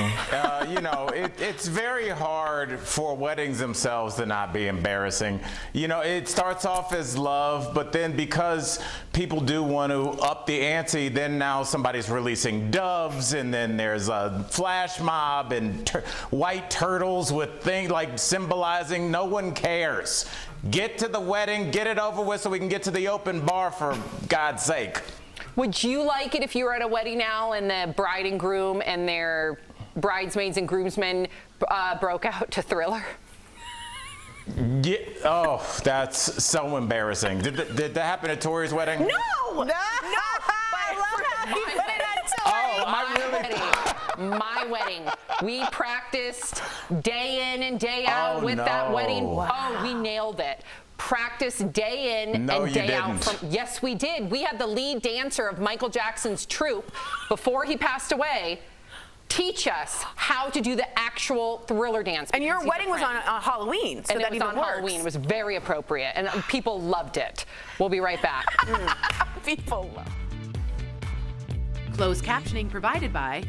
You know, it's very hard for weddings themselves to not be embarrassing. You know, it starts off as love, but then because people do want to up the ante, then now somebody's releasing doves, and then there's a flash mob and white turtles with things like symbolizing no one cares. Get to the wedding, get it over with so we can get to the open bar, for God's sake. Would you like it if you were at a wedding now and the bride and groom and their bridesmaids and groomsmen broke out to Thriller? Yeah. Oh, that's so embarrassing. Did that happen at Tori's wedding? No! No! I love how he put it on Tori. My wedding. We practiced day in and day out with that wedding. Wow. Oh, we nailed it. Practice day in and day out. Yes, we did. We had the lead dancer of Michael Jackson's troupe before he passed away teach us how to do the actual Thriller dance. And your wedding was on Halloween, so and that it was even on works. Halloween. It was very appropriate, and people loved it. We'll be right back. People love. Closed captioning provided by.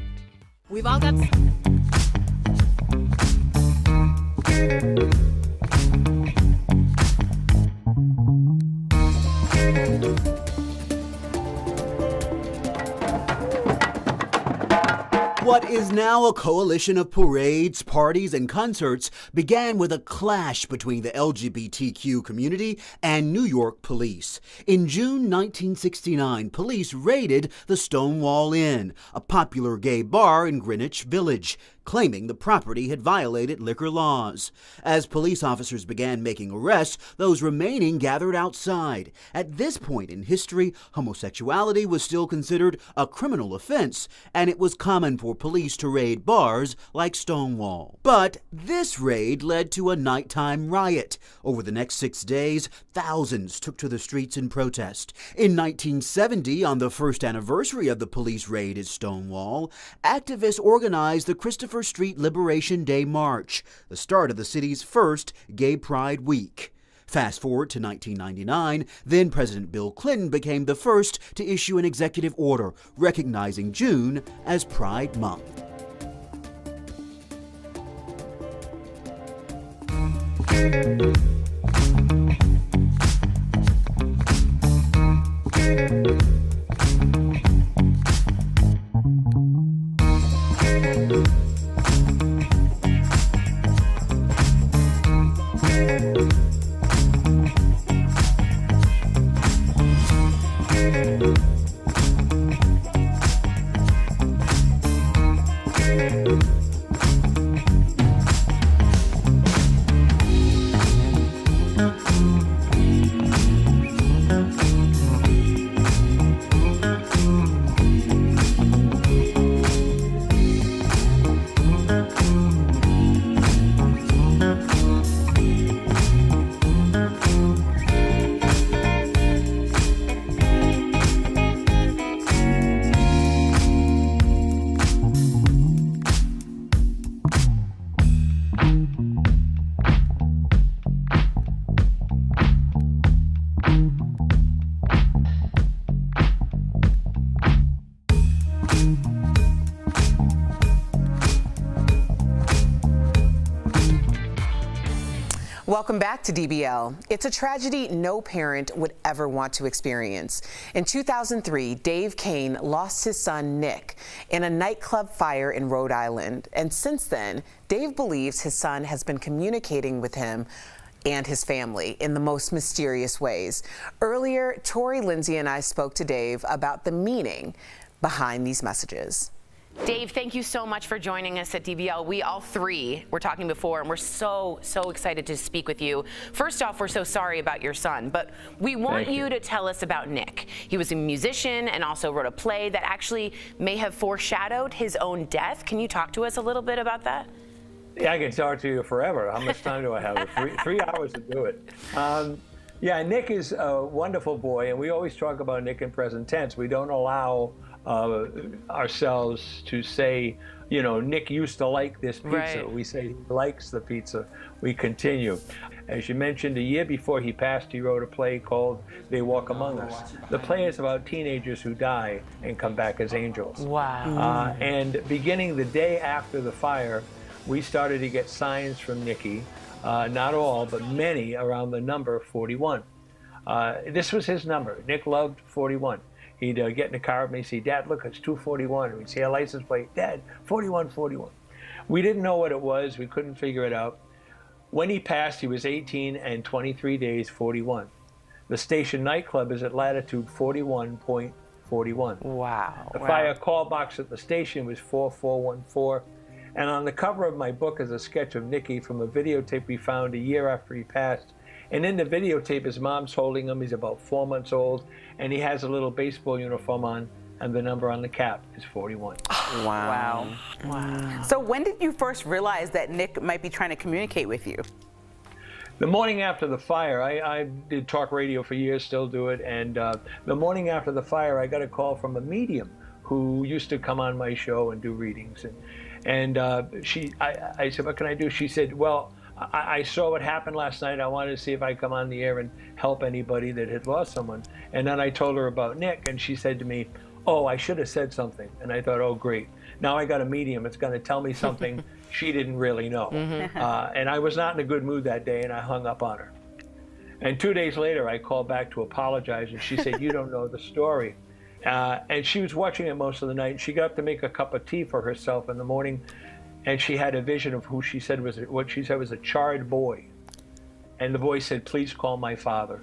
We've all got. What is now a coalition of parades, parties, and concerts began with a clash between the LGBTQ community and New York police. In June 1969, police raided the Stonewall Inn, a popular gay bar in Greenwich Village, claiming the property had violated liquor laws. As police officers began making arrests, those remaining gathered outside. At this point in history, homosexuality was still considered a criminal offense, and it was common for police to raid bars like Stonewall. But this raid led to a nighttime riot. Over the next 6 days, thousands took to the streets in protest. In 1970, on the first anniversary of the police raid at Stonewall, activists organized the Christopher Street Liberation Day March, the start of the city's first Gay Pride Week. Fast forward to 1999, then President Bill Clinton became the first to issue an executive order recognizing June as Pride Month. Welcome back to DBL. It's a tragedy no parent would ever want to experience. In 2003, Dave Kane lost his son, Nick, in a nightclub fire in Rhode Island. And since then, Dave believes his son has been communicating with him and his family in the most mysterious ways. Earlier, Tori, Lindsay, and I spoke to Dave about the meaning behind these messages. Dave, thank you so much for joining us at DBL. We all three were talking before, and we're so excited to speak with you. First off, we're so sorry about your son, but we want you to tell us about Nick. He was a musician and also wrote a play that actually may have foreshadowed his own death. Can you talk to us a little bit about that? Yeah, I can talk to you forever. How much time do I have? 3 hours to do it. Yeah, Nick is a wonderful boy, and we always talk about Nick in present tense. We don't allow ourselves to say, you know, Nick used to like this pizza. Right. We say he likes the pizza. We continue. As you mentioned, a year before he passed, he wrote a play called They Walk Among Us. The play is about teenagers who die and come back as angels. Wow. And beginning the day after the fire, we started to get signs from Nicky, not all, but many, around the number 41. This was his number. Nick loved 41. He'd get in the car with me and say, Dad, look, it's 241. We'd see a license plate, Dad, 4141. We didn't know what it was. We couldn't figure it out. When he passed, he was 18 and 23 days, 41. The station nightclub is at latitude 41.41. Wow. The fire call box at the station was 4414. And on the cover of my book is a sketch of Nicky from a videotape we found a year after he passed. And in the videotape, his mom's holding him. He's about 4 months old, and he has a little baseball uniform on, and the number on the cap is 41. Wow. So when did you first realize that Nick might be trying to communicate with you? The morning after the fire, I did talk radio for years, still do it, and the morning after the fire, I got a call from a medium who used to come on my show and do readings. And I said, what can I do? She said, well, I saw what happened last night. I wanted to see if I come on the air and help anybody that had lost someone. And then I told her about Nick, and she said to me, oh, I should have said something. And I thought, oh, great. Now I got a medium. It's going to tell me something she didn't really know. And I was not in a good mood that day, and I hung up on her. And 2 days later, I called back to apologize, and she said, you don't know the story. And she was watching it most of the night. She got up to make a cup of tea for herself in the morning, and she had a vision of who she said was, what she said was a charred boy. And the boy said, please call my father.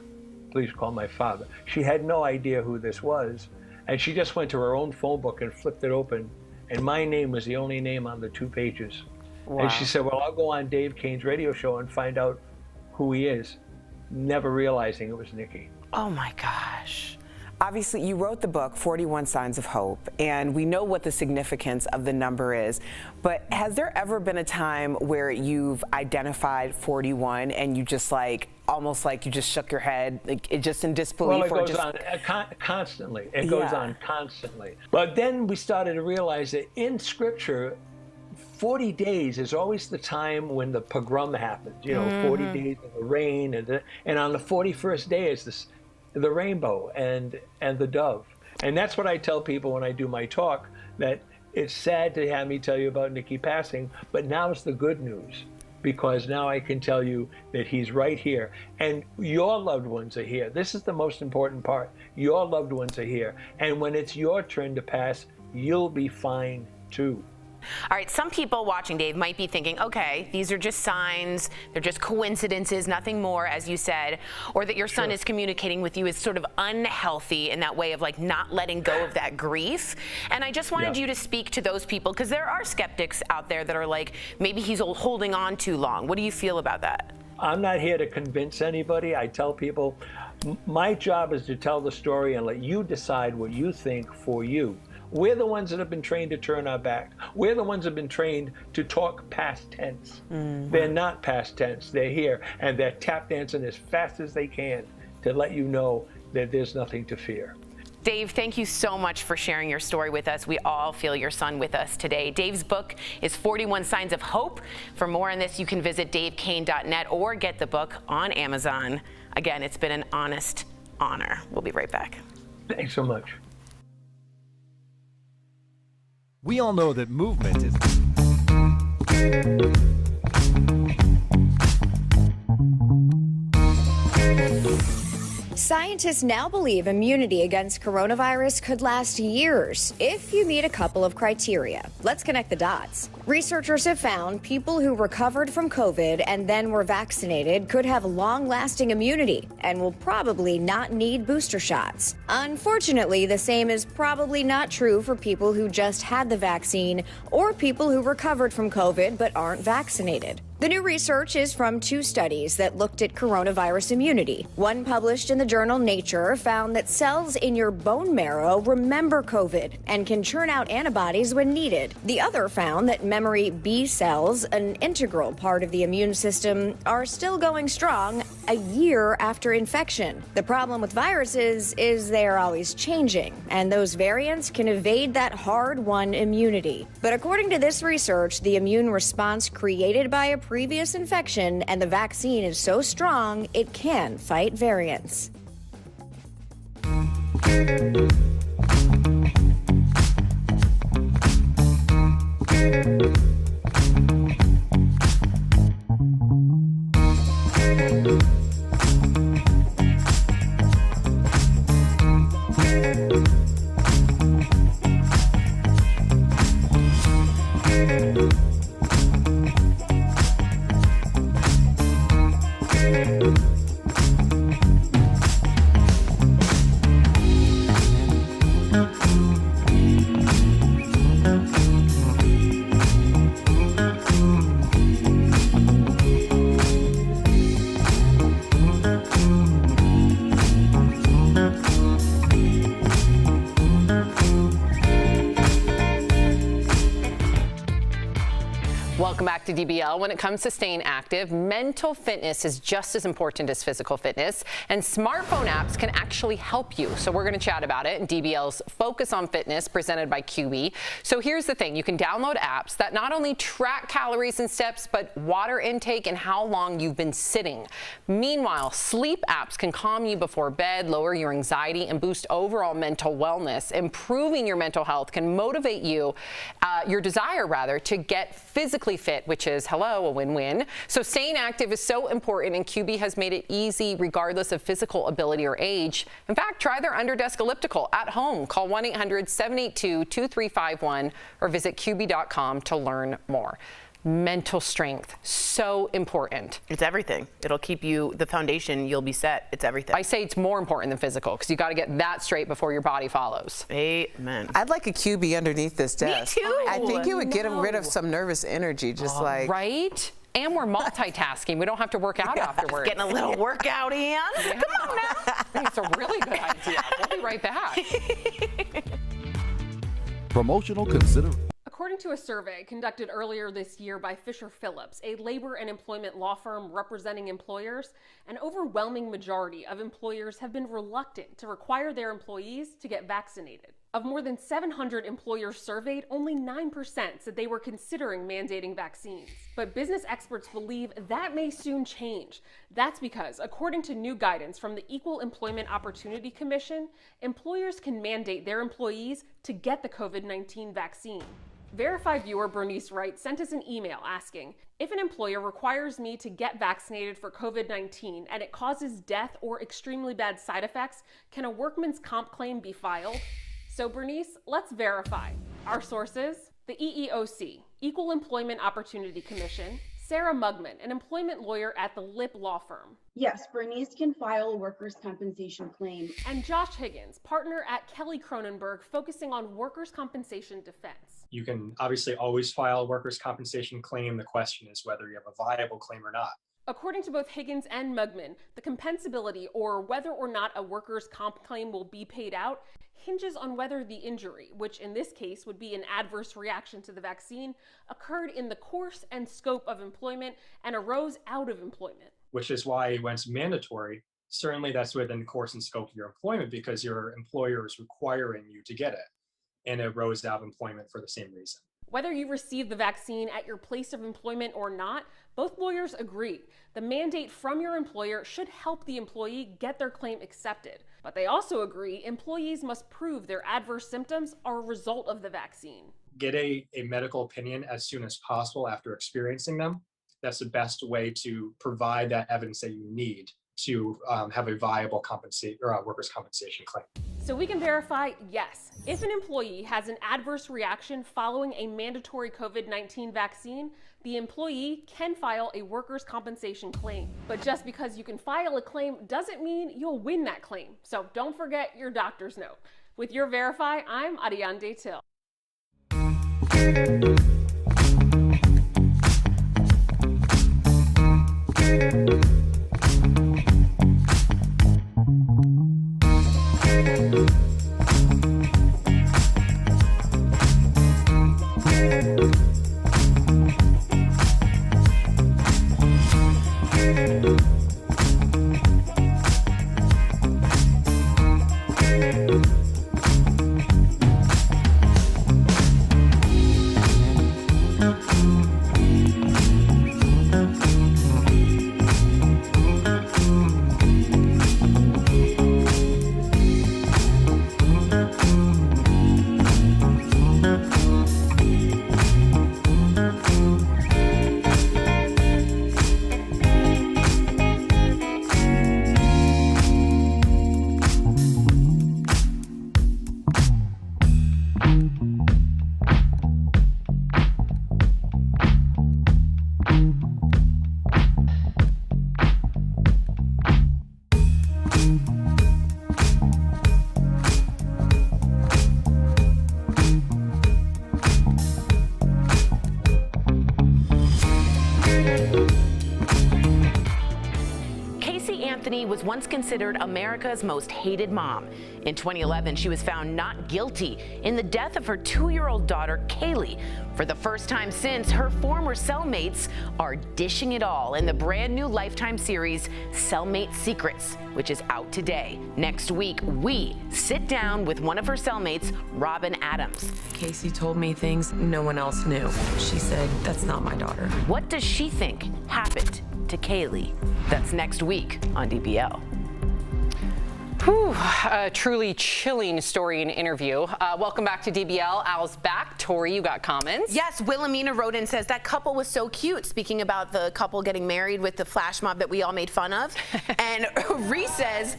Please call my father. She had no idea who this was. And she just went to her own phone book and flipped it open. And my name was the only name on the 2 pages. Wow. And she said, well, I'll go on Dave Kane's radio show and find out who he is, never realizing it was Nicky. Oh my gosh. Obviously, you wrote the book, 41 Signs of Hope, and we know what the significance of the number is. But has there ever been a time where you've identified 41 and you just almost like you just shook your head, like it just in disbelief? Well, it goes on constantly. It goes on constantly. But then we started to realize that in Scripture, 40 days is always the time when the pogrom happened. You know, 40 days of the rain, and on the 41st day is the rainbow and the dove. And that's what I tell people when I do my talk, that it's sad to have me tell you about Nicky passing, but now's the good news, because now I can tell you that he's right here, and your loved ones are here. This is the most important part. Your loved ones are here, and when it's your turn to pass, you'll be fine too. All right, some people watching, Dave, might be thinking, okay, these are just signs, they're just coincidences, nothing more, as you said, or that your son is communicating with you is sort of unhealthy in that way of like not letting go of that grief. And I just wanted you to speak to those people, because there are skeptics out there that are like, maybe he's holding on too long. What do you feel about that? I'm not here to convince anybody. I tell people, my job is to tell the story and let you decide what you think for you. We're the ones that have been trained to turn our back. We're the ones that have been trained to talk past tense. They're not past tense. They're here, and they're tap dancing as fast as they can to let you know that there's nothing to fear. Dave, thank you so much for sharing your story with us. We all feel your son with us today. Dave's book is 41 Signs of Hope. For more on this, you can visit davekane.net or get the book on Amazon. Again, it's been an honest honor. We'll be right back. Thanks so much. We all know that movement is... Scientists now believe immunity against coronavirus could last years if you meet a couple of criteria. Let's connect the dots. Researchers have found people who recovered from COVID and then were vaccinated could have long-lasting immunity and will probably not need booster shots. Unfortunately, the same is probably not true for people who just had the vaccine or people who recovered from COVID but aren't vaccinated. The new research is from 2 studies that looked at coronavirus immunity. One published in the journal Nature found that cells in your bone marrow remember COVID and can churn out antibodies when needed. The other found that memory B cells, an integral part of the immune system, are still going strong a year after infection. The problem with viruses is they are always changing, and those variants can evade that hard-won immunity. But according to this research, the immune response created by a previous infection and the vaccine is so strong it can fight variants. Welcome back to DBL. When it comes to staying active, mental fitness is just as important as physical fitness, and smartphone apps can actually help you. So we're going to chat about it in DBL's Focus on Fitness presented by QB. So here's the thing. You can download apps that not only track calories and steps, but water intake and how long you've been sitting. Meanwhile, sleep apps can calm you before bed, lower your anxiety, and boost overall mental wellness. Improving your mental health can motivate you, your desire rather, to get physically fit, which is, hello, a win-win. So staying active is so important, and QB has made it easy regardless of physical ability or age. In fact, try their under-desk elliptical at home. Call 1-800-782-2351 or visit QB.com to learn more. Mental strength, so important. It's everything. It'll keep you, the foundation, you'll be set. It's everything. I say it's more important than physical because you got to get that straight before your body follows. Amen. I'd like a QB underneath this desk. Me too. I think it would get rid of some nervous energy, just like. Right? And we're multitasking. We don't have to work out afterwards. Getting a little workout in. Yeah. Come on now. I think it's a really good idea. We'll be right back. Promotional consider. According to a survey conducted earlier this year by Fisher Phillips, a labor and employment law firm representing employers, an overwhelming majority of employers have been reluctant to require their employees to get vaccinated. Of more than 700 employers surveyed, only 9% said they were considering mandating vaccines. But business experts believe that may soon change. That's because, according to new guidance from the Equal Employment Opportunity Commission, employers can mandate their employees to get the COVID-19 vaccine. Verified viewer Bernice Wright sent us an email asking, if an employer requires me to get vaccinated for COVID-19 and it causes death or extremely bad side effects, can a workman's comp claim be filed? So Bernice, let's verify. Our sources, the EEOC, Equal Employment Opportunity Commission, Sarah Mugman, an employment lawyer at the Lip Law Firm. Yes, Bernice can file a workers' compensation claim. And Josh Higgins, partner at Kelly Cronenberg, focusing on workers' compensation defense. You can obviously always file a workers' compensation claim. The question is whether you have a viable claim or not. According to both Higgins and Mugman, the compensability, or whether or not a workers' comp claim will be paid out, hinges on whether the injury, which in this case would be an adverse reaction to the vaccine, occurred in the course and scope of employment and arose out of employment. Which is why when it's mandatory, certainly that's within the course and scope of your employment because your employer is requiring you to get it, and it arose out of employment for the same reason. Whether you receive the vaccine at your place of employment or not, both lawyers agree. The mandate from your employer should help the employee get their claim accepted. But they also agree employees must prove their adverse symptoms are a result of the vaccine. Get a medical opinion as soon as possible after experiencing them. That's the best way to provide that evidence that you need to have a viable workers' compensation claim. So we can verify, yes, if an employee has an adverse reaction following a mandatory COVID-19 vaccine, the employee can file a workers' compensation claim. But just because you can file a claim doesn't mean you'll win that claim. So don't forget your doctor's note. With your Verify, I'm Ariane Till. Was once considered America's most hated mom. In 2011, she was found not guilty in the death of her 2-year-old daughter, Kaylee. For the first time since, her former cellmates are dishing it all in the brand new Lifetime series, Cellmate Secrets, which is out today. Next week, we sit down with one of her cellmates, Robin Adams. Casey told me things no one else knew. She said, that's not my daughter. What does she think happened to Kaylee? That's next week on DBL. Whew, a truly chilling story and interview. Welcome back to DBL. Al's back. Tori, you got comments? Yes, Wilhelmina wrote in and says that couple was so cute, speaking about the couple getting married with the flash mob that we all made fun of. And Reese says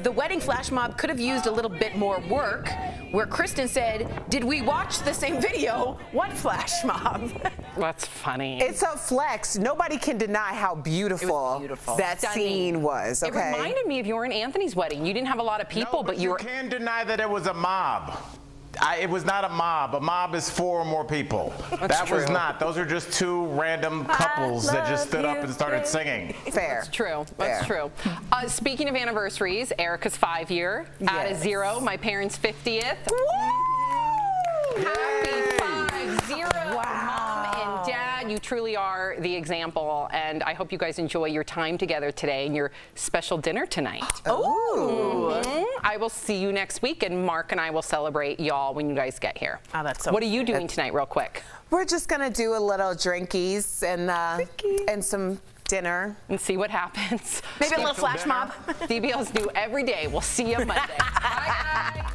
the wedding flash mob could have used a little bit more work, where Kristen said, did we watch the same video? What flash mob? That's funny. It's a flex. Nobody can deny how beautiful, that scene was. Okay? It reminded me of your and Anthony's wedding. You didn't have a lot of people, No, but you were. You can't deny that it was a mob. It was not a mob. A mob is 4 or more people. That was not. Those are just 2 random couples that just stood up and started singing. Fair. That's true. That's true. Speaking of anniversaries, Erica's 5-year. Add a 0. My parents' 50th. Happy 5-0. Mom and Dad, you truly are the example, and I hope you guys enjoy your time together today and your special dinner tonight. Oh. I will see you next week, and Mark and I will celebrate y'all when you guys get here. Oh, that's so What are you doing tonight, real quick? We're just gonna do a little drinkies and some dinner. And see what happens. Maybe a little flash mob. DBL's new every day. We'll see you Monday. Bye, guys.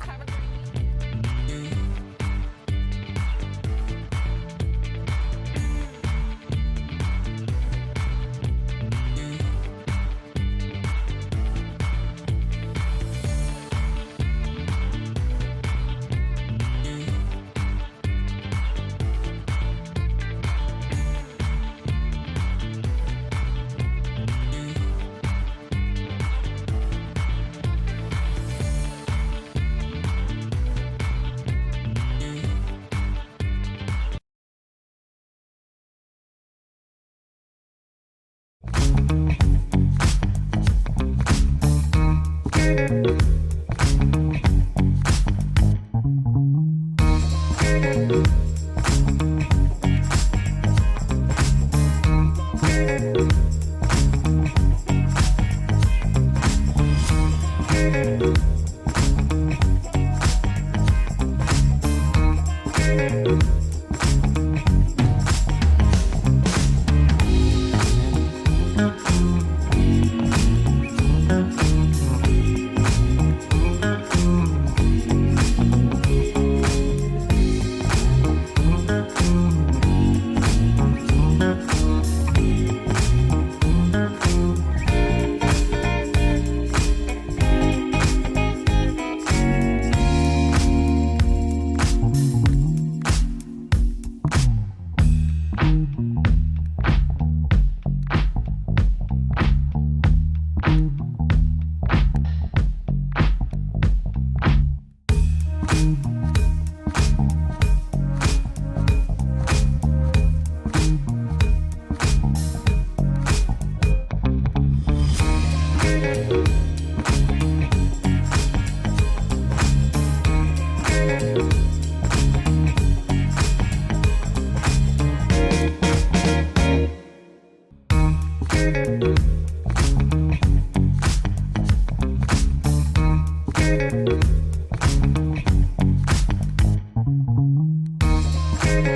Talking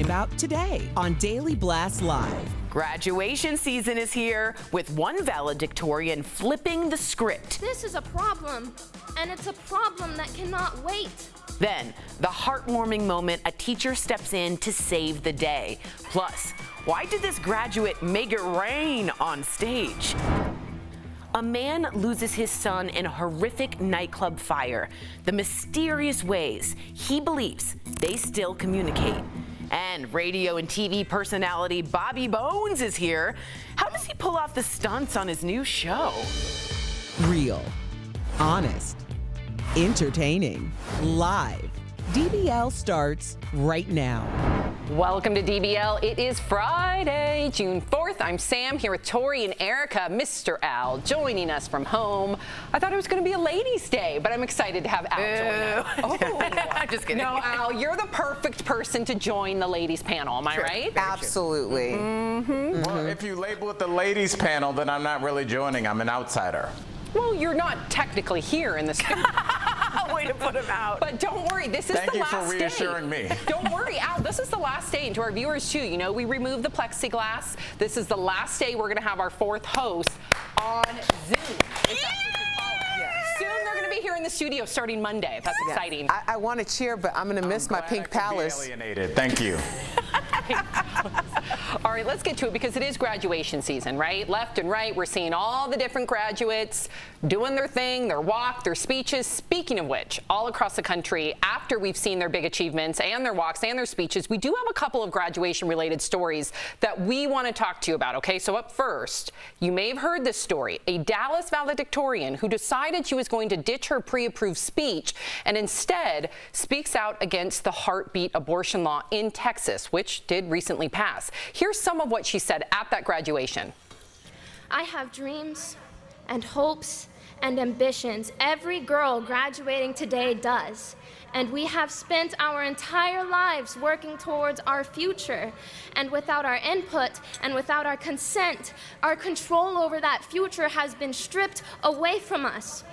about today on Daily Blast Live. Graduation season is here, with one valedictorian flipping the script. This is a problem, and it's a problem that cannot wait. Then, the heartwarming moment a teacher steps in to save the day. Plus, why did this graduate make it rain on stage? A man loses his son in a horrific nightclub fire. The mysterious ways he believes they still communicate. And radio and TV personality Bobby Bones is here. How does he pull off the stunts on his new show? Real, honest, entertaining, live. DBL starts right now. Welcome to DBL. It is Friday, June 4th. I'm Sam here with Tori and Erica, Mr. Al, joining us from home. I thought it was going to be a ladies' day, but I'm excited to have Al join us. I'm just kidding. No, Al, you're the perfect person to join the ladies' panel. Am I right? Absolutely. Well, if you label it the ladies' panel, then I'm not really joining. I'm an outsider. Well, you're not technically here in the studio. Way to put him out. But don't worry, this is Thank the you last for reassuring day. me. Don't worry, Al, this is the last day. And to our viewers, too, you know, we removed the plexiglass. This is the last day we're going to have our fourth host on Zoom. Soon they're going to be here in the studio starting Monday. That's exciting. I want to cheer, but I'm going to miss my Pink Palace. Alienated. Thank you. All right, let's get to it because it is graduation season, right? Left and right, we're seeing all the different graduates doing their thing, their walk, their speeches. Speaking of which, all across the country, after we've seen their big achievements and their walks and their speeches, we do have a couple of graduation-related stories that we want to talk to you about, okay? So up first, you may have heard this story. A Dallas valedictorian who decided she was going to ditch her pre-approved speech and instead speaks out against the heartbeat abortion law in Texas, which did recently pass. Here's some of what she said at that graduation. I have dreams and hopes and ambitions. Every girl graduating today does. And we have spent our entire lives working towards our future. And without our input and without our consent, our control over that future has been stripped away from us.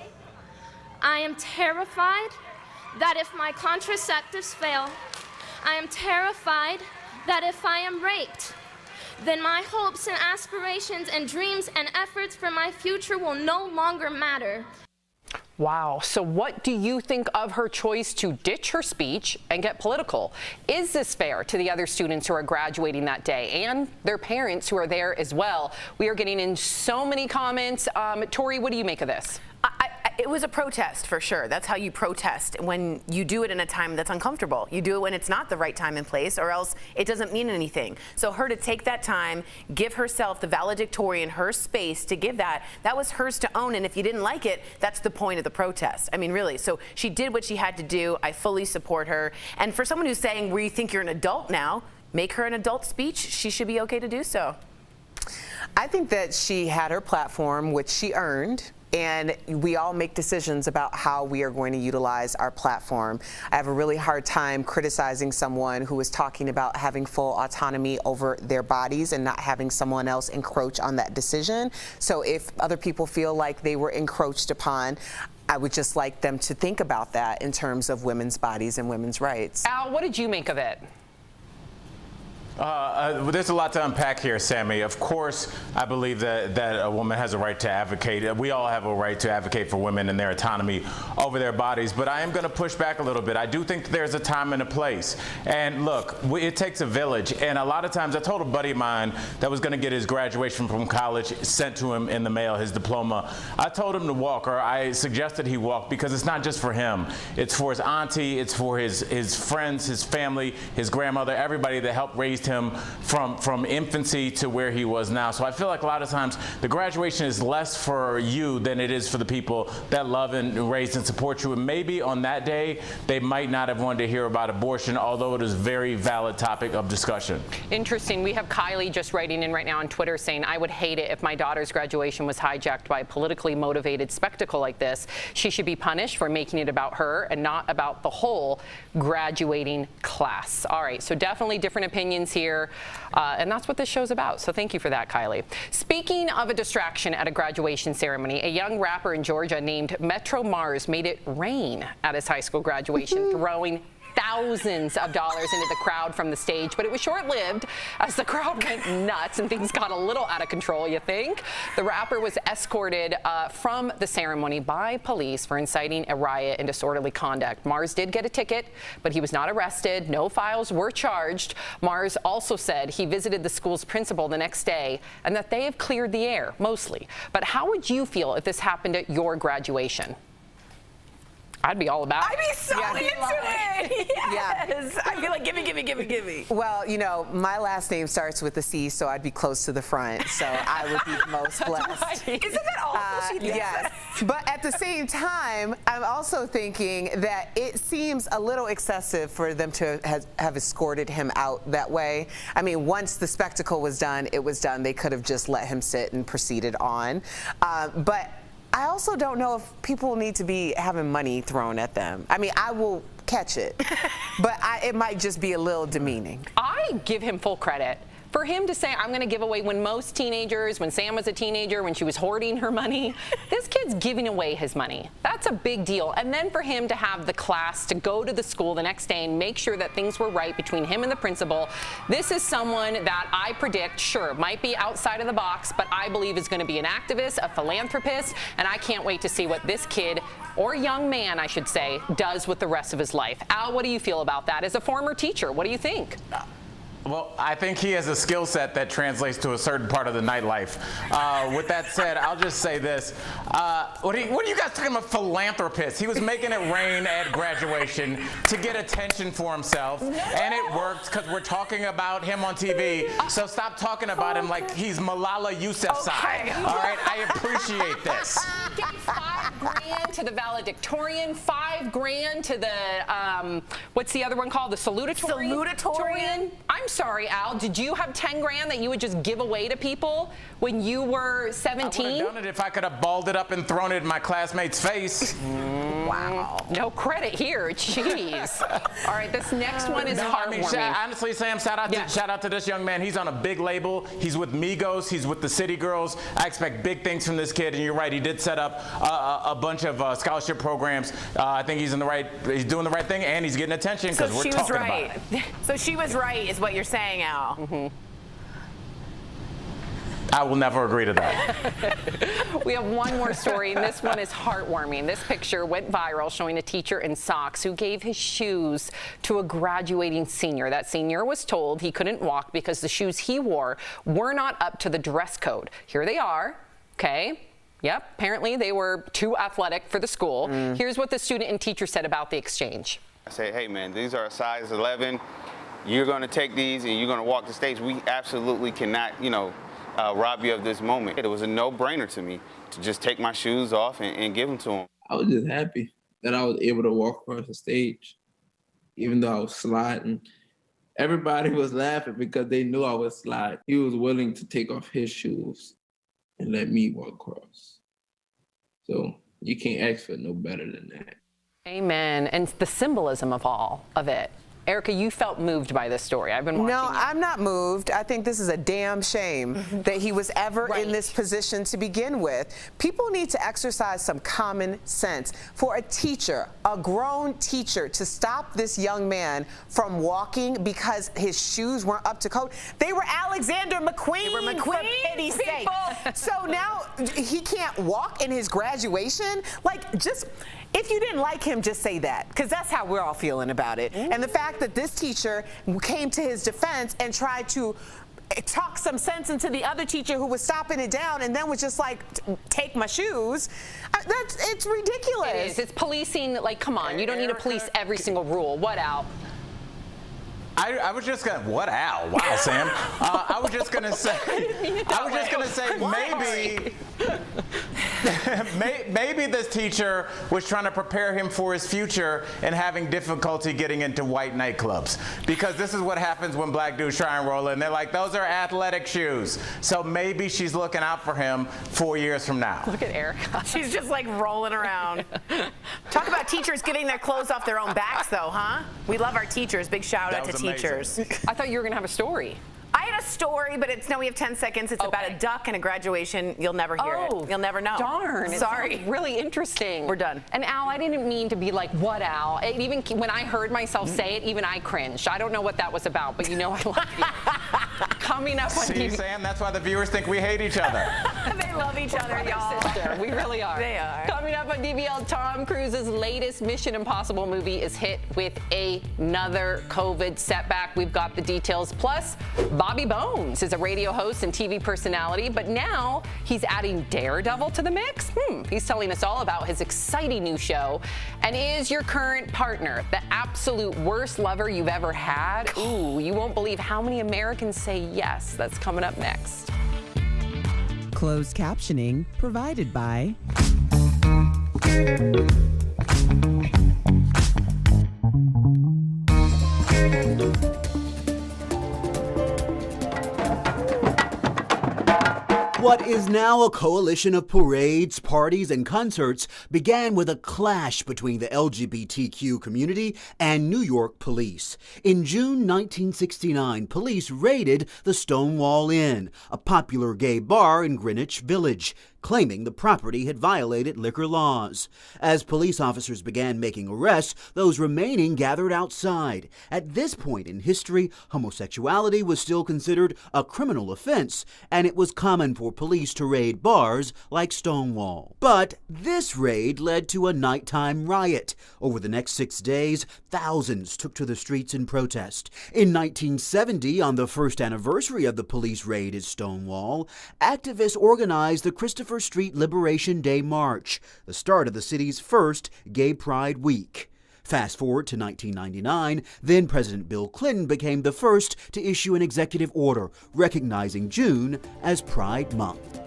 I am terrified that if my contraceptives fail, I am terrified that if I am raped, then my hopes and aspirations and dreams and efforts for my future will no longer matter. Wow. So what do you think of her choice to ditch her speech and get political? Is this fair to the other students who are graduating that day and their parents who are there as well? We are getting in so many comments. Tori, what do you make of this? It was a protest for sure. That's how you protest, when you do it in a time that's uncomfortable. You do it when it's not the right time and place, or else it doesn't mean anything. So her to take that time, give herself, the valedictorian, her space to give that was hers to own. And if you didn't like it, that's the point of the protest. I mean, really. So she did what she had to do. I fully support her. And for someone who's saying, where you think you're an adult now, make her an adult speech. She should be okay to do so. I think that she had her platform, which she earned. And we all make decisions about how we are going to utilize our platform. I have a really hard time criticizing someone who is talking about having full autonomy over their bodies and not having someone else encroach on that decision. So if other people feel like they were encroached upon, I would just like them to think about that in terms of women's bodies and women's rights. Al, what did you make of it? There's a lot to unpack here, Sammy. Of course, I believe that a woman has a right to advocate. We all have a right to advocate for women and their autonomy over their bodies. But I am going to push back a little bit. I do think there's a time and a place. And look, it takes a village. And a lot of times, I told a buddy of mine that was going to get his graduation from college sent to him in the mail, his diploma. I told him to walk, or I suggested he walk, because it's not just for him. It's for his auntie. It's for his friends, his family, his grandmother, everybody that helped raise raised him from infancy to where he was now. So I feel like a lot of times the graduation is less for you than it is for the people that love and raise and support you. And maybe on that day, they might not have wanted to hear about abortion, although it is a very valid topic of discussion. Interesting. We have Kylie just writing in right now on Twitter saying, I would hate it if my daughter's graduation was hijacked by a politically motivated spectacle like this. She should be punished for making it about her and not about the whole graduating class. All right, so definitely different opinions here, and that's what this show's about. So thank you for that, Kylie. Speaking of a distraction at a graduation ceremony, a young rapper in Georgia named Metro Mars made it rain at his high school graduation, throwing thousands of dollars into the crowd from the stage, but it was short-lived as the crowd went nuts and things got a little out of control, you think? The rapper was escorted from the ceremony by police for inciting a riot and disorderly conduct. Mars did get a ticket, but he was not arrested. No files were charged. Mars also said he visited the school's principal the next day and that they have cleared the air, mostly. But how would you feel if this happened at your graduation? I'd be all about it. I'd be so into it. Yes. Yeah. I'd be like, give me. Well, you know, my last name starts with a C, so I'd be close to the front. So I would be the most blessed. Right. Isn't that awful? Yes. But at the same time, I'm also thinking that it seems a little excessive for them to have escorted him out that way. I mean, once the spectacle was done, it was done. They could have just let him sit and proceeded on. But I also don't know if people need to be having money thrown at them. I mean, I will catch it, but it might just be a little demeaning. I give him full credit. For him to say, I'm going to give away, when most teenagers, when Sam was a teenager, when she was hoarding her money, this kid's giving away his money. That's a big deal. And then for him to have the class to go to the school the next day and make sure that things were right between him and the principal, this is someone that I predict, sure, might be outside of the box, but I believe is going to be an activist, a philanthropist, and I can't wait to see what this kid, or young man, I should say, does with the rest of his life. Al, what do you feel about that? As a former teacher, what do you think? Well, I think he has a skill set that translates to a certain part of the nightlife. With that said, I'll just say this. What are you guys talking about, philanthropist? He was making it rain at graduation to get attention for himself, and it worked because we're talking about him on TV. So stop talking about him like he's Malala Yousafzai. All right, I appreciate this. Give $5 grand to the valedictorian, $5 grand to the, what's the other one called? The salutatorian? Salutatorian? I'm sorry, Al, did you have 10 grand that you would just give away to people when you were 17? I would have done it if I could have balled it up and thrown it in my classmate's face. Wow. No credit here. Jeez. All right, this next one is heartwarming. I mean, honestly, Sam, shout out to this young man. He's on a big label. He's with Migos. He's with the City Girls. I expect big things from this kid. And you're right. He did set up a bunch of scholarship programs. I think he's doing the right thing, and he's getting attention because we're talking about it. So she was right, is what you're saying, Al. Mm-hmm. I will never agree to that. We have one more story, and this one is heartwarming. This picture went viral showing a teacher in socks who gave his shoes to a graduating senior. That senior was told he couldn't walk because the shoes he wore were not up to the dress code. Here they are, okay? Yep, apparently they were too athletic for the school. Here's what the student and teacher said about the exchange. I say, hey man, these are a size 11. You're gonna take these and you're gonna walk the stage. We absolutely cannot, rob you of this moment. It was a no-brainer to me to just take my shoes off and give them to him. I was just happy that I was able to walk across the stage, even though I was sliding. Everybody was laughing because they knew I was sliding. He was willing to take off his shoes and let me walk across. So you can't ask for no better than that. Amen. And the symbolism of all of it. Erica, you felt moved by this story. I've been watching. No, I'm not moved. I think this is a damn shame that he was ever in this position to begin with. People need to exercise some common sense. For a teacher, a grown teacher, to stop this young man from walking because his shoes weren't up to code. They were Alexander McQueen, for pity's sake. So now he can't walk in his graduation? Like, just... If you didn't like him, just say that, because that's how we're all feeling about it. And the fact that this teacher came to his defense and tried to talk some sense into the other teacher who was stopping it down and then was just like, take my shoes, it's ridiculous. It is. It's policing, like, come on, you don't need to police every single rule. What, Al? I was just gonna. What Al? Wow, Sam. I was just gonna say. Maybe this teacher was trying to prepare him for his future and having difficulty getting into white nightclubs, because this is what happens when black dudes try and roll in. They're like, those are athletic shoes. So maybe she's looking out for him 4 years from now. Look at Erica. She's just like rolling around. Talk about teachers getting their clothes off their own backs, though, huh? We love our teachers. Big shout out to teachers. I thought you were going to have a story. I had a story, but no, we have 10 seconds. It's about a duck and a graduation. You'll never hear it. You'll never know. Darn. Sorry. Really interesting. We're done. And Al, I didn't mean to be like, what Al? Even when I heard myself say it, even I cringed. I don't know what that was about, but you know I love you. Coming up on See, Sam, that's why the viewers think we hate each other. They love each other, y'all. Sister. We really are. They are. Coming up on DBL, Tom Cruise's latest Mission Impossible movie is hit with another COVID setback. We've got the details. Plus, Bobby Bones is a radio host and TV personality, but now he's adding Daredevil to the mix. He's telling us all about his exciting new show. And is your current partner the absolute worst lover you've ever had? Ooh, you won't believe how many Americans say yes. That's coming up next. Closed captioning provided by What is now a coalition of parades, parties, and concerts began with a clash between the LGBTQ community and New York police. In June 1969, police raided the Stonewall Inn, a popular gay bar in Greenwich Village, claiming the property had violated liquor laws. As police officers began making arrests, those remaining gathered outside. At this point in history, homosexuality was still considered a criminal offense, and it was common for police to raid bars like Stonewall. But this raid led to a nighttime riot. Over the next 6 days, thousands took to the streets in protest. In 1970, on the first anniversary of the police raid at Stonewall, activists organized the Christopher Street Liberation Day March, the start of the city's first Gay Pride Week. Fast forward to 1999, then President Bill Clinton became the first to issue an executive order recognizing June as Pride Month.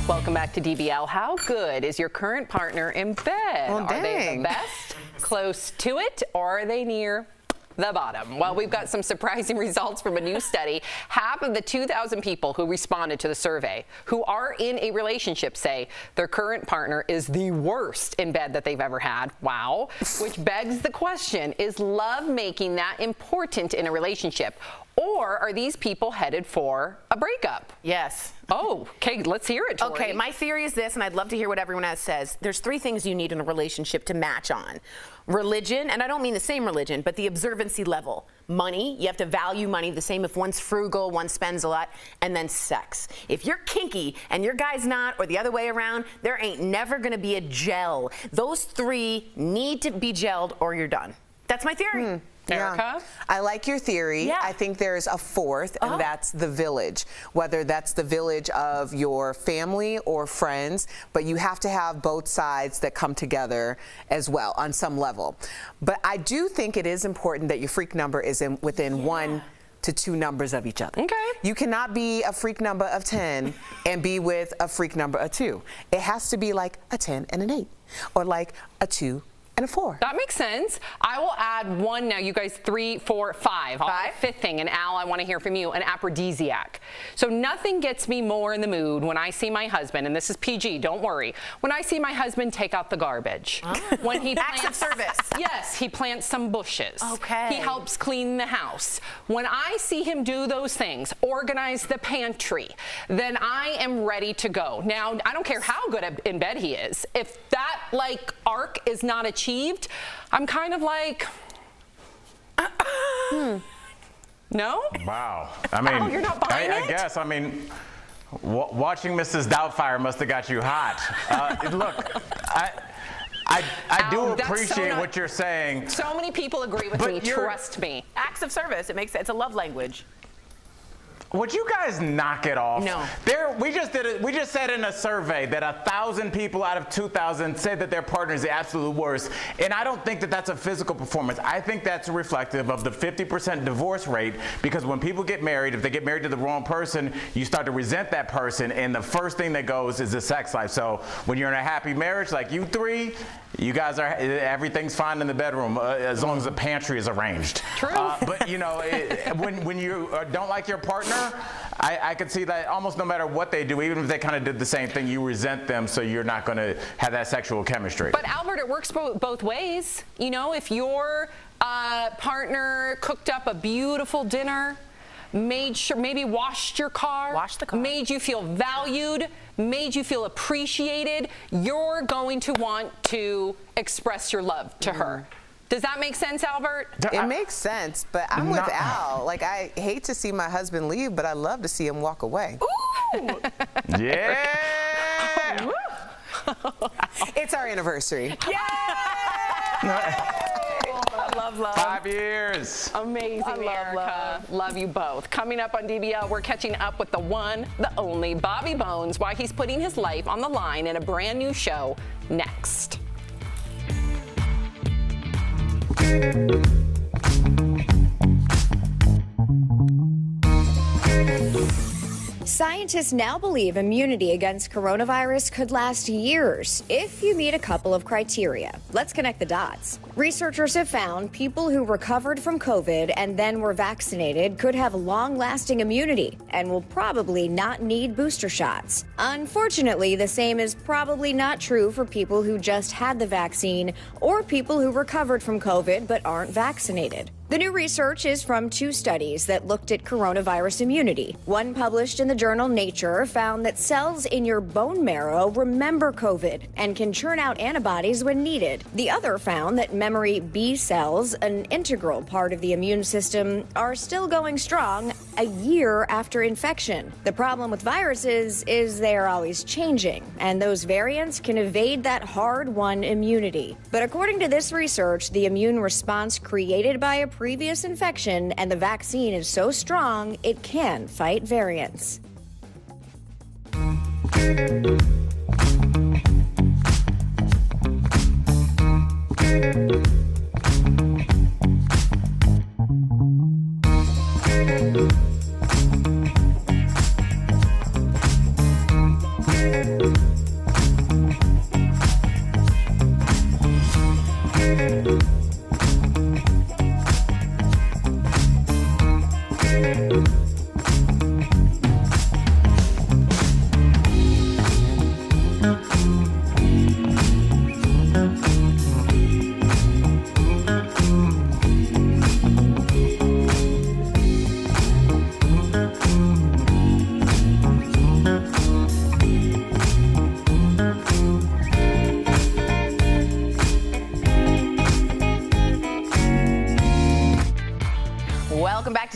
Welcome back to DBL. How good is your current partner in bed? Well, are they the best, close to it, or are they near the bottom? Well, we've got some surprising results from a new study. Half of the 2,000 people who responded to the survey who are in a relationship say their current partner is the worst in bed that they've ever had. Wow. Which begs the question, is love making that important in a relationship? Or are these people headed for a breakup? Yes. Oh, okay, let's hear it, Tori. Okay, my theory is this, and I'd love to hear what everyone else says. There's 3 things you need in a relationship to match on. Religion, and I don't mean the same religion, but the observancy level. Money, you have to value money the same if one's frugal, one spends a lot, and then sex. If you're kinky and your guy's not, or the other way around, there ain't never gonna be a gel. Those 3 need to be gelled or you're done. That's my theory. Erica? I like your theory. Yeah. I think there's a fourth, and that's the village. Whether that's the village of your family or friends, but you have to have both sides that come together as well on some level. But I do think it is important that your freak number is within 1 to 2 numbers of each other. Okay. You cannot be a freak number of 10 and be with a freak number of 2. It has to be like a 10 and an 8, or like a 2 and a 4. That makes sense. I will add 1 now. You guys 3, 4, 5. I'll add a 5th thing, and Al, I want to hear from you, an aphrodisiac. So nothing gets me more in the mood when I see my husband, and this is PG, don't worry, when I see my husband take out the garbage. When he Acts of service. Yes, he plants some bushes. Okay. He helps clean the house. When I see him do those things, organize the pantry, then I am ready to go. Now, I don't care how good in bed he is. If that arc is not achieved, I'm kind of like, no? Wow. I mean, you're not buying I it? guess. I mean, watching Mrs. Doubtfire must have got you hot. Look, I do Al, that's so appreciate not- what you're saying. So many people agree with But me, you're- trust me. Acts of service. It makes it's a love language. Would you guys knock it off? No. We just said in a survey that 1,000 people out of 2,000 said that their partner is the absolute worst. And I don't think that that's a physical performance. I think that's reflective of the 50% divorce rate, because when people get married, if they get married to the wrong person, you start to resent that person, and the first thing that goes is the sex life. So when you're in a happy marriage, like you three, you guys are, everything's fine in the bedroom as long as the pantry is arranged. True. But you know, when you don't like your partner, I could see that almost no matter what they do, even if they kind of did the same thing, you resent them, so you're not going to have that sexual chemistry. But Albert, it works both ways. You know, if your partner cooked up a beautiful dinner, made sure, maybe washed your car, made you feel valued, made you feel appreciated, you're going to want to express your love to her. Does that make sense, Albert? It makes sense, but I'm with Al. Like, I hate to see my husband leave, but I love to see him walk away. Ooh. Yeah! It's our anniversary. Love. 5 years. Amazing, Erica. Love you both. Coming up on DBL, we're catching up with the one, the only Bobby Bones, why he's putting his life on the line in a brand new show next. Scientists now believe immunity against coronavirus could last years if you meet a couple of criteria. Let's connect the dots. Researchers have found people who recovered from COVID and then were vaccinated could have long-lasting immunity and will probably not need booster shots. Unfortunately, the same is probably not true for people who just had the vaccine or people who recovered from COVID but aren't vaccinated. The new research is from 2 studies that looked at coronavirus immunity. One published in the journal Nature found that cells in your bone marrow remember COVID and can churn out antibodies when needed. The other found that memory B cells, an integral part of the immune system, are still going strong a year after infection. The problem with viruses is they are always changing, and those variants can evade that hard-won immunity. But according to this research, the immune response created by a previous infection and the vaccine is so strong it can fight variants.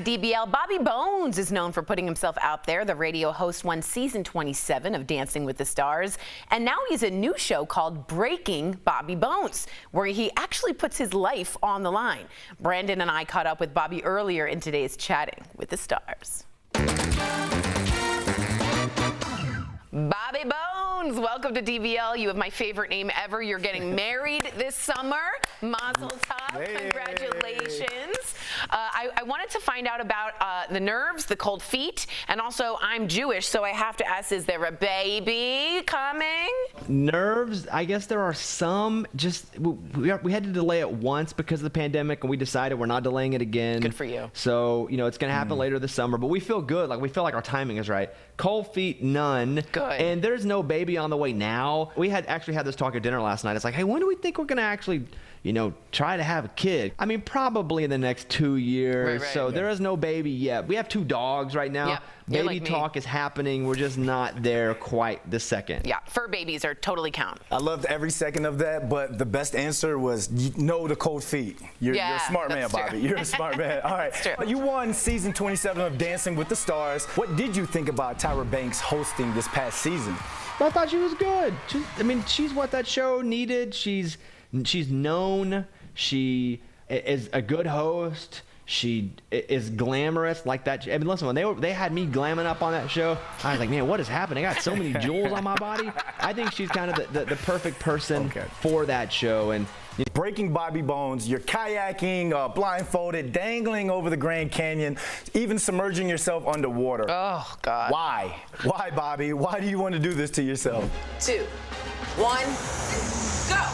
DBL. Bobby Bones is known for putting himself out there. The radio host won season 27 of Dancing with the Stars. And now he's a new show called Breaking Bobby Bones, where he actually puts his life on the line. Brandon and I caught up with Bobby earlier in today's Chatting with the Stars. Bobby Bones, welcome to DBL. You have my favorite name ever. You're getting married this summer. Mazel tov. Hey. Congratulations. I wanted to find out about the nerves, the cold feet, and also I'm Jewish, so I have to ask, is there a baby coming? Nerves, I guess there are some. Just we had to delay it once because of the pandemic, and we decided we're not delaying it again. Good for you. So, it's going to happen later this summer, but we feel good. Like, we feel like our timing is right. Cold feet, none. Good. And there's no baby on the way now. We had actually had this talk at dinner last night. It's like, hey, when do we think we're going to actually, try to have a kid? I mean, probably in the next 2 years. Right. So there is no baby yet. We have 2 dogs right now. Yeah, you're baby like me. talk is happening. We're just not there quite this second. Yeah, fur babies are totally count. I loved every second of that, but the best answer was no to cold feet. You're a smart man, that's true. Bobby. You're a smart man. All right. That's true. You won season 27 of Dancing with the Stars. What did you think about Tyra Banks hosting this past season? I thought she was good. She's what that show needed. She's known. She is a good host. She is glamorous like that. I mean, listen, when they had me glamming up on that show, I was like, man, what is happening? I got so many jewels on my body. I think she's kind of the perfect person for that show. And Breaking Bobby Bones, you're kayaking, blindfolded, dangling over the Grand Canyon, even submerging yourself underwater. Oh, God. Why? Why, Bobby? Why do you want to do this to yourself? 2, 1, go!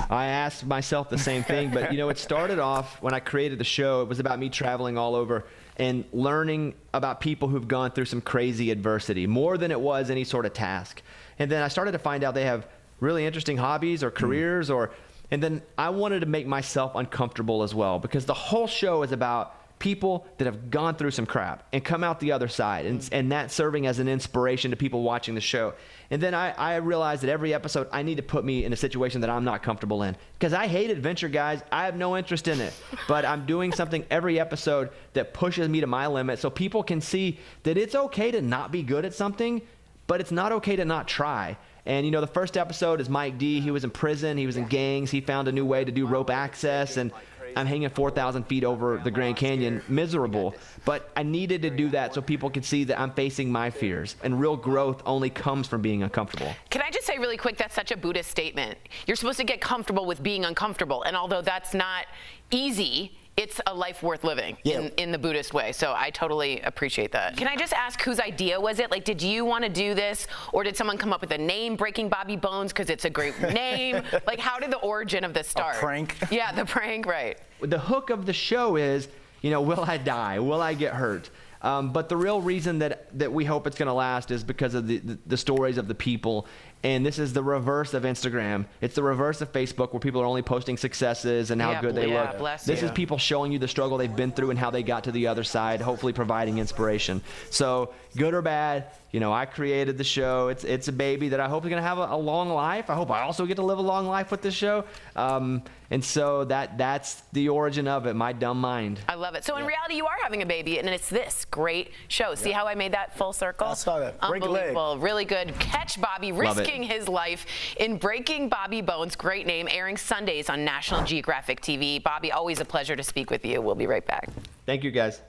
I asked myself the same thing, but it started off when I created the show. It was about me traveling all over and learning about people who've gone through some crazy adversity, more than it was any sort of task. And then I started to find out they have really interesting hobbies or careers, and then I wanted to make myself uncomfortable as well, because the whole show is about people that have gone through some crap and come out the other side, and that serving as an inspiration to people watching the show. And then I realized that every episode I need to put me in a situation that I'm not comfortable in, because I hate adventure, guys. I have no interest in it, but I'm doing something every episode that pushes me to my limit, so people can see that it's okay to not be good at something, but it's not okay to not try. And the first episode is Mike D. He was in prison. He was in gangs. He found a new way to do rope access, and I'm hanging 4,000 feet over the Grand Canyon, miserable. But I needed to do that so people could see that I'm facing my fears. And real growth only comes from being uncomfortable. Can I just say really quick, that's such a Buddhist statement. You're supposed to get comfortable with being uncomfortable. And although that's not easy, it's a life worth living in the Buddhist way. So I totally appreciate that. Can I just ask whose idea was it? Like, did you want to do this, or did someone come up with a name, Breaking Bobby Bones, because it's a great name? Like, how did the origin of this start? A prank? Yeah, the prank, right. The hook of the show is, will I die? Will I get hurt? But the real reason that we hope it's going to last is because of the stories of the people. And this is the reverse of Instagram. It's the reverse of Facebook, where people are only posting successes and how good they look. This is people showing you the struggle they've been through and how they got to the other side, hopefully providing inspiration. So good or bad, I created the show. It's a baby that I hope is going to have a long life. I hope I also get to live a long life with this show. And so that's the origin of it, my dumb mind. I love it. So in reality, you are having a baby, and it's this great show. See how I made that full circle? I saw that. Break a leg. Unbelievable. Really good. Catch Bobby risking his life in Breaking Bobby Bones. Great name. Airing Sundays on National Geographic TV. Bobby, always a pleasure to speak with you. We'll be right back. Thank you, guys.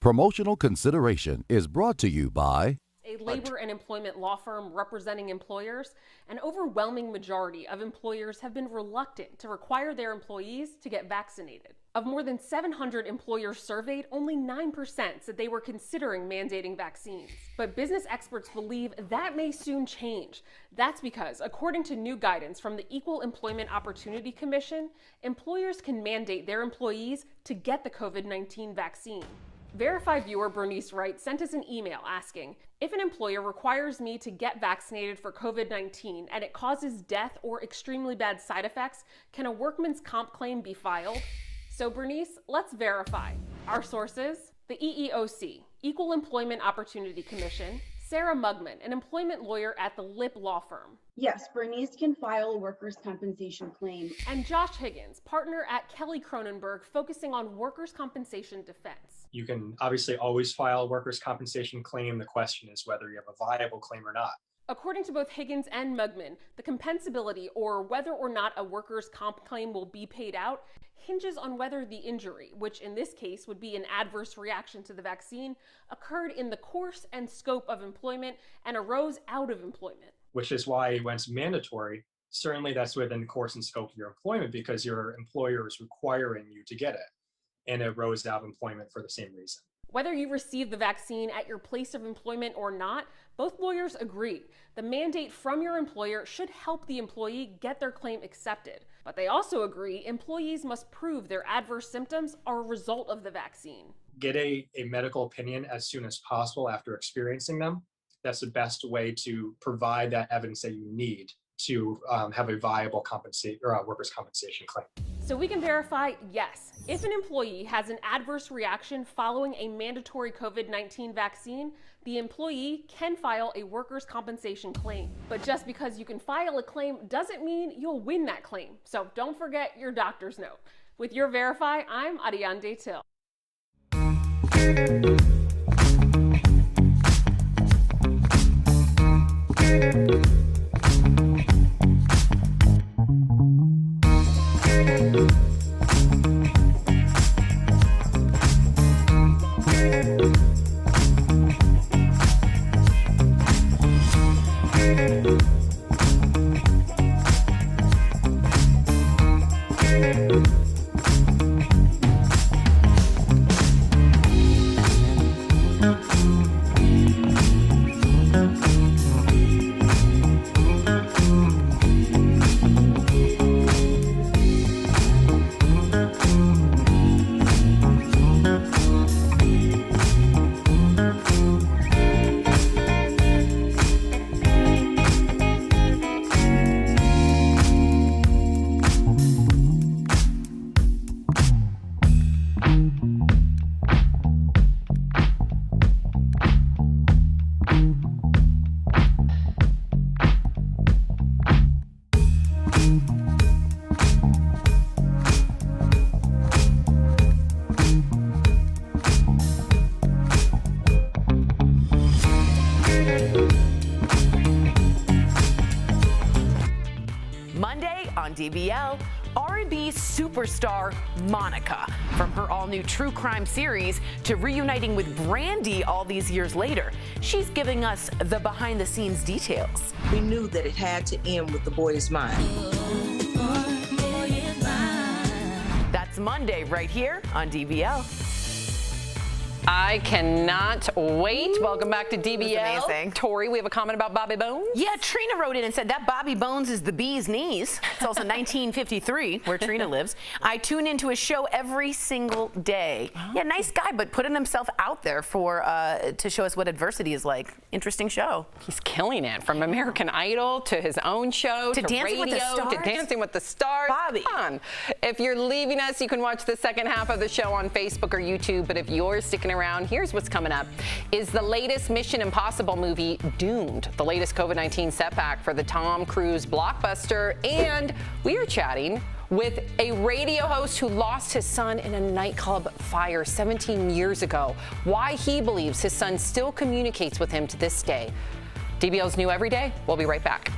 Promotional consideration is brought to you by a labor and employment law firm representing employers. An overwhelming majority of employers have been reluctant to require their employees to get vaccinated. Of more than 700 employers surveyed, only 9% said they were considering mandating vaccines. But business experts believe that may soon change. That's because, according to new guidance from the Equal Employment Opportunity Commission, employers can mandate their employees to get the COVID-19 vaccine. Verified viewer Bernice Wright sent us an email asking, if an employer requires me to get vaccinated for COVID-19 and it causes death or extremely bad side effects, can a workman's comp claim be filed? So Bernice, let's verify. Our sources, the EEOC, Equal Employment Opportunity Commission, Sarah Mugman, an employment lawyer at the Lip Law Firm. Yes, Bernice can file a workers' compensation claim. And Josh Higgins, partner at Kelly Cronenberg, focusing on workers' compensation defense. You can obviously always file a workers' compensation claim. The question is whether you have a viable claim or not. According to both Higgins and Mugman, the compensability, or whether or not a workers' comp claim will be paid out, hinges on whether the injury, which in this case would be an adverse reaction to the vaccine, occurred in the course and scope of employment and arose out of employment. Which is why when it's mandatory, certainly that's within the course and scope of your employment because your employer is requiring you to get it, and it arose out of employment for the same reason. Whether you receive the vaccine at your place of employment or not, both lawyers agree the mandate from your employer should help the employee get their claim accepted. But they also agree employees must prove their adverse symptoms are a result of the vaccine. Get a medical opinion as soon as possible after experiencing them. That's the best way to provide that evidence that you need to have a viable workers' compensation claim. So we can verify, yes, if an employee has an adverse reaction following a mandatory COVID-19 vaccine, the employee can file a workers' compensation claim. But just because you can file a claim doesn't mean you'll win that claim. So don't forget your doctor's note. With your Verify, I'm Ariane Till. Monday on DBL, R&B superstar Monica, from her all-new true crime series to reuniting with Brandy all these years later. She's giving us the behind-the-scenes details. We knew that it had to end with The Boy Is Mine. That's Monday right here on DBL. I cannot wait. Welcome back to DBL. Amazing. Tori, we have a comment about Bobby Bones? Yeah, Trina wrote in and said that Bobby Bones is the bee's knees. It's also 1953, where Trina lives. I tune into his show every single day. Oh. Yeah, nice guy, but putting himself out there for to show us what adversity is like. Interesting show. He's killing it, from American Idol to his own show to Dancing radio with the Stars. to Dancing with the Stars. Bobby. Come on. If you're leaving us, you can watch the second half of the show on Facebook or YouTube. But if you're sticking around, here's what's coming up. Is the latest Mission Impossible movie doomed? The latest COVID-19 setback for the Tom Cruise blockbuster. And we are chatting with a radio host who lost his son in a nightclub fire 17 years ago. Why he believes his son still communicates with him to this day. DBL's New Every Day. We'll be right back.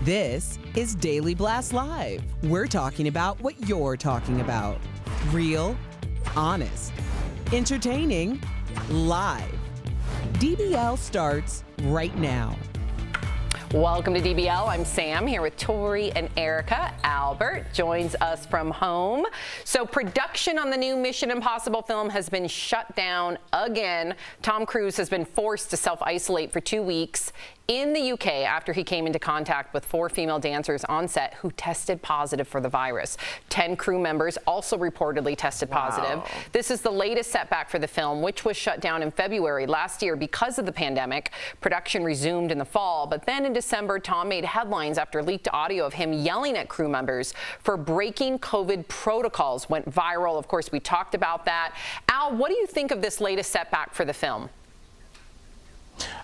This is Daily Blast Live. We're talking about what you're talking about. Real, honest, entertaining, live. DBL starts right now. Welcome to DBL. I'm Sam here with Tori and Erica. Albert joins us from home. So production on the new Mission Impossible film has been shut down again. Tom Cruise has been forced to self-isolate for 2 weeks in the UK after he came into contact with 4 female dancers on set who tested positive for the virus. 10 crew members also reportedly tested positive. This is the latest setback for the film, which was shut down in February last year because of the pandemic. Production resumed in the fall, but then in December, Tom made headlines after leaked audio of him yelling at crew members for breaking COVID protocols. Went viral. Of course, we talked about that. Al, what do you think of this latest setback for the film?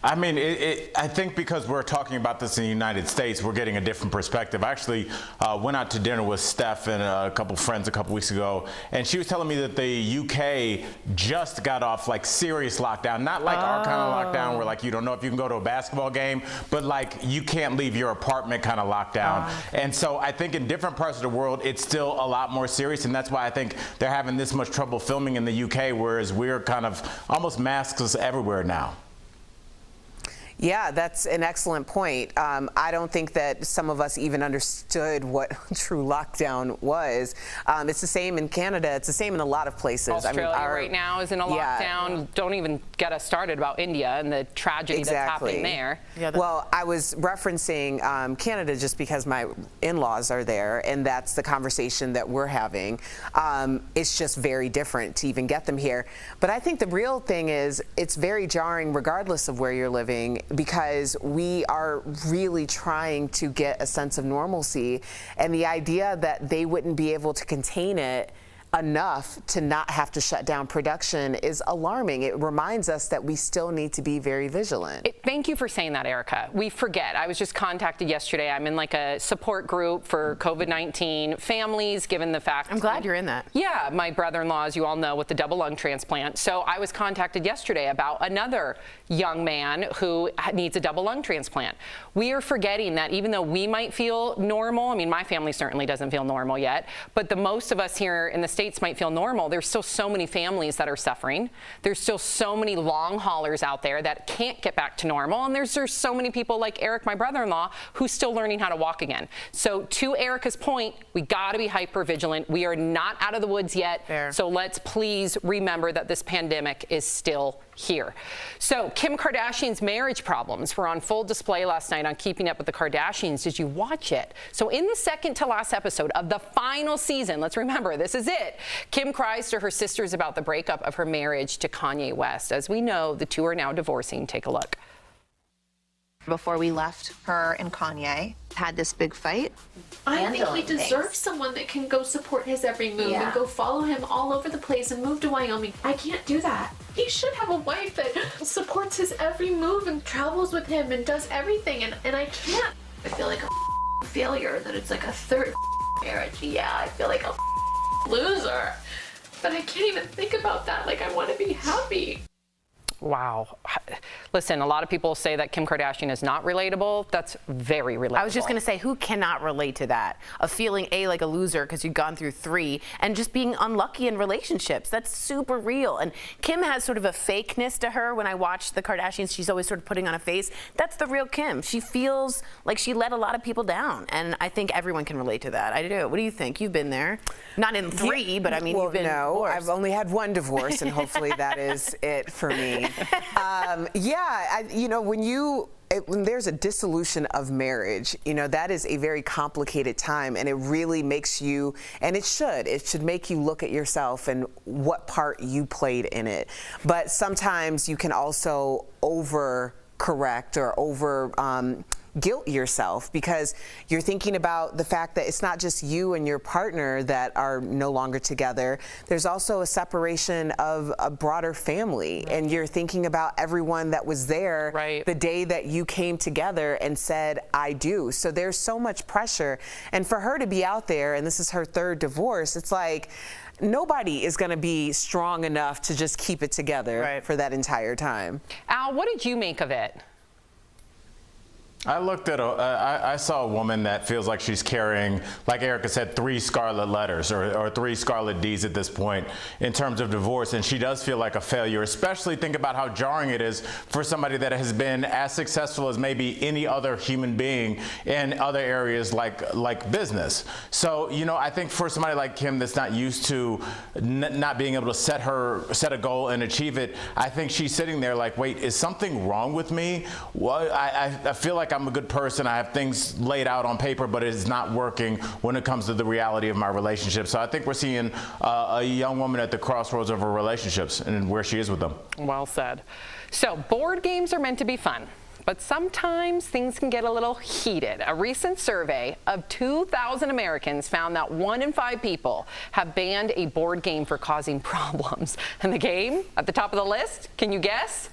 I mean, I think because we're talking about this in the United States, we're getting a different perspective. I actually went out to dinner with Steph and a couple friends a couple weeks ago, and she was telling me that the UK just got off like serious lockdown, not like our kind of lockdown where like you don't know if you can go to a basketball game, but like you can't leave your apartment kind of lockdown. And so I think in different parts of the world, it's still a lot more serious, and that's why I think they're having this much trouble filming in the UK, whereas we're kind of almost maskless everywhere now. Yeah, that's an excellent point. I don't think that some of us even understood what true lockdown was. It's the same in Canada. It's the same in a lot of places. Australia right now is in a lockdown. Don't even get us started about India and the tragedy that's happening there. Well, I was referencing Canada just because my in-laws are there, and that's the conversation that we're having. It's just very different to even get them here. But I think the real thing is it's very jarring regardless of where you're living, because we are really trying to get a sense of normalcy, and the idea that they wouldn't be able to contain it enough to not have to shut down production is alarming. It reminds us that we still need to be very vigilant. Thank you for saying that, Erica. We forget. I was just contacted yesterday. I'm in like a support group for COVID-19 families, given the fact. I'm glad you're in that. Yeah, my brother-in-law, as you all know, with the double lung transplant. So I was contacted yesterday about another young man who needs a double lung transplant. We are forgetting that even though we might feel normal, I mean, my family certainly doesn't feel normal yet, but the most of us here in the States might feel normal. There's still so many families that are suffering. There's still so many long haulers out there that can't get back to normal. And there's so many people like Eric, my brother-in-law, who's still learning how to walk again. So to Erica's point, we got to be hyper vigilant. We are not out of the woods yet. So let's please remember that this pandemic is still here. So Kim Kardashian's marriage problems were on full display last night on Keeping Up with the Kardashians. Did you watch it? So in the second to last episode of the final season, let's remember, this is it. Kim cries to her sisters about the breakup of her marriage to Kanye West. As we know, the two are now divorcing. Take a look. Before we left, her and Kanye had this big fight. I think he deserves someone that can go support his every move and go follow him all over the place and move to Wyoming. I can't do that. He should have a wife that supports his every move and travels with him and does everything, and I can't. I feel like a failure, that it's like a third marriage. Yeah, I feel like a loser. But I can't even think about that. Like, I want to be happy. Wow. Listen, a lot of people say that Kim Kardashian is not relatable. That's very relatable. I was just going to say, who cannot relate to that? Of feeling like a loser because you've gone through 3 and just being unlucky in relationships. That's super real. And Kim has sort of a fakeness to her. When I watch the Kardashians, she's always sort of putting on a face. That's the real Kim. She feels like she let a lot of people down. And I think everyone can relate to that. I do. What do you think? You've been there. Not in 3, but I mean, you've been divorced. I've only had 1 divorce, and hopefully that is it for me. When there's a dissolution of marriage, that is a very complicated time, and it really makes you, and it should make you look at yourself and what part you played in it. But sometimes you can also overcorrect or guilt yourself because you're thinking about the fact that it's not just you and your partner that are no longer together. There's also a separation of a broader family, and you're thinking about everyone that was there the day that you came together and said, I do. So there's so much pressure. And for her to be out there, and this is her 3rd divorce, it's like, nobody is going to be strong enough to just keep it together for that entire time. Al, what did you make of it? I looked at I saw a woman that feels like she's carrying, like Erica said, 3 scarlet letters or 3 scarlet Ds at this point in terms of divorce, and she does feel like a failure. Especially think about how jarring it is for somebody that has been as successful as maybe any other human being in other areas like business. So I think for somebody like Kim that's not used to not being able to set a goal and achieve it, I think she's sitting there like, wait, is something wrong with me? Well, I feel like I'm a good person. I have things laid out on paper, but it is not working when it comes to the reality of my relationship. So I think we're seeing a young woman at the crossroads of her relationships and where she is with them. Well said. So board games are meant to be fun, but sometimes things can get a little heated. A recent survey of 2,000 Americans found that 1 in 5 people have banned a board game for causing problems. And the game at the top of the list, can you guess?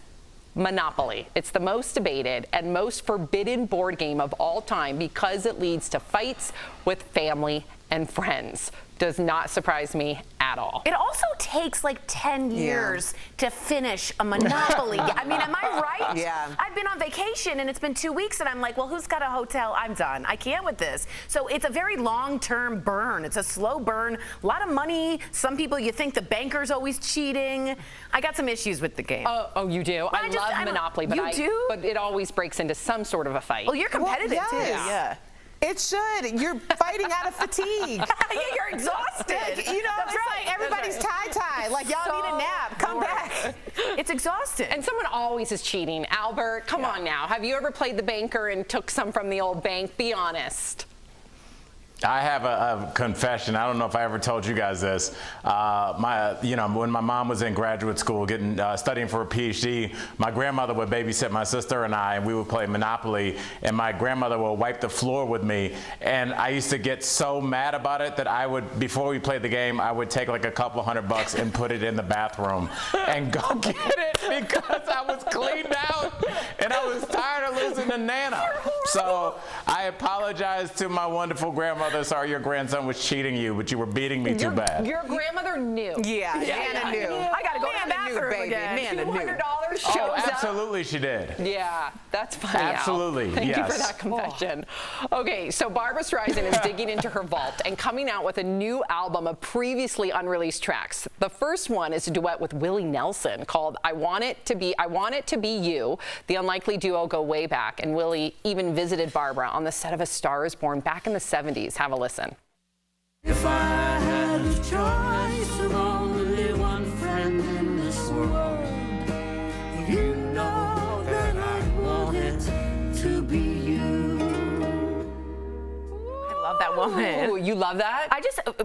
Monopoly. It's the most debated and most forbidden board game of all time because it leads to fights with family and friends. Does not surprise me at all. It also takes like 10 years to finish a Monopoly. I mean, am I right? Yeah. I've been on vacation and it's been 2 weeks and I'm like, well, who's got a hotel? I'm done. I can't with this. So it's a very long-term burn. It's a slow burn. A lot of money. Some people, you think the banker's always cheating. I got some issues with the game. Oh, you do? I love Monopoly, but but it always breaks into some sort of a fight. Well, you're competitive too. Yeah. It should. You're fighting out of fatigue. You're exhausted. It's like everybody's tie-tie. Like, y'all need a nap. Come back. It's exhausting. And someone always is cheating. Albert, come on now. Have you ever played the banker and took some from the old bank? Be honest. I have a confession. I don't know if I ever told you guys this. When my mom was in graduate school studying for a PhD, my grandmother would babysit my sister and I, and we would play Monopoly, and my grandmother would wipe the floor with me. And I used to get so mad about it that I would, before we played the game, I would take like a couple $100 and put it in the bathroom and go get it because I was cleaned out and I was tired of losing to Nana. So I apologize to my wonderful grandmother. Sorry your grandson was cheating you, but you were beating me too bad. Your grandmother knew. Yeah, Nana knew. I gotta go to the bathroom again. $200 shows Oh, up. absolutely she did. Yeah, that's funny. Absolutely, Al. Thank you for yes. that confession. Okay, so Barbra Streisand is digging into her vault and coming out with a new album of previously unreleased tracks. The first one is a duet with Willie Nelson called I Want It to Be You. The unlikely duo go way back, and Willie even visited Barbra on the set of A Star Is Born back in the 70s. Have a listen. If I had a choice of only one friend in this world, you know that I want it to be you. I love that woman. Ooh, you love that?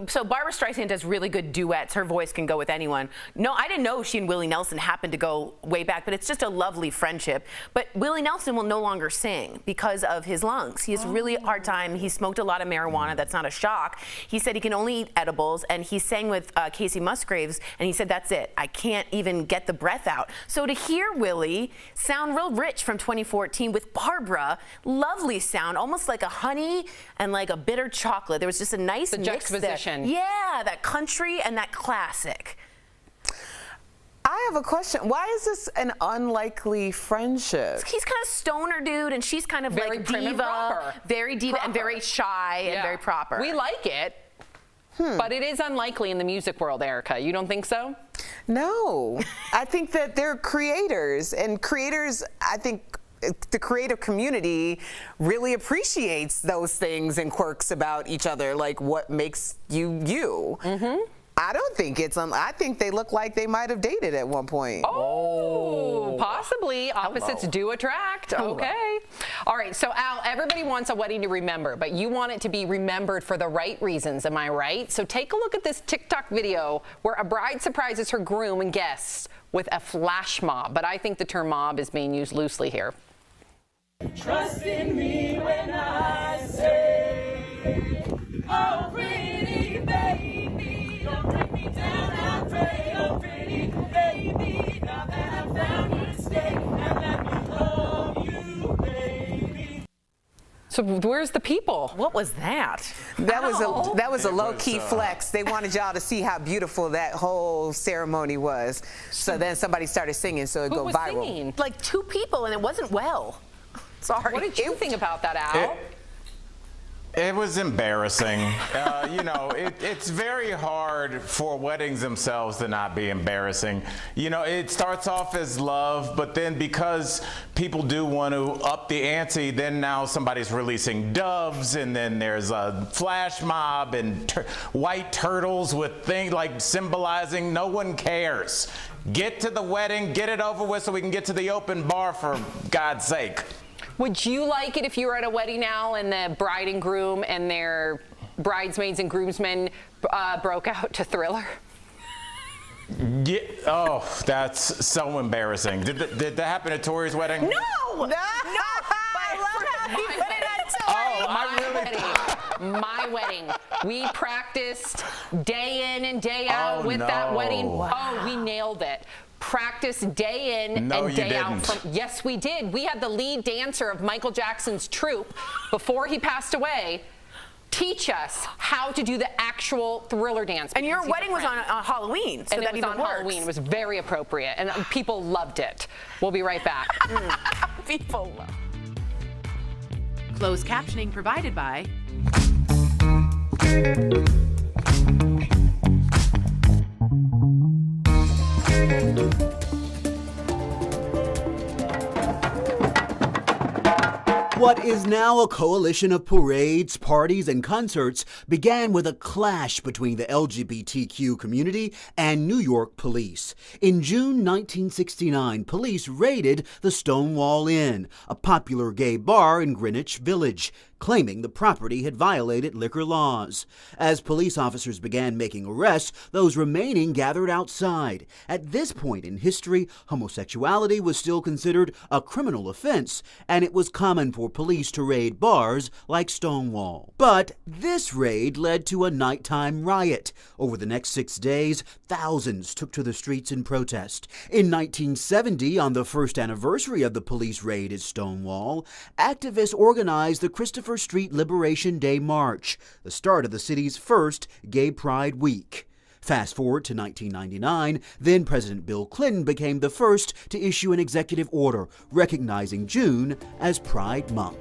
So Barbra Streisand does really good duets. Her voice can go with anyone. No, I didn't know she and Willie Nelson happened to go way back, but it's just a lovely friendship. But Willie Nelson will no longer sing because of his lungs. He has a really hard time. He smoked a lot of marijuana. That's not a shock. He said he can only eat edibles, and he sang with Casey Musgraves, and he said, that's it. I can't even get the breath out. So to hear Willie sound real rich from 2014 with Barbra, lovely sound, almost like a honey and like a bitter chocolate. There was just a nice mix juxtaposition. there. Yeah, that country and that classic. I have a question. Why is this an unlikely friendship? He's kind of stoner dude, and she's kind of Very like prim and diva, proper. very diva, and very shy and very proper. We like it, but it is unlikely in the music world, Erica. You don't think so? No. I think that they're creators, and creators, I think, the creative community really appreciates those things and quirks about each other, like what makes you you. I don't think it's I think they look like they might have dated at one point. Oh, possibly. Opposites do attract. Okay. All right. So, Al, everybody wants a wedding to remember, but you want it to be remembered for the right reasons. Am I right? So take a look at this TikTok video where a bride surprises her groom and guests with a flash mob. But I think the term mob is being used loosely here. Trust in me when I say, oh, pretty baby, don't bring me down, I pray, oh, pretty baby, now that I've found you, stay and let me love you, baby. So where's the people? What was that? That was a low-key flex. They wanted y'all to see how beautiful that whole ceremony was. So then somebody started singing, so it Who go was viral. singing? Like 2 people, and it wasn't well. Sorry. What did you think about that, Al? It was embarrassing. You know, it's very hard for weddings themselves to not be embarrassing. You know, it starts off as love, but then because people do want to up the ante, then now somebody's releasing doves, and then there's a flash mob and white turtles with things like symbolizing no one cares. Get to the wedding, get it over with so we can get to the open bar, for God's sake. Would you like it if you were at a wedding now and the bride and groom and their bridesmaids and groomsmen broke out to Thriller? Yeah. Oh, that's so embarrassing. Did that happen at Tori's wedding? No! No! I love how he put it on Tori. My wedding. We practiced day in and day out with that wedding. Wow. Oh, we nailed it. Practice day in and day out. Yes, we did. We had the lead dancer of Michael Jackson's troupe before he passed away teach us how to do the actual Thriller dance. And your wedding was on Halloween, so and that it was even on works. Halloween. It was very appropriate, and people loved it. We'll be right back. People love. Closed captioning provided by What is now a coalition of parades, parties, and concerts began with a clash between the LGBTQ community and New York police. In June 1969, police raided the Stonewall Inn, a popular gay bar in Greenwich Village, claiming the property had violated liquor laws. As police officers began making arrests, those remaining gathered outside. At this point in history, homosexuality was still considered a criminal offense, and it was common for police to raid bars like Stonewall. But this raid led to a nighttime riot. Over the next 6 days, thousands took to the streets in protest. In 1970, on the first anniversary of the police raid at Stonewall, activists organized the Christopher Street Liberation Day March, the start of the city's first Gay Pride Week. Fast forward to 1999, then President Bill Clinton became the first to issue an executive order recognizing June as Pride Month.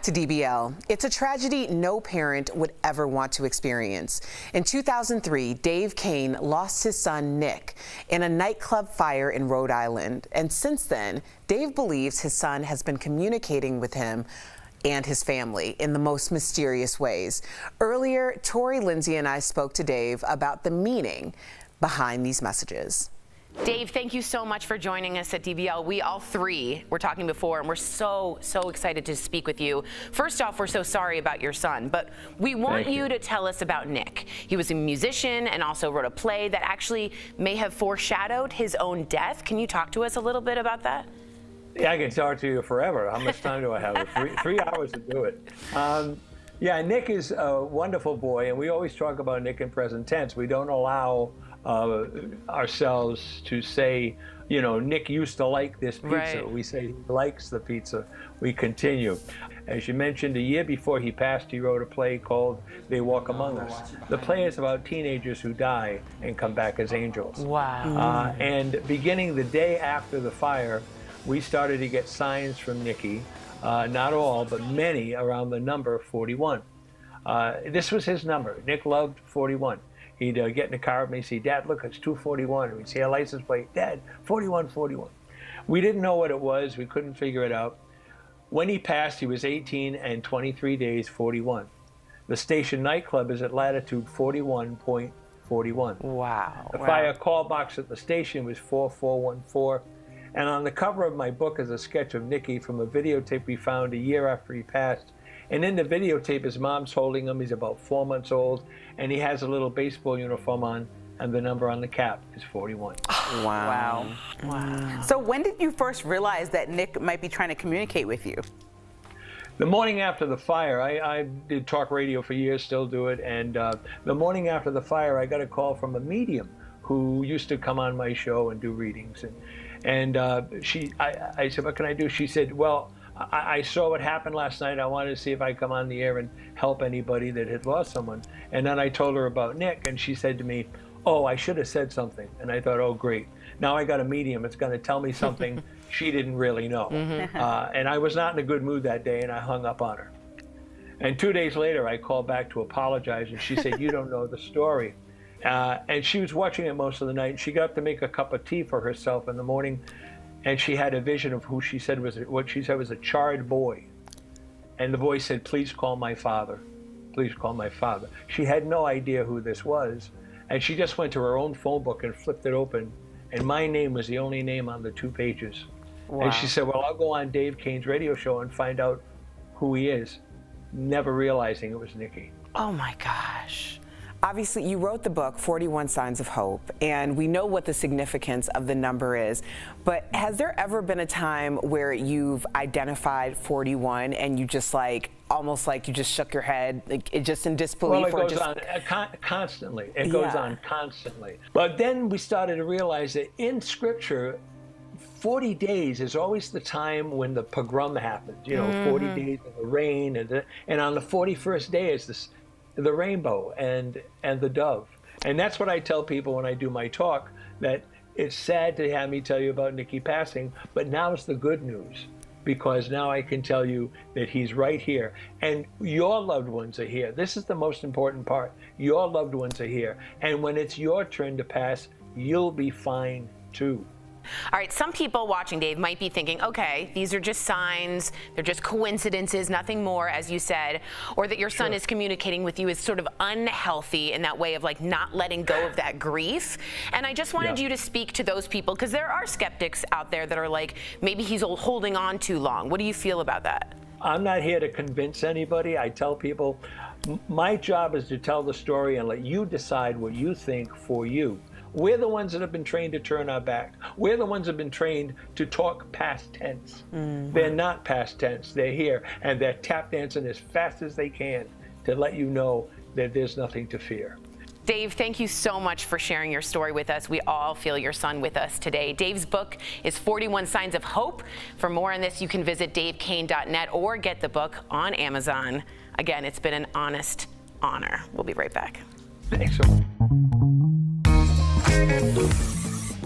to DBL. It's a tragedy no parent would ever want to experience. In 2003, Dave Kane lost his son, Nick, in a nightclub fire in Rhode Island. And since then, Dave believes his son has been communicating with him and his family in the most mysterious ways. Earlier, Tori, Lindsay, and I spoke to Dave about the meaning behind these messages. Dave, thank you so much for joining us at DBL. We all three were talking before, and we're so excited to speak with you. First off, we're so sorry about your son, but we want you to tell us about Nick. He was a musician and also wrote a play that actually may have foreshadowed his own death. Can you talk to us a little bit about that? Yeah, I can talk to you forever. How much time do I have? 3 hours to do it. Yeah, Nick is a wonderful boy, and we always talk about Nick in present tense. We don't allow ourselves to say, you know, Nick used to like this pizza. Right. We say he likes the pizza. We continue. As you mentioned, a year before he passed, he wrote a play called They Walk Among Us. The play is about teenagers who die and come back as angels. Wow. And beginning the day after the fire, we started to get signs from Nicky, not all, but many, around the number 41. This was his number. Nick loved 41. He'd get in the car with me and say, Dad, look, it's 241. And we'd see a license plate, Dad, 4141. We didn't know what it was. We couldn't figure it out. When he passed, he was 18 and 23 days, 41. The station nightclub is at latitude 41.41. Wow. The fire call box at the station was 4414. And on the cover of my book is a sketch of Nicky from a videotape we found a year after he passed. And in the videotape, his mom's holding him. He's about 4 months old, and he has a little baseball uniform on, and the number on the cap is 41. Wow. So when did you first realize that Nick might be trying to communicate with you? The morning after the fire, I did talk radio for years, still do it, and the morning after the fire, I got a call from a medium who used to come on my show and do readings. And I said, what can I do? She said, well, I saw what happened last night. I wanted to see if I could come on the air and help anybody that had lost someone. And then I told her about Nick, and she said to me, oh, I should have said something. And I thought, oh, great. Now I got a medium. It's going to tell me something she didn't really know. And I was not in a good mood that day, and I hung up on her. And 2 days later, I called back to apologize, and she said, you don't know the story. And she was watching it most of the night. She got up to make a cup of tea for herself in the morning, and she had a vision of who she said was, what she said was a charred boy. And the voice said, please call my father. Please call my father. She had no idea who this was. And she just went to her own phone book and flipped it open. And my name was the only name on the 2 pages. Wow. And she said, well, I'll go on Dave Kane's radio show and find out who he is, never realizing it was Nicky. Oh my gosh. Obviously, you wrote the book, 41 Signs of Hope, and we know what the significance of the number is. But has there ever been a time where you've identified 41 and you just almost like you just shook your head, just in disbelief? Well, it goes on constantly. It goes on constantly. But then we started to realize that in Scripture, 40 days is always the time when the pogrom happened. You know, 40 days of the rain, and on the 41st day is the rainbow and the dove. And that's what I tell people when I do my talk, that it's sad to have me tell you about Nicky passing, but now's the good news, because now I can tell you that he's right here, and your loved ones are here. This is the most important part. Your loved ones are here, and when it's your turn to pass, you'll be fine too. All right, some people watching, Dave, might be thinking, okay, these are just signs, they're just coincidences, nothing more, as you said, or that your son is communicating with you is sort of unhealthy in that way of not letting go of that grief. And I just wanted you to speak to those people, because there are skeptics out there that are like, maybe he's holding on too long. What do you feel about that? I'm not here to convince anybody. I tell people, my job is to tell the story and let you decide what you think for you. We're the ones that have been trained to turn our back. We're the ones that have been trained to talk past tense. They're not past tense. They're here, and they're tap dancing as fast as they can to let you know that there's nothing to fear. Dave, thank you so much for sharing your story with us. We all feel your son with us today. Dave's book is 41 Signs of Hope. For more on this, you can visit davekane.net or get the book on Amazon. Again, it's been an honest honor. We'll be right back. Thanks so much.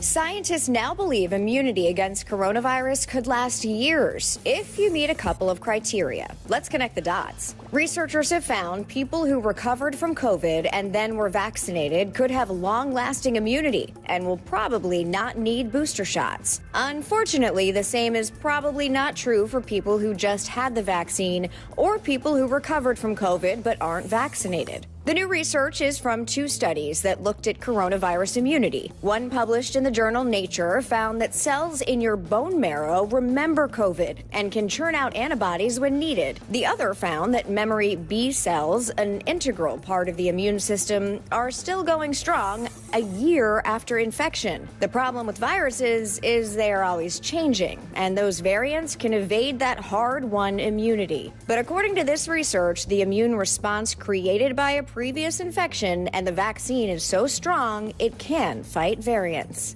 Scientists now believe immunity against coronavirus could last years if you meet a couple of criteria. Let's connect the dots. Researchers have found people who recovered from COVID and then were vaccinated could have long-lasting immunity and will probably not need booster shots. Unfortunately, the same is probably not true for people who just had the vaccine or people who recovered from COVID but aren't vaccinated. The new research is from 2 studies that looked at coronavirus immunity. One published in the journal Nature found that cells in your bone marrow remember COVID and can churn out antibodies when needed. The other found that memory B cells, an integral part of the immune system, are still going strong a year after infection. The problem with viruses is they are always changing, and those variants can evade that hard-won immunity. But according to this research, the immune response created by a previous infection and the vaccine is so strong it can fight variants.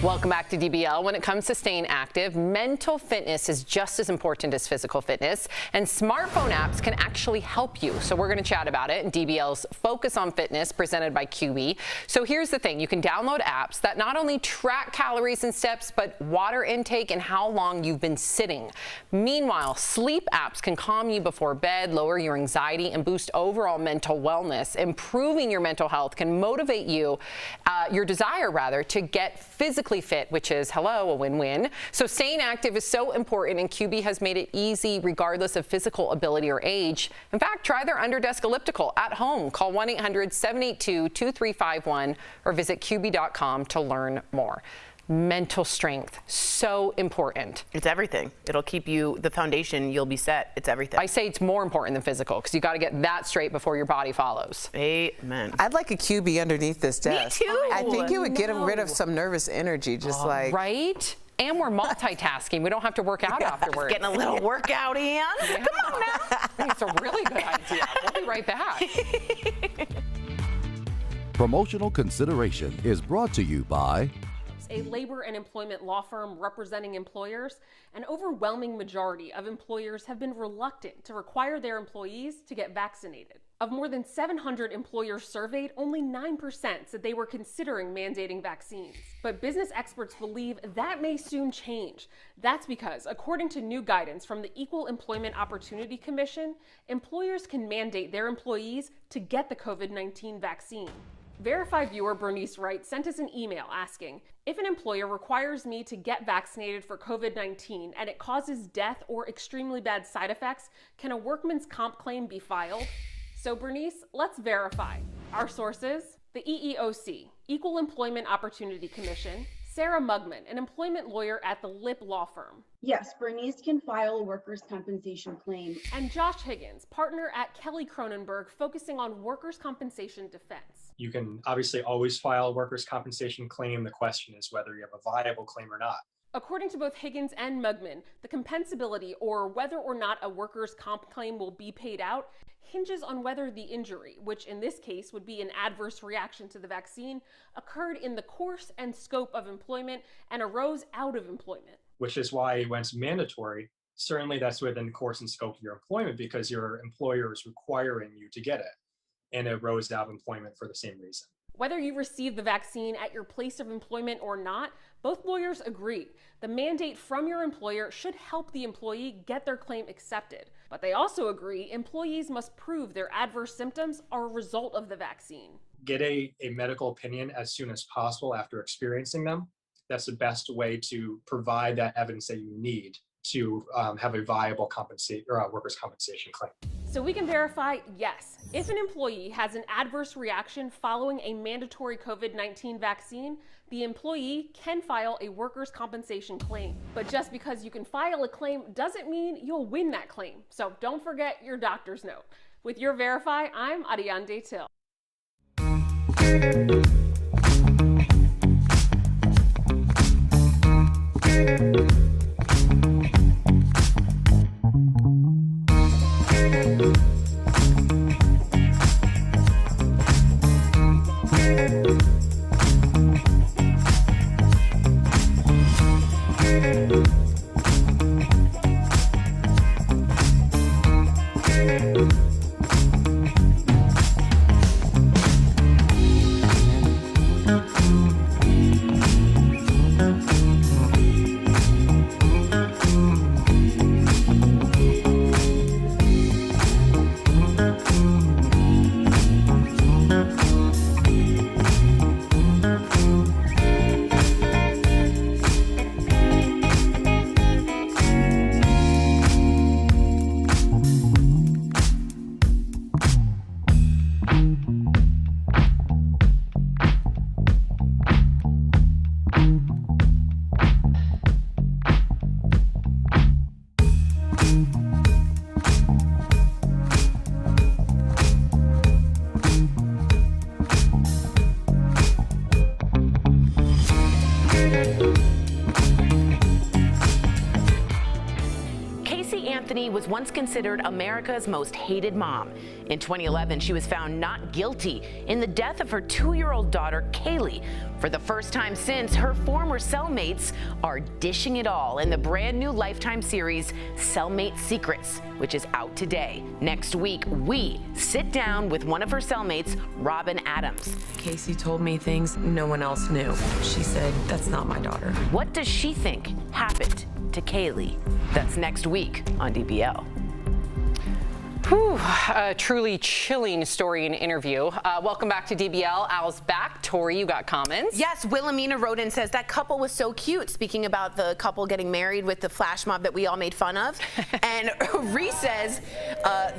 Welcome back to DBL. When it comes to staying active, mental fitness is just as important as physical fitness, and smartphone apps can actually help you. So we're going to chat about it in DBL's Focus on Fitness presented by QB. So here's the thing. You can download apps that not only track calories and steps, but water intake and how long you've been sitting. Meanwhile, sleep apps can calm you before bed, lower your anxiety, and boost overall mental wellness. Improving your mental health can motivate you, your desire rather, to get physically fit, which is, hello, a win-win. So staying active is so important, and QB has made it easy regardless of physical ability or age. In fact, try their under-desk elliptical at home. Call 1-800-782-2351 or visit QB.com to learn more. Mental strength, so important. It's everything. It'll keep you, the foundation, you'll be set. It's everything. I say it's more important than physical because you got to get that straight before your body follows. Amen. I'd like a QB underneath this desk. Me too. I think it would get rid of some nervous energy, just like. Right? And we're multitasking. We don't have to work out afterwards. Getting a little workout in. Yeah. Come on now. I think it's a really good idea. We'll be right back. Promotional consideration is brought to you by a labor and employment law firm representing employers. An overwhelming majority of employers have been reluctant to require their employees to get vaccinated. Of more than 700 employers surveyed, only 9% said they were considering mandating vaccines. But business experts believe that may soon change. That's because, according to new guidance from the Equal Employment Opportunity Commission, employers can mandate their employees to get the COVID-19 vaccine. Verified viewer Bernice Wright sent us an email asking, if an employer requires me to get vaccinated for COVID-19 and it causes death or extremely bad side effects, can a workman's comp claim be filed? So Bernice, let's verify. Our sources, the EEOC, Equal Employment Opportunity Commission, Sarah Mugman, an employment lawyer at the Lip Law Firm. Yes, Bernice can file a workers' compensation claim. And Josh Higgins, partner at Kelly Cronenberg, focusing on workers' compensation defense. You can obviously always file a workers' compensation claim. The question is whether you have a viable claim or not. According to both Higgins and Mugman, the compensability, or whether or not a workers' comp claim will be paid out, hinges on whether the injury, which in this case would be an adverse reaction to the vaccine, occurred in the course and scope of employment and arose out of employment. Which is why when it's mandatory, certainly that's within the course and scope of your employment because your employer is requiring you to get it, and it arose out of employment for the same reason. Whether you receive the vaccine at your place of employment or not, both lawyers agree. The mandate from your employer should help the employee get their claim accepted. But they also agree employees must prove their adverse symptoms are a result of the vaccine. get a medical opinion as soon as possible after experiencing them. That's the best way to provide that evidence that you need to have a viable workers' compensation claim. So we can verify, yes, if an employee has an adverse reaction following a mandatory COVID-19 vaccine, the employee can file a workers' compensation claim. But just because you can file a claim doesn't mean you'll win that claim. So don't forget your doctor's note. With your Verify, I'm Ariane Till. Was once considered America's most hated mom. In 2011, she was found not guilty in the death of her 2-year-old daughter, Kaylee. For the first time since, her former cellmates are dishing it all in the brand new Lifetime series, Cellmate Secrets, which is out today. Next week, we sit down with one of her cellmates, Robin Adams. Casey told me things no one else knew. She said, "That's not my daughter." What does she think happened to Kaylee? That's next week on DBL. Whew, a truly chilling story and interview. Welcome back to DBL. Al's back. Tori, you got comments? Yes, Wilhelmina wrote in and says that couple was so cute. Speaking about the couple getting married with the flash mob that we all made fun of. And Reese says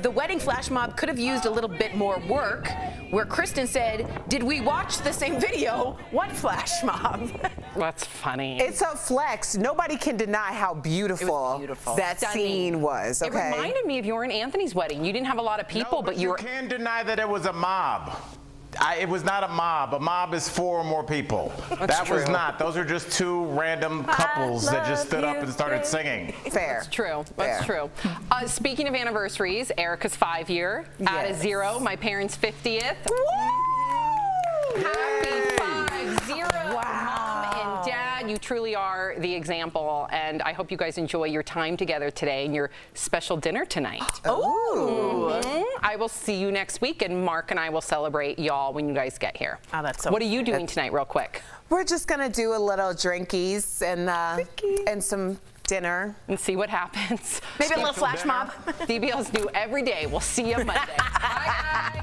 the wedding flash mob could have used a little bit more work. Where Kristen said, "Did we watch the same video? What flash mob?" That's funny. It's a flex. Nobody can deny how beautiful, that scene was. Okay. It reminded me of your and Anthony's wedding. You didn't have a lot of people, but you were. You can't deny that it was a mob. It was not a mob. A mob is 4 or more people. That was not. Those are just 2 random couples that just stood up and started singing. Fair. That's true. That's true. Speaking of anniversaries, Erica's 5-year. Add a 0. My parents' 50th. Happy 50. Mom and Dad, you truly are the example, and I hope you guys enjoy your time together today and your special dinner tonight. Oh. I will see you next week, and Mark and I will celebrate y'all when you guys get here. Oh, that's so What are you doing tonight, real quick? We're just gonna do a little drinkies and some dinner. And see what happens. Maybe a little flash mob. DBL's new every day. We'll see you Monday. Bye, guys.